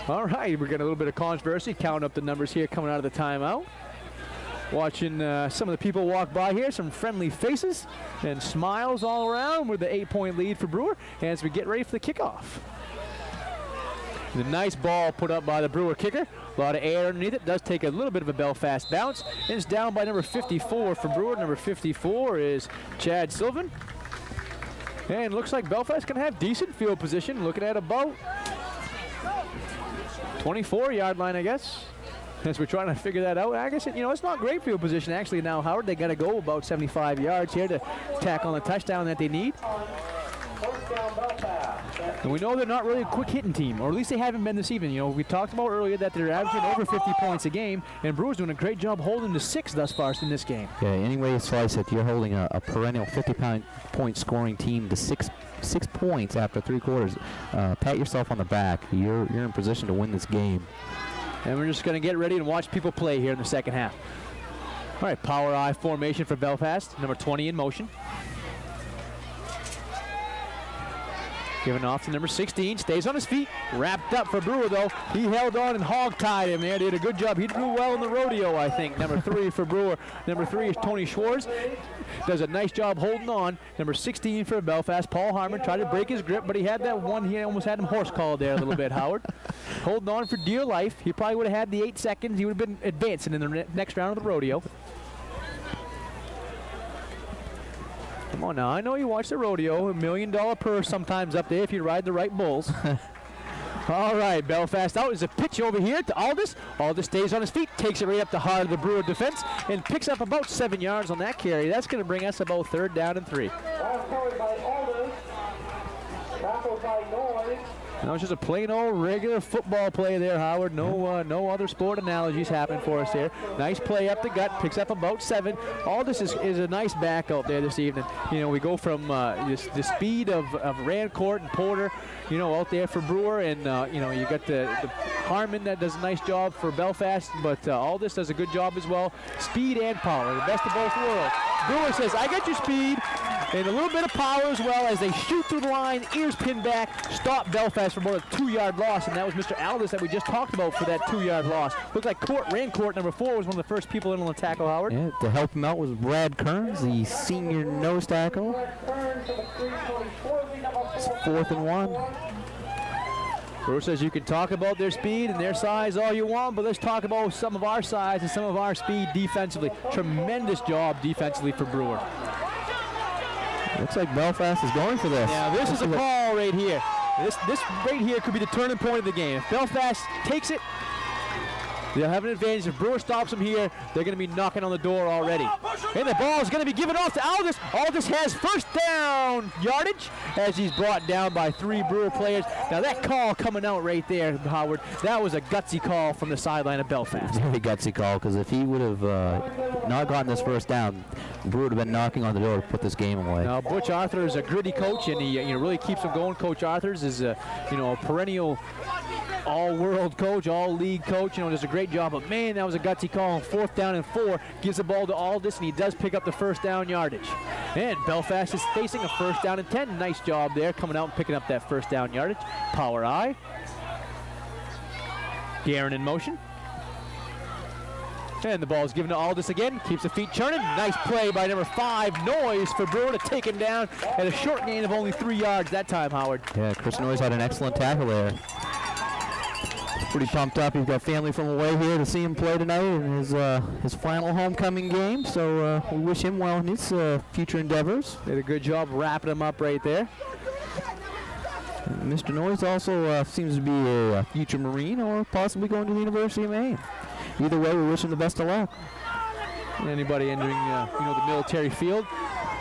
All right, we're getting a little bit of controversy, counting up the numbers here coming out of the timeout. Watching some of the people walk by here, some friendly faces and smiles all around with the 8-point lead for Brewer as we get ready for the kickoff. The nice ball put up by the Brewer kicker. A lot of air underneath it. Does take a little bit of a Belfast bounce. And it's down by number 54 for Brewer. Number 54 is Chad Sylvan. And looks like Belfast can have decent field position. Looking at about 24-yard line, I guess. As we're trying to figure that out. I guess, it's not great field position actually now, Howard. They got to go about 75 yards here to tack on the touchdown that they need. And we know they're not really a quick hitting team, or at least they haven't been this evening. We talked about earlier that they're averaging over 50 points a game, and Brewer's doing a great job holding to 6 thus far in this game. Yeah, any way you slice it, you're holding a perennial 50-point scoring team to 6 points after 3 quarters. Pat yourself on the back. You're in position to win this game. And we're just going to get ready and watch people play here in the second half. All right, power I formation for Belfast. Number 20 in motion. Giving off to number 16, stays on his feet, wrapped up for Brewer though. He held on and hog-tied him there, did a good job. He did well in the rodeo, I think. Number 3 for Brewer. Number 3 is Tony Schwartz. Does a nice job holding on. Number 16 for Belfast, Paul Harmon, tried to break his grip, but he had that one, he almost had him horse called there a little bit, Howard. Holding on for dear life. He probably would have had the 8 seconds. He would have been advancing in the next round of the rodeo. Come on now, I know you watch the rodeo, $1 million purse sometimes up there if you ride the right bulls. All right, Belfast out. Is a pitch over here to Aldis. Aldis stays on his feet, takes it right up the heart of the Brewer defense, and picks up about 7 yards on that carry. That's going to bring us about 3rd down and 3. That was just a plain old regular football play there, Howard. No other sport analogies happening for us here. Nice play up the gut, picks up about 7. All this is a nice back out there this evening. You know, we go from the speed of Rancourt and Porter, you know, out there for Brewer, and you know, you got the Harmon that does a nice job for Belfast, but all this does a good job as well. Speed and power, the best of both worlds. Brewer says, I got your speed and a little bit of power as well, as they shoot through the line, ears pinned back, stop Belfast for about a 2-yard loss, and that was Mr. Aldis that we just talked about for that 2-yard loss. Looked like Rancourt, number 4, was one of the first people in on the tackle, Howard. Yeah, to help him out was Brad Kearns, the senior nose tackle. It's 4th and 1. Brewer says you can talk about their speed and their size all you want, but let's talk about some of our size and some of our speed defensively. Tremendous job defensively for Brewer. Looks like Belfast is going for this. Yeah, this is a call right here. This right here could be the turning point of the game. If Belfast takes it, they'll have an advantage. If Brewer stops them here, they're going to be knocking on the door already. And the ball is going to be given off to Aldis. Aldis has first down yardage as he's brought down by 3 Brewer players. Now that call coming out right there, Howard, that was a gutsy call from the sideline of Belfast. Very gutsy call, because if he would have not gotten this first down, Brewer would have been knocking on the door to put this game away. Now Butch Arthur is a gritty coach, and he really keeps them going. Coach Arthur's is a perennial all-world coach, all-league coach, does a great job. But man, that was a gutsy call. 4th down and 4, gives the ball to Aldis, and he does pick up the first down yardage. And Belfast is facing a 1st down and 10. Nice job there, coming out and picking up that first down yardage. Power I. Guerin in motion. And the ball is given to Aldis again. Keeps the feet churning. Nice play by number 5, Noyes, for Brewer to take him down at a short gain of only 3 yards that time, Howard. Yeah, Chris Noyes had an excellent tackle there. Pretty pumped up. He's got family from away here to see him play tonight in his final homecoming game. So we wish him well in his future endeavors. Did a good job wrapping him up right there. And Mr. Noyes also seems to be a future Marine or possibly going to the University of Maine. Either way, we wish him the best of luck. Anybody entering the military field,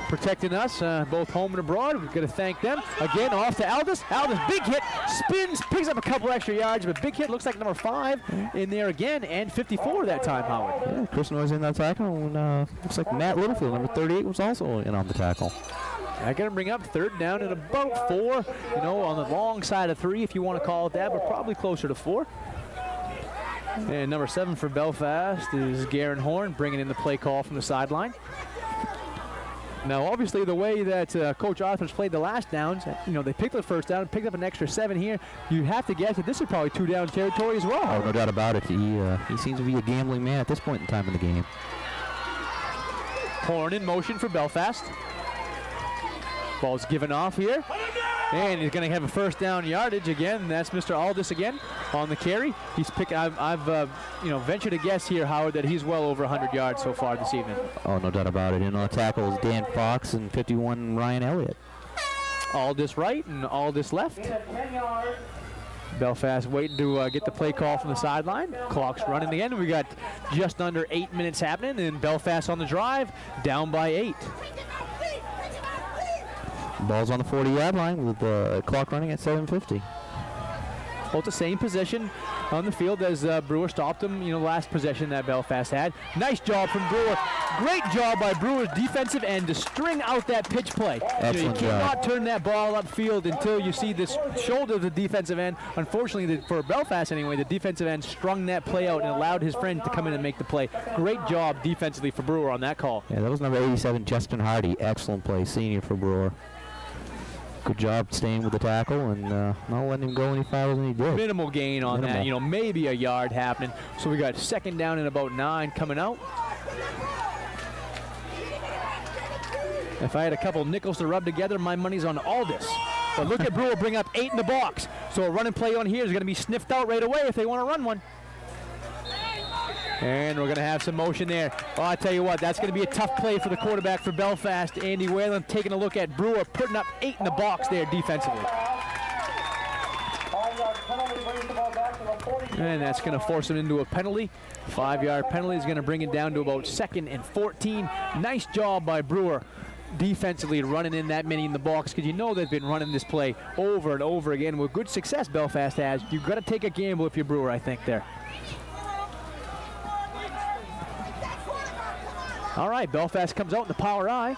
protecting us, both home and abroad. We've got to thank them. Again, off to Aldis. Aldis, big hit, spins, picks up a couple extra yards, but big hit looks like number 5 in there again, and 54 that time, Howard. Yeah, Chris Noyes in that tackle, and looks like Matt Littlefield, number 38, was also in on the tackle. I got to bring up 3rd down and about 4, on the long side of 3, if you want to call it that, but probably closer to 4. And number 7 for Belfast is Garen Horn, bringing in the play call from the sideline. Now, obviously, the way that Coach Arthur's played the last downs, they picked the first down, picked up an extra 7 here. You have to guess that this is probably 2-down territory as well. Oh, no doubt about it. He seems to be a gambling man at this point in time in the game. Horn in motion for Belfast. Ball's given off here. And he's going to have a first down yardage again. That's Mr. Aldis again on the carry. He's I've ventured to guess here, Howard, that he's well over 100 yards so far this evening. Oh, no doubt about it. And on the tackle is Dan Fox and 51 Ryan Elliott. Aldis right and Aldis left. Belfast waiting to get the play call from the sideline. Clock's running again. We got just under 8 minutes happening, and Belfast on the drive, down by 8. Ball's on the 40-yard line with the clock running at 7:50. Both the same position on the field as Brewer stopped him, last possession that Belfast had. Nice job from Brewer. Great job by Brewer's defensive end to string out that pitch play. You cannot turn that ball upfield until you see this shoulder of the defensive end. Unfortunately, for Belfast anyway, the defensive end strung that play out and allowed his friend to come in and make the play. Great job defensively for Brewer on that call. Yeah, that was number 87, Justin Hardy. Excellent play, senior for Brewer. Good job staying with the tackle and not letting him go any farther than he did. Minimal gain on that, maybe a yard happening. So we got 2nd down and about 9 coming out. If I had a couple nickels to rub together, my money's on Aldis. But look at Brewer bring up 8 in the box. So a running play on here is going to be sniffed out right away if they want to run one. And we're going to have some motion there. Oh, I tell you what, that's going to be a tough play for the quarterback for Belfast. Andy Whalen taking a look at Brewer, putting up 8 in the box there defensively. And that's going to force him into a penalty. 5-yard penalty is going to bring it down to about 2nd and 14. Nice job by Brewer. defensively running in that many in the box, because you know they've been running this play over and over again with good success Belfast has. You've got to take a gamble if you're Brewer, I think, there. All right, Belfast comes out in the power I.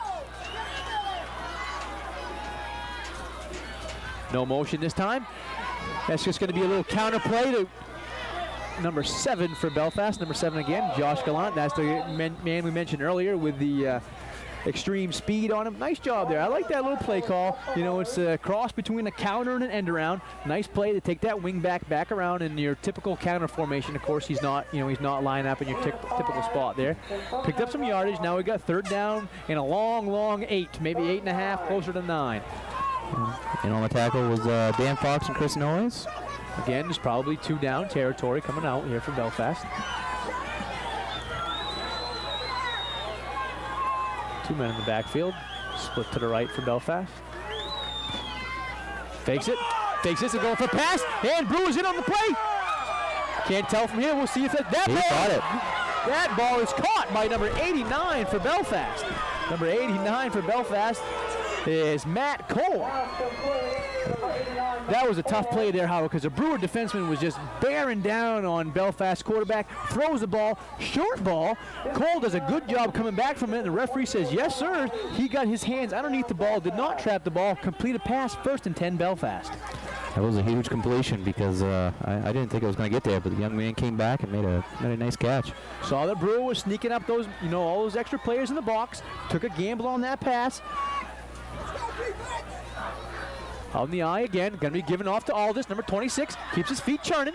No motion this time. That's just going to be a little counter play to number 7 for Belfast. Number 7 again, Josh Gallant. That's the man we mentioned earlier with the extreme speed on him. Nice job there. I like that little play call. You know, it's a cross between a counter and an end around. Nice play to take that wing back around in your typical counter formation. Of course, he's not lining up in your typical spot there. Picked up some yardage. Now we got 3rd down and a long 8, maybe 8.5, closer to 9. And on the tackle was Dan Fox and Chris Noyes. Again, there's probably 2 down territory coming out here for Belfast. 2 men in the backfield. Split to the right for Belfast. Fakes it. Fakes this and going for a pass. And Brewer's in on the play. Can't tell from here. We'll see if that ball is caught by number 89 for Belfast. Number 89 for Belfast is Matt Cole. That was a tough play there, Howard, because the Brewer defenseman was just bearing down on Belfast quarterback, throws the ball, short ball. Cole does a good job coming back from it, and the referee says, yes, sir. He got his hands underneath the ball, did not trap the ball, complete a pass, 1st and 10 Belfast. That was a huge completion because I didn't think it was going to get there, but the young man came back and made a nice catch. Saw that Brewer was sneaking up those, all those extra players in the box, took a gamble on that pass. On the eye again, going to be given off to Aldis. Number 26 keeps his feet churning.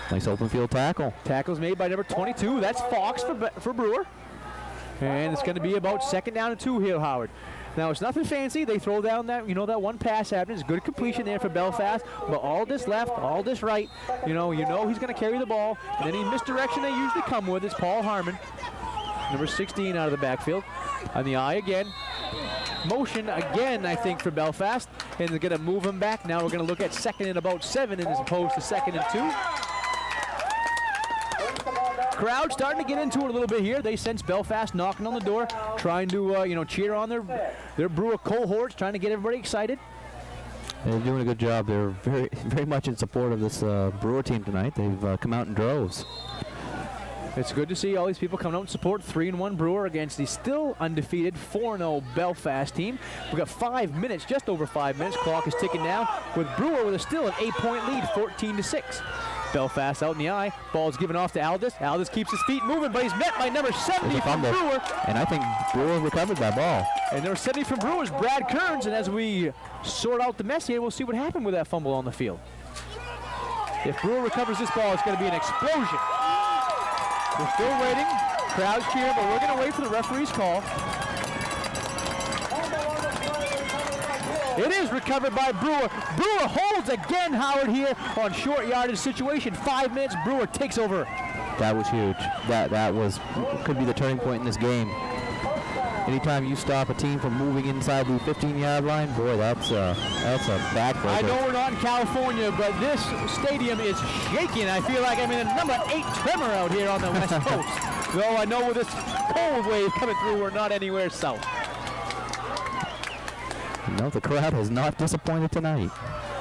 Nice open field tackle. Tackle's made by number 22. That's Fox for Brewer. And it's going to be about 2nd down and 2 here, Howard. Now, it's nothing fancy. They throw down that, that one pass happening. It's good completion there for Belfast. But Aldis left, Aldis right. You know he's going to carry the ball. And any misdirection they usually come with is Paul Harmon. Number 16 out of the backfield. On the eye again. Motion again, I think, for Belfast. And they're going to move him back. Now we're going to look at 2nd and about 7 as opposed to 2nd and 2. Crowd starting to get into it a little bit here. They sense Belfast knocking on the door, trying to, cheer on their Brewer cohorts, trying to get everybody excited. They're doing a good job. They're very, very much in support of this Brewer team tonight. They've come out in droves. It's good to see all these people coming out and support 3-1 Brewer against the still undefeated 4-0 Belfast team. We've got 5 minutes, just over 5 minutes. Clock is ticking down with Brewer with still an 8-point lead, 14-6. Belfast out in the eye. Ball's given off to Aldis. Aldis keeps his feet moving, but he's met by number 70 from Brewer. And I think Brewer recovered that ball. And number 70 from Brewer is Brad Kearns. And as we sort out the mess here, we'll see what happened with that fumble on the field. If Brewer recovers this ball, it's going to be an explosion. We're still waiting. Crowd's cheering, but we're going to wait for the referee's call. It is recovered by Brewer. Brewer holds again, Howard, here on short yardage situation. 5 minutes, Brewer takes over. That was huge. That could be the turning point in this game. Anytime you stop a team from moving inside the 15-yard line, boy, that's a backbreaker. I know we're not in California, but this stadium is shaking. I feel like I'm in a number 8 tremor out here on the West Coast. Though I know with this cold wave coming through, we're not anywhere south. No, the crowd has not disappointed tonight.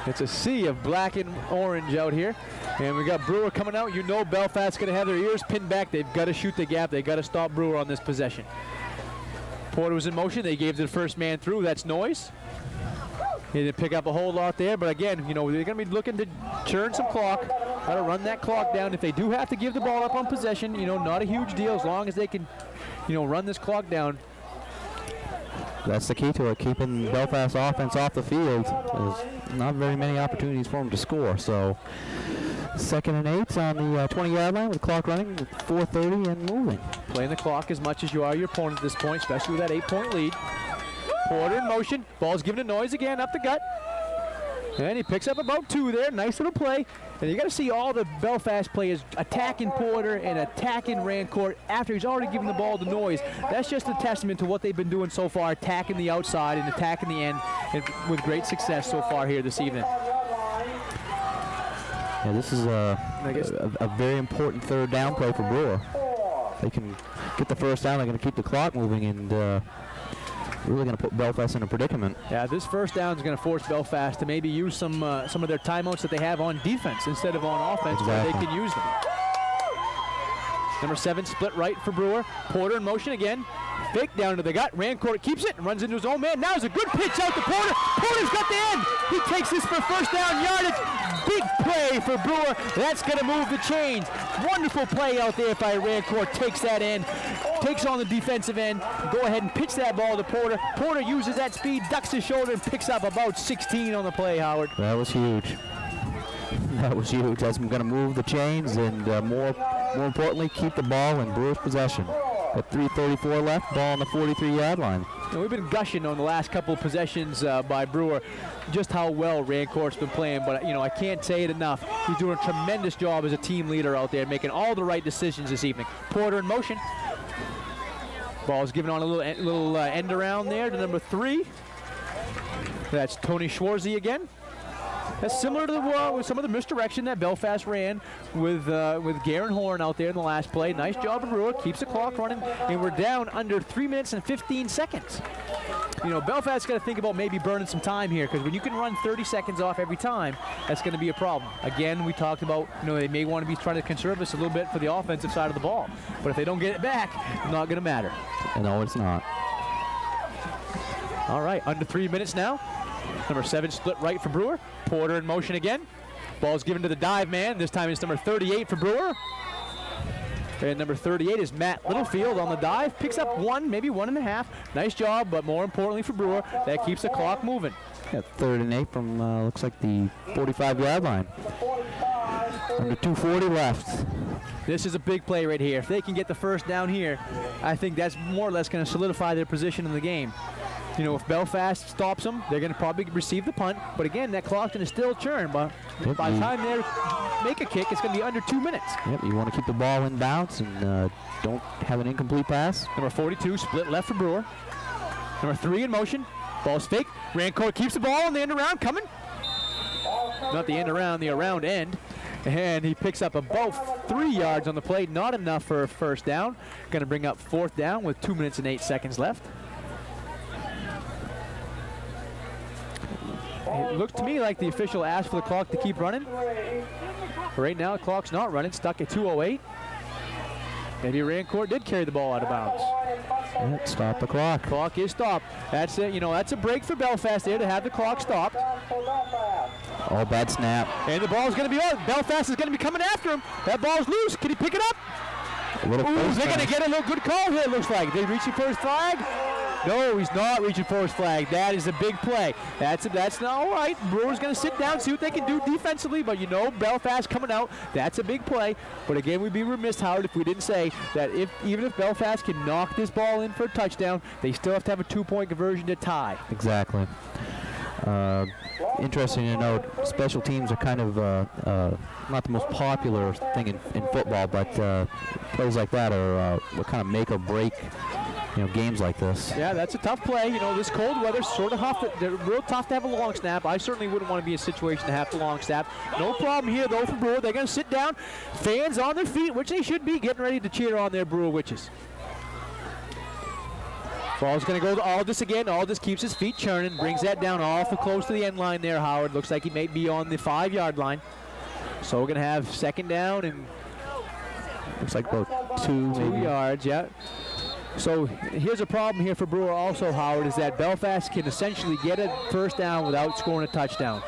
It's a sea of black and orange out here. And we got Brewer coming out. You know Belfast's going to have their ears pinned back. They've got to shoot the gap. They've got to stop Brewer on this possession. Porter was in motion. They gave the first man through. That's Noyes. He didn't pick up a whole lot there, but again, they're going to be looking to churn some clock. Got to run that clock down. If they do have to give the ball up on possession, not a huge deal as long as they can, run this clock down. That's the key to it, keeping Belfast offense off the field. There's not very many opportunities for them to score, so 2nd and 8 on the 20-yard line with the clock running, 4:30 and moving. Playing the clock as much as you are your opponent at this point, especially with that 8-point lead. Porter in motion. Ball's given to Noyes again up the gut. And he picks up about 2 there. Nice little play. And you got to see all the Belfast players attacking Porter and attacking Rancourt after he's already given the ball to Noyes. That's just a testament to what they've been doing so far, attacking the outside and attacking the end, and with great success so far here this evening. Yeah, this is a very important 3rd down play for Brewer. They can get the first down. They're going to keep the clock moving, and really going to put Belfast in a predicament. Yeah, this first down is going to force Belfast to maybe use some of their timeouts that they have on defense instead of on offense, where they can use them. Number 7, split right for Brewer. Porter in motion again. Fake down to the gut. Rancourt keeps it and runs into his own man. Now it's a good pitch out to Porter. Porter's got the end. He takes this for first down yardage. Big play for Brewer. That's going to move the chains. Wonderful play out there by Rancourt. Takes that end. Takes on the defensive end. Go ahead and pitch that ball to Porter. Porter uses that speed, ducks his shoulder, and picks up about 16 on the play, Howard. That was huge. That was huge. That's going to move the chains and more importantly, keep the ball in Brewer's possession. At 3:34 left, ball on the 43-yard line. And we've been gushing on the last couple of possessions by Brewer just how well Rancourt's been playing, but I can't say it enough. He's doing a tremendous job as a team leader out there, making all the right decisions this evening. Porter in motion. Ball's given on a little end around there to number 3. That's Tony Schwarzy again. That's similar to with some of the misdirection that Belfast ran with Garen Horn out there in the last play. Nice job of Brewer, keeps the clock running, and we're down under 3 minutes and 15 seconds. Belfast's got to think about maybe burning some time here, because when you can run 30 seconds off every time, that's going to be a problem. Again, we talked about, they may want to be trying to conserve this a little bit for the offensive side of the ball, but if they don't get it back, it's not going to matter. No, it's not. All right, under 3 minutes now. Number 7 split right for Brewer. Porter in motion again. Ball's given to the dive man. This time it's number 38 for Brewer. And number 38 is Matt Littlefield on the dive. Picks up 1, maybe 1.5. Nice job, but more importantly for Brewer, that keeps the clock moving. Yeah, 3rd and 8 from, looks like the 45-yard line. Under 2:40 left. This is a big play right here. If they can get the first down here, I think that's more or less going to solidify their position in the game. If Belfast stops them, they're going to probably receive the punt. But again, that clock's going to still churn. But by the time they make a kick, it's going to be under 2 minutes. Yep, you want to keep the ball in bounds and don't have an incomplete pass. Number 42, split left for Brewer. Number 3 in motion. Ball's fake. Rancourt keeps the ball on the end around coming. Not the end around, the around end. And he picks up about 3 yards on the play. Not enough for a first down. Going to bring up 4th down with 2 minutes and 8 seconds left. It looked to me like the official asked for the clock to keep running. But right now, the clock's not running, stuck at 2:08. Maybe Rancourt did carry the ball out of bounds. Yep, stop the clock. Clock is stopped. That's it. That's a break for Belfast there to have the clock stopped. Oh, bad snap. And the ball's going to be on. Belfast is going to be coming after him. That ball's loose. Can he pick it up? Ooh, they're going to get a little good call here, it looks like. They reaching for his flag? No, he's not reaching for his flag. That is a big play. That's not all right. Brewer's going to sit down, see what they can do defensively, but Belfast coming out, that's a big play. But again, we'd be remiss, Howard, if we didn't say that even if Belfast can knock this ball in for a touchdown, they still have to have a 2-point conversion to tie. Exactly. Interesting to note, special teams are kind of not the most popular thing in football, but plays like that are what kind of make or break games like this. Yeah, that's a tough play. This cold weather's sort of tough. They're real tough to have a long snap. I certainly wouldn't want to be in a situation to have the long snap. No problem here, though, for Brewer. They're going to sit down, fans on their feet, which they should be, getting ready to cheer on their Brewer Witches. Ball's going to go to Aldis again. Aldis keeps his feet churning, brings that down awful close to the end line there, Howard. Looks like he may be on the 5-yard line. So we're going to have 2nd down and looks like about 2 yards, yeah. So here's a problem here for Brewer also, Howard, is that Belfast can essentially get a first down without scoring a touchdown.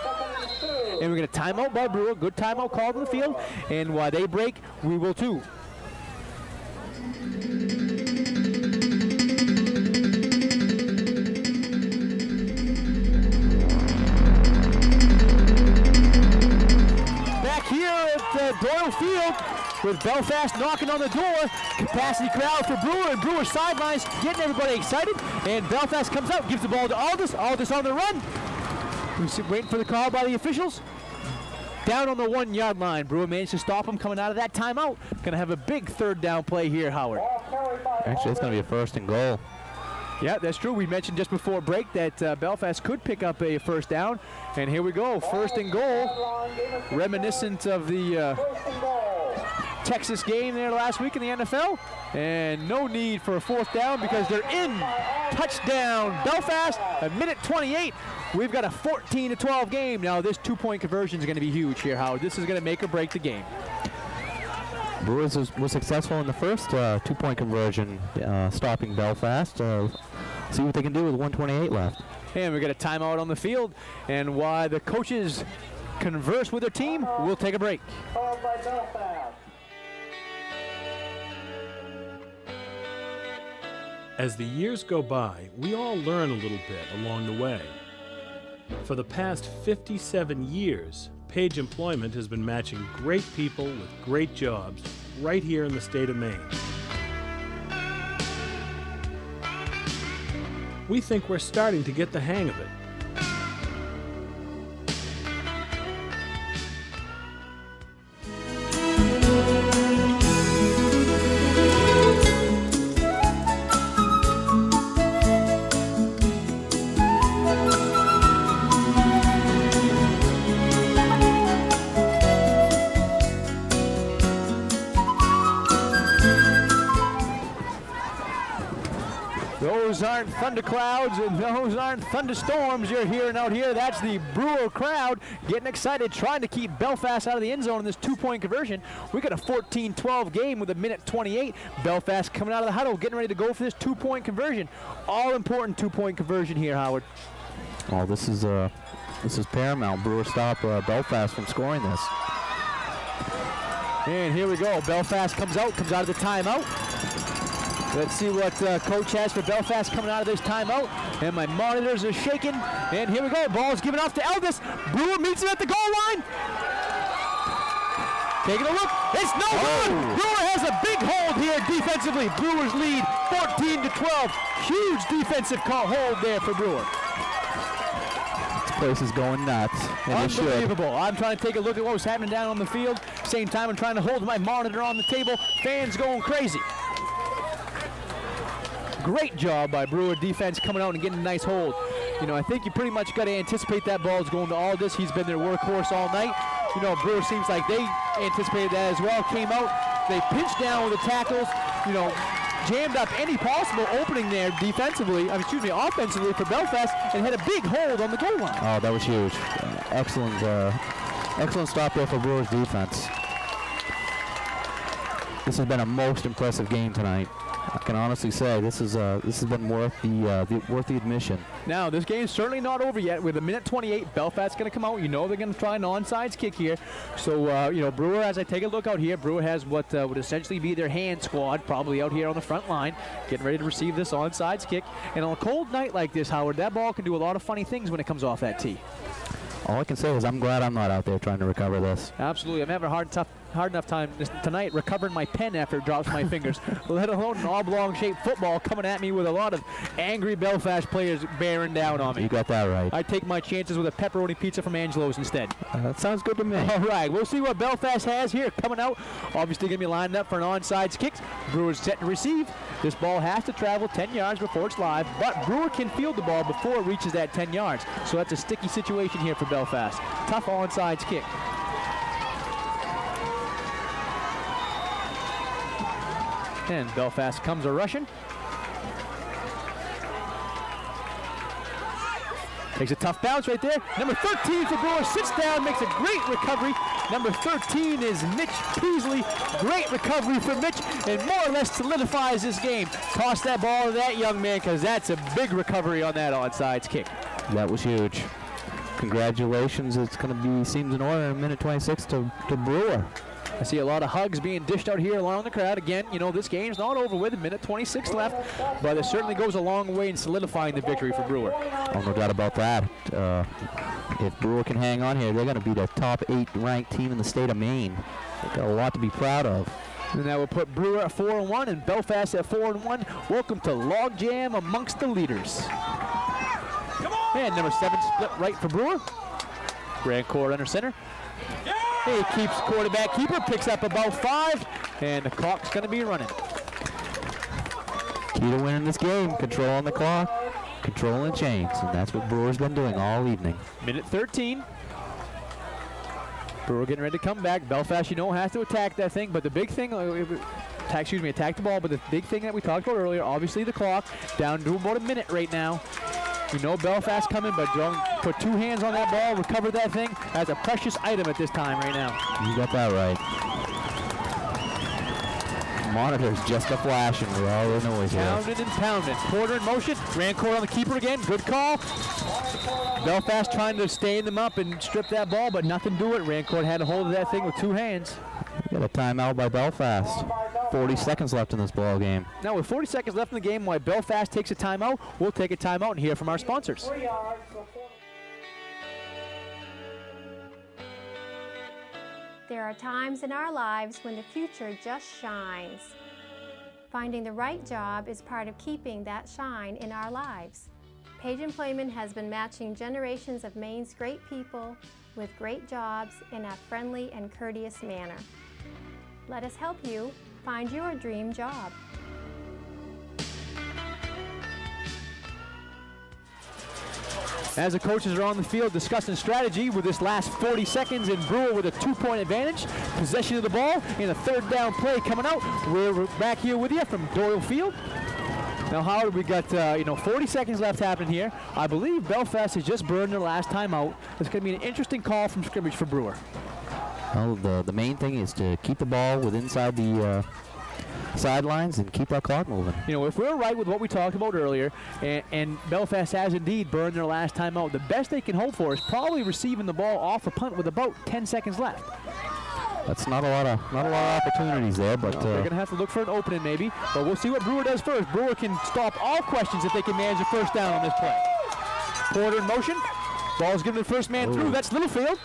And we're going to timeout by Brewer. Good timeout called in the field. And while they break, we will too. Back here at Doyle Field, with Belfast knocking on the door. Capacity crowd for Brewer, and Brewer sidelines getting everybody excited. And Belfast comes out, gives the ball to Aldis. Aldis on the run. We're waiting for the call by the officials. Down on the 1-yard line. Brewer managed to stop him coming out of that timeout. Going to have a big 3rd down play here, Howard. Actually, it's going to be a 1st and goal. Yeah, that's true. We mentioned just before break that Belfast could pick up a first down. And here we go, 1st and goal. Reminiscent of the Texas game there last week in the NFL. And no need for a 4th down because they're in. Touchdown, Belfast, a minute 28. We've got a 14-12 game. Now this 2-point conversion is going to be huge here, Howard. This is going to make or break the game. Brewers was successful in the first 2-point conversion, stopping Belfast. See what they can do with 1:28 left. And we got a timeout on the field. And while the coaches converse with their team, we'll take a break. As the years go by, we all learn a little bit along the way. For the past 57 years, Page Employment has been matching great people with great jobs right here in the state of Maine. We think we're starting to get the hang of it. Those aren't thunderclouds and those aren't thunderstorms you're hearing out here. That's the Brewer crowd getting excited, trying to keep Belfast out of the end zone in this 2-point conversion. We got a 14-12 game with a minute 28. Belfast coming out of the huddle, getting ready to go for this 2-point conversion. All important 2-point conversion here, Howard. Oh, this is paramount. Brewer stop Belfast from scoring this. And here we go. Belfast comes out of the timeout. Let's see what coach has for Belfast coming out of this timeout. And my monitors are shaking. And here we go. Ball's given off to Elvis. Brewer meets him at the goal line. Taking a look. It's no good. Brewer has a big hold here defensively. Brewers lead 14-12. Huge defensive hold there for Brewer. This place is going nuts. Unbelievable. I'm trying to take a look at what was happening down on the field. Same time I'm trying to hold my monitor on the table. Fans going crazy. Great job by Brewer defense coming out and getting a nice hold. You know, I think you pretty much got to anticipate that ball is going to Aldis. He's been their workhorse all night. You know, Brewer seems like they anticipated that as well. Came out, they pinched down with the tackles, you know, jammed up any possible opening there defensively, offensively for Belfast, and had a big hold on the goal line. Oh, that was huge. Excellent stop there for Brewers defense. This has been a most impressive game tonight. I can honestly say this has been worth the admission. Now, this game's certainly not over yet. With a minute 28, Belfast's going to come out. You know they're going to try an onside kick here. So, you know, Brewer, as I take a look out here, Brewer has what would essentially be their hand squad, probably out here on the front line, getting ready to receive this onside kick. And on a cold night like this, Howard, that ball can do a lot of funny things when it comes off that tee. All I can say is I'm glad I'm not out there trying to recover this. Absolutely. I'm having a hard enough time tonight recovering my pen after it drops my fingers, let alone an oblong-shaped football coming at me with a lot of angry Belfast players bearing down on me. You got that right. I take my chances with a pepperoni pizza from Angelo's instead. That sounds good to me. All right, we'll see what Belfast has here coming out. Obviously going to be lined up for an onside kick. Brewer's set to receive. This ball has to travel 10 yards before it's live, but Brewer can field the ball before it reaches that 10 yards. So that's a sticky situation here for Belfast. Tough onside kick. And Belfast comes a-rushing. Takes a tough bounce right there. Number 13 for Brewer sits down, makes a great recovery. Number 13 is Mitch Peasley. Great recovery for Mitch, and more or less solidifies this game. Toss that ball to that young man, because that's a big recovery on that onside kick. That was huge. Congratulations. It's going to be, seems in order, in minute 26 to Brewer. I see a lot of hugs being dished out here along the crowd. Again, you know, this game's not over with. A minute 26 left, but it certainly goes a long way in solidifying the victory for Brewer. Oh, no doubt about that. If Brewer can hang on here, they're going to be the top 8 ranked team in the state of Maine. They've got a lot to be proud of. And that will put Brewer at 4-1 and Belfast at 4-1. Welcome to Logjam amongst the leaders. And number 7 split right for Brewer. Grand Court under center. He keeps quarterback keeper, picks up about 5, and the clock's going to be running. Key to winning this game, controlling the clock, controlling chains, and that's what Brewer's been doing all evening. Minute 13. Brewer getting ready to come back. Belfast, you know, has to attack that thing, but the big thing, attack the ball, but the big thing that we talked about earlier, obviously the clock, down to about a minute right now. We know Belfast coming, but don't put two hands on that ball, recover that thing. That's a precious item at this time right now. You got that right. Monitor's just a flashing with all the noise here. Pounded and pounded. Porter in motion. Rancourt on the keeper again. Good call. Belfast trying to stand them up and strip that ball, but nothing to do it. Rancourt had a hold of that thing with two hands. We got a timeout by Belfast. 40 seconds left in this ball game. Now with 40 seconds left in the game, while Belfast takes a timeout, we'll take a timeout and hear from our sponsors. There are times in our lives when the future just shines. Finding the right job is part of keeping that shine in our lives. Page Employment has been matching generations of Maine's great people with great jobs in a friendly and courteous manner. Let us help you find your dream job. As the coaches are on the field discussing strategy with this last 40 seconds, and Brewer with a 2-point advantage, possession of the ball, and a third down play coming out. We're back here with you from Doyle Field. Now, Howard, we got 40 seconds left happening here. I believe Belfast has just burned their last time out. It's going to be an interesting call from scrimmage for Brewer. Well, the main thing is to keep the ball with inside the sidelines and keep our clock moving. You know, if we're right with what we talked about earlier, and Belfast has indeed burned their last time out, the best they can hope for is probably receiving the ball off a punt with about 10 seconds left. That's not a lot of opportunities there, but they're going to have to look for an opening maybe, but we'll see what Brewer does first. Brewer can stop all questions if they can manage a first down on this play. Porter in motion. Ball's given to the first man through. That's Littlefield.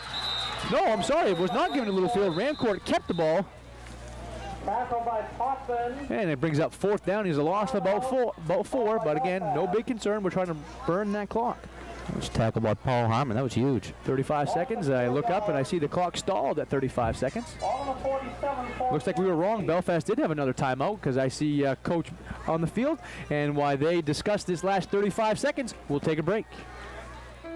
No, I'm sorry, it was not given to Littlefield. Rancourt kept the ball. And it brings up fourth down. He's a loss of about four, but again, no big concern. We're trying to burn that clock. That was tackled by Paul Harmon. That was huge. 35 seconds. I look up and I see the clock stalled at 35 seconds. Looks like we were wrong. Belfast did have another timeout because I see Coach on the field. And while they discuss this last 35 seconds, we'll take a break.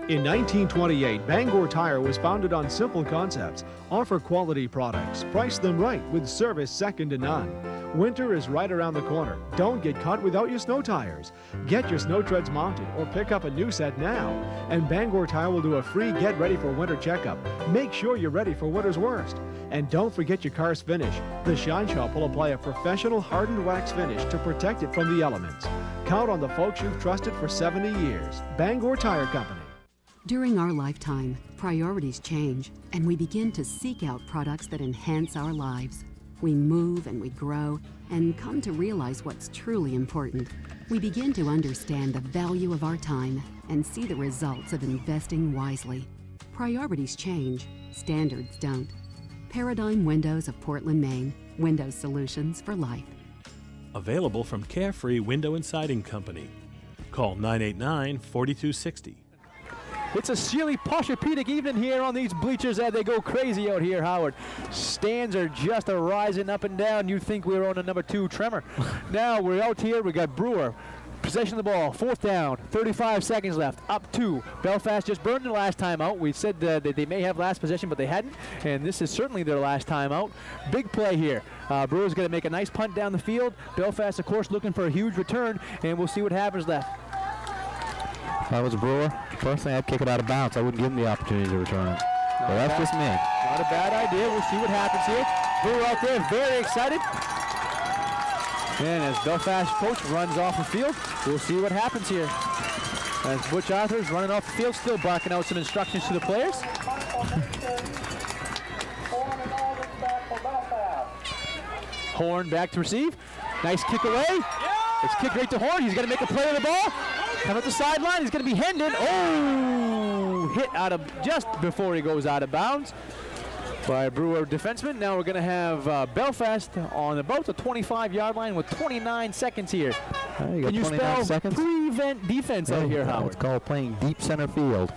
In 1928, Bangor Tire was founded on simple concepts. Offer quality products, price them right with service second to none. Winter is right around the corner. Don't get caught without your snow tires. Get your snow treads mounted or pick up a new set now. And Bangor Tire will do a free get ready for winter checkup. Make sure you're ready for winter's worst. And don't forget your car's finish. The Shine Shop will apply a professional hardened wax finish to protect it from the elements. Count on the folks you've trusted for 70 years. Bangor Tire Company. During our lifetime, priorities change, and we begin to seek out products that enhance our lives. We move and we grow, and come to realize what's truly important. We begin to understand the value of our time and see the results of investing wisely. Priorities change, standards don't. Paradigm Windows of Portland, Maine. Window solutions for life. Available from Carefree Window and Siding Company. Call 989-4260. It's a chilly Posturepedic evening here on these bleachers as they go crazy out here, Howard. Stands are just rising up and down. You'd think we were on a number 2 tremor. Now we're out here. We got Brewer. Possession of the ball. Fourth down. 35 seconds left. Up 2. Belfast just burned their last time out. We said that they may have last possession, but they hadn't. And this is certainly their last time out. Big play here. Brewer's going to make a nice punt down the field. Belfast, of course, looking for a huge return. And we'll see what happens left. If I was a Brewer, personally I'd kick it out of bounds. I wouldn't give him the opportunity to return it. But that's just me. Not a bad idea. We'll see what happens here. Brewer out there very excited. And as Belfast coach runs off the field, we'll see what happens here. As Butch Arthur's running off the field, still barking out some instructions to the players. Horn back to receive. Nice kick away. It's kicked right to Horn. He's going to make a play of the ball. Come up the sideline. He's going to be hemmed in. Oh! Hit out of just before he goes out of bounds by a Brewer defenseman. Now we're going to have Belfast on about the 25-yard line with 29 seconds here. Can you spell seconds? Prevent defense out here, Howard? It's called playing deep center field.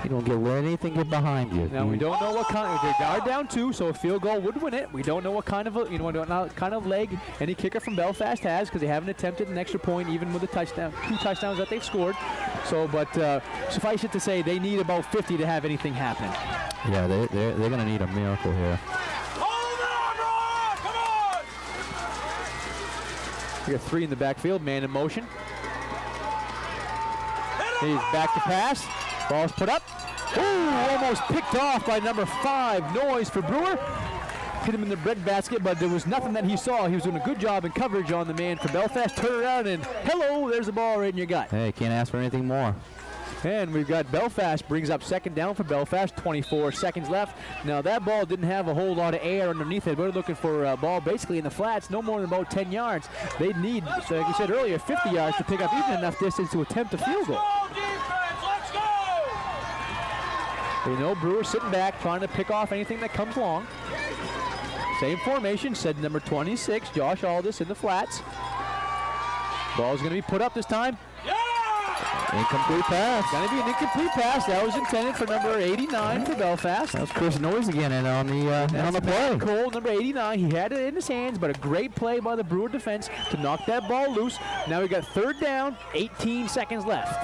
You don't let anything get behind you. Now we don't know what kind. They are down 2, so a field goal would win it. We don't know what kind of leg any kicker from Belfast has because they haven't attempted an extra point even with a touchdown, 2 touchdowns that they've scored. So, but suffice it to say, they need about 50 to have anything happen. Yeah, they're going to need a miracle here. We got 3 in the backfield, man in motion. He's back to pass. Ball's put up. Ooh, almost picked off by number 5. Noise for Brewer. Hit him in the breadbasket, but there was nothing that he saw. He was doing a good job in coverage on the man for Belfast. Turn around and hello, there's the ball right in your gut. Hey, can't ask for anything more. And we've got Belfast brings up second down for Belfast, 24 seconds left. Now that ball didn't have a whole lot of air underneath it. We're looking for a ball basically in the flats, no more than about 10 yards. They need, so like you said earlier, 50 yards to pick up even enough distance to attempt a field goal. You know, Brewer sitting back, trying to pick off anything that comes along. Same formation, said number 26, Josh Aldis in the flats. Ball's going to be put up this time. Incomplete pass. Going to be an incomplete pass. That was intended for number 89 for Belfast. That was Chris Noyes again and on the play. Cole, number 89, he had it in his hands, but a great play by the Brewer defense to knock that ball loose. Now we got third down, 18 seconds left.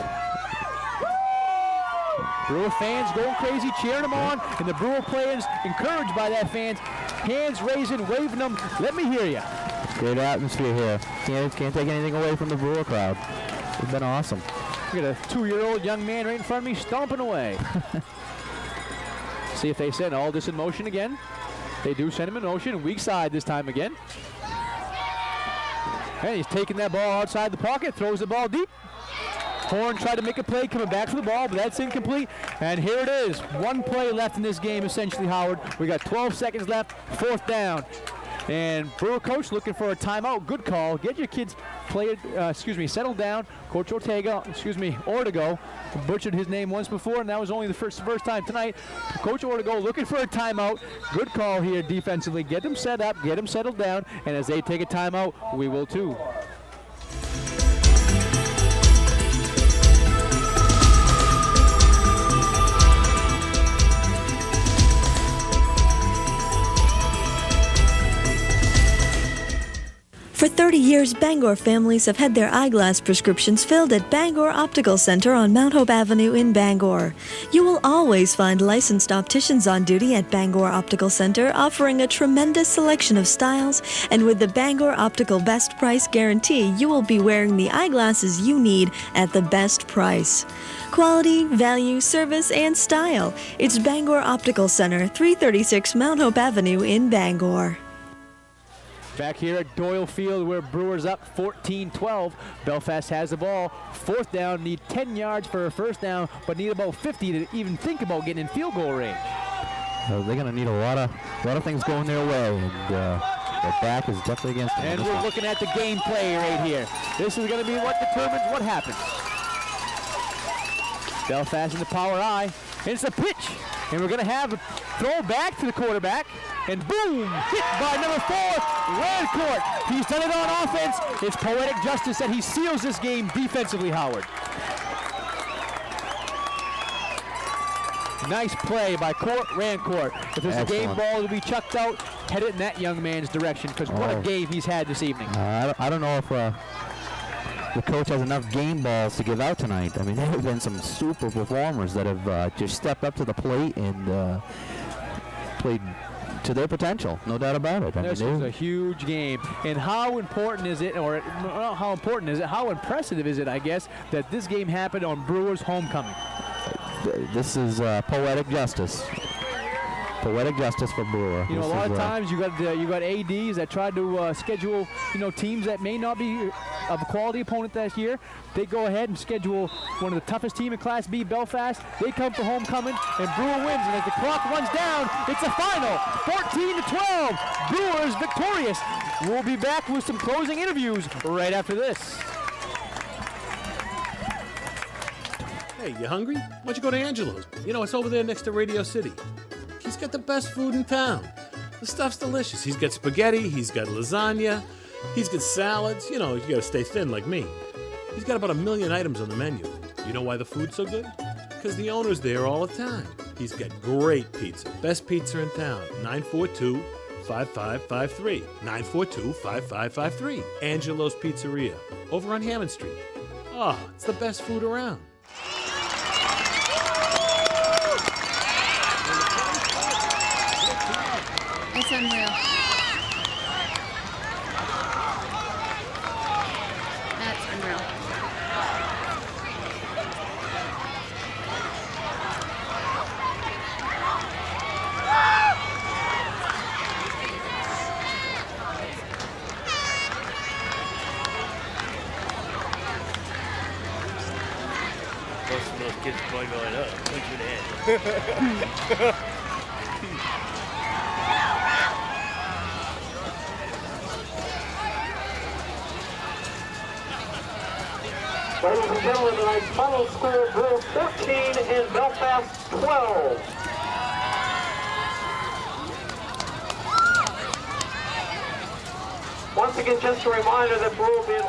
Brewer fans going crazy, cheering them on, and the Brewer players encouraged by that fans, hands raising, waving them. Let me hear you. Great atmosphere here. Can't take anything away from the Brewer crowd. It's been awesome. We got a 2-year-old young man right in front of me stomping away. See if they send Aldis in motion again. They do send him in motion, weak side this time again. And he's taking that ball outside the pocket, throws the ball deep. Horn tried to make a play coming back for the ball, but that's incomplete. And here it is. One play left in this game, essentially, Howard. We got 12 seconds left, fourth down. And Brewer coach looking for a timeout. Good call. Get your kids settled down. Coach Ortego, butchered his name once before, and that was only the first time tonight. Coach Ortego looking for a timeout. Good call here defensively. Get them set up, get them settled down, and as they take a timeout, we will too. For 30 years, Bangor families have had their eyeglass prescriptions filled at Bangor Optical Center on Mount Hope Avenue in Bangor. You will always find licensed opticians on duty at Bangor Optical Center, offering a tremendous selection of styles, and with the Bangor Optical Best Price Guarantee, you will be wearing the eyeglasses you need at the best price. Quality, value, service, and style. It's Bangor Optical Center, 336 Mount Hope Avenue in Bangor. Back here at Doyle Field where Brewers up 14-12. Belfast has the ball. Fourth down, need 10 yards for a first down, but need about 50 to even think about getting in field goal range. So they're going to need a lot of things going their way, and the back is definitely against them. And we're looking at the game play right here. This is going to be what determines what happens. Belfast in the power I. And it's a pitch. And we're going to have a throw back to the quarterback. And boom, hit by number 4, Rancourt. He's done it on offense. It's poetic justice that he seals this game defensively, Howard. Nice play by Rancourt. If there's a game ball to be chucked out, head it in that young man's direction, because what a game he's had this evening. I don't know if the coach has enough game balls to give out tonight. I mean, there have been some super performers that have just stepped up to the plate and played to their potential, no doubt about it. This was a huge game. And how important is it, or not how important is it, how impressive is it, I guess, that this game happened on Brewers' homecoming? This is poetic justice. Poetic justice for Brewer. You know, a lot of times you got ADs that try to schedule, teams that may not be of a quality opponent this year. They go ahead and schedule one of the toughest team in Class B, Belfast. They come for homecoming, and Brewer wins. And as the clock runs down, it's a final, 14-12. Brewers victorious. We'll be back with some closing interviews right after this. Hey, you hungry? Why don't you go to Angelo's? It's over there next to Radio City. He's got the best food in town. The stuff's delicious. He's got spaghetti, he's got lasagna, he's got salads. You gotta stay thin like me. He's got about 1 million items on the menu. You know why the food's so good? Because the owner's there all the time. He's got great pizza. Best pizza in town. 942-5553. 942-5553. Angelo's Pizzeria. Over on Hammond Street. It's the best food around. That's unreal. That's unreal. Most of those kids are probably going up. Punch you in the head. Ladies and gentlemen, tonight's final score, Brewer-14 and Belfast-12. Once again, just a reminder that Brewer will be in...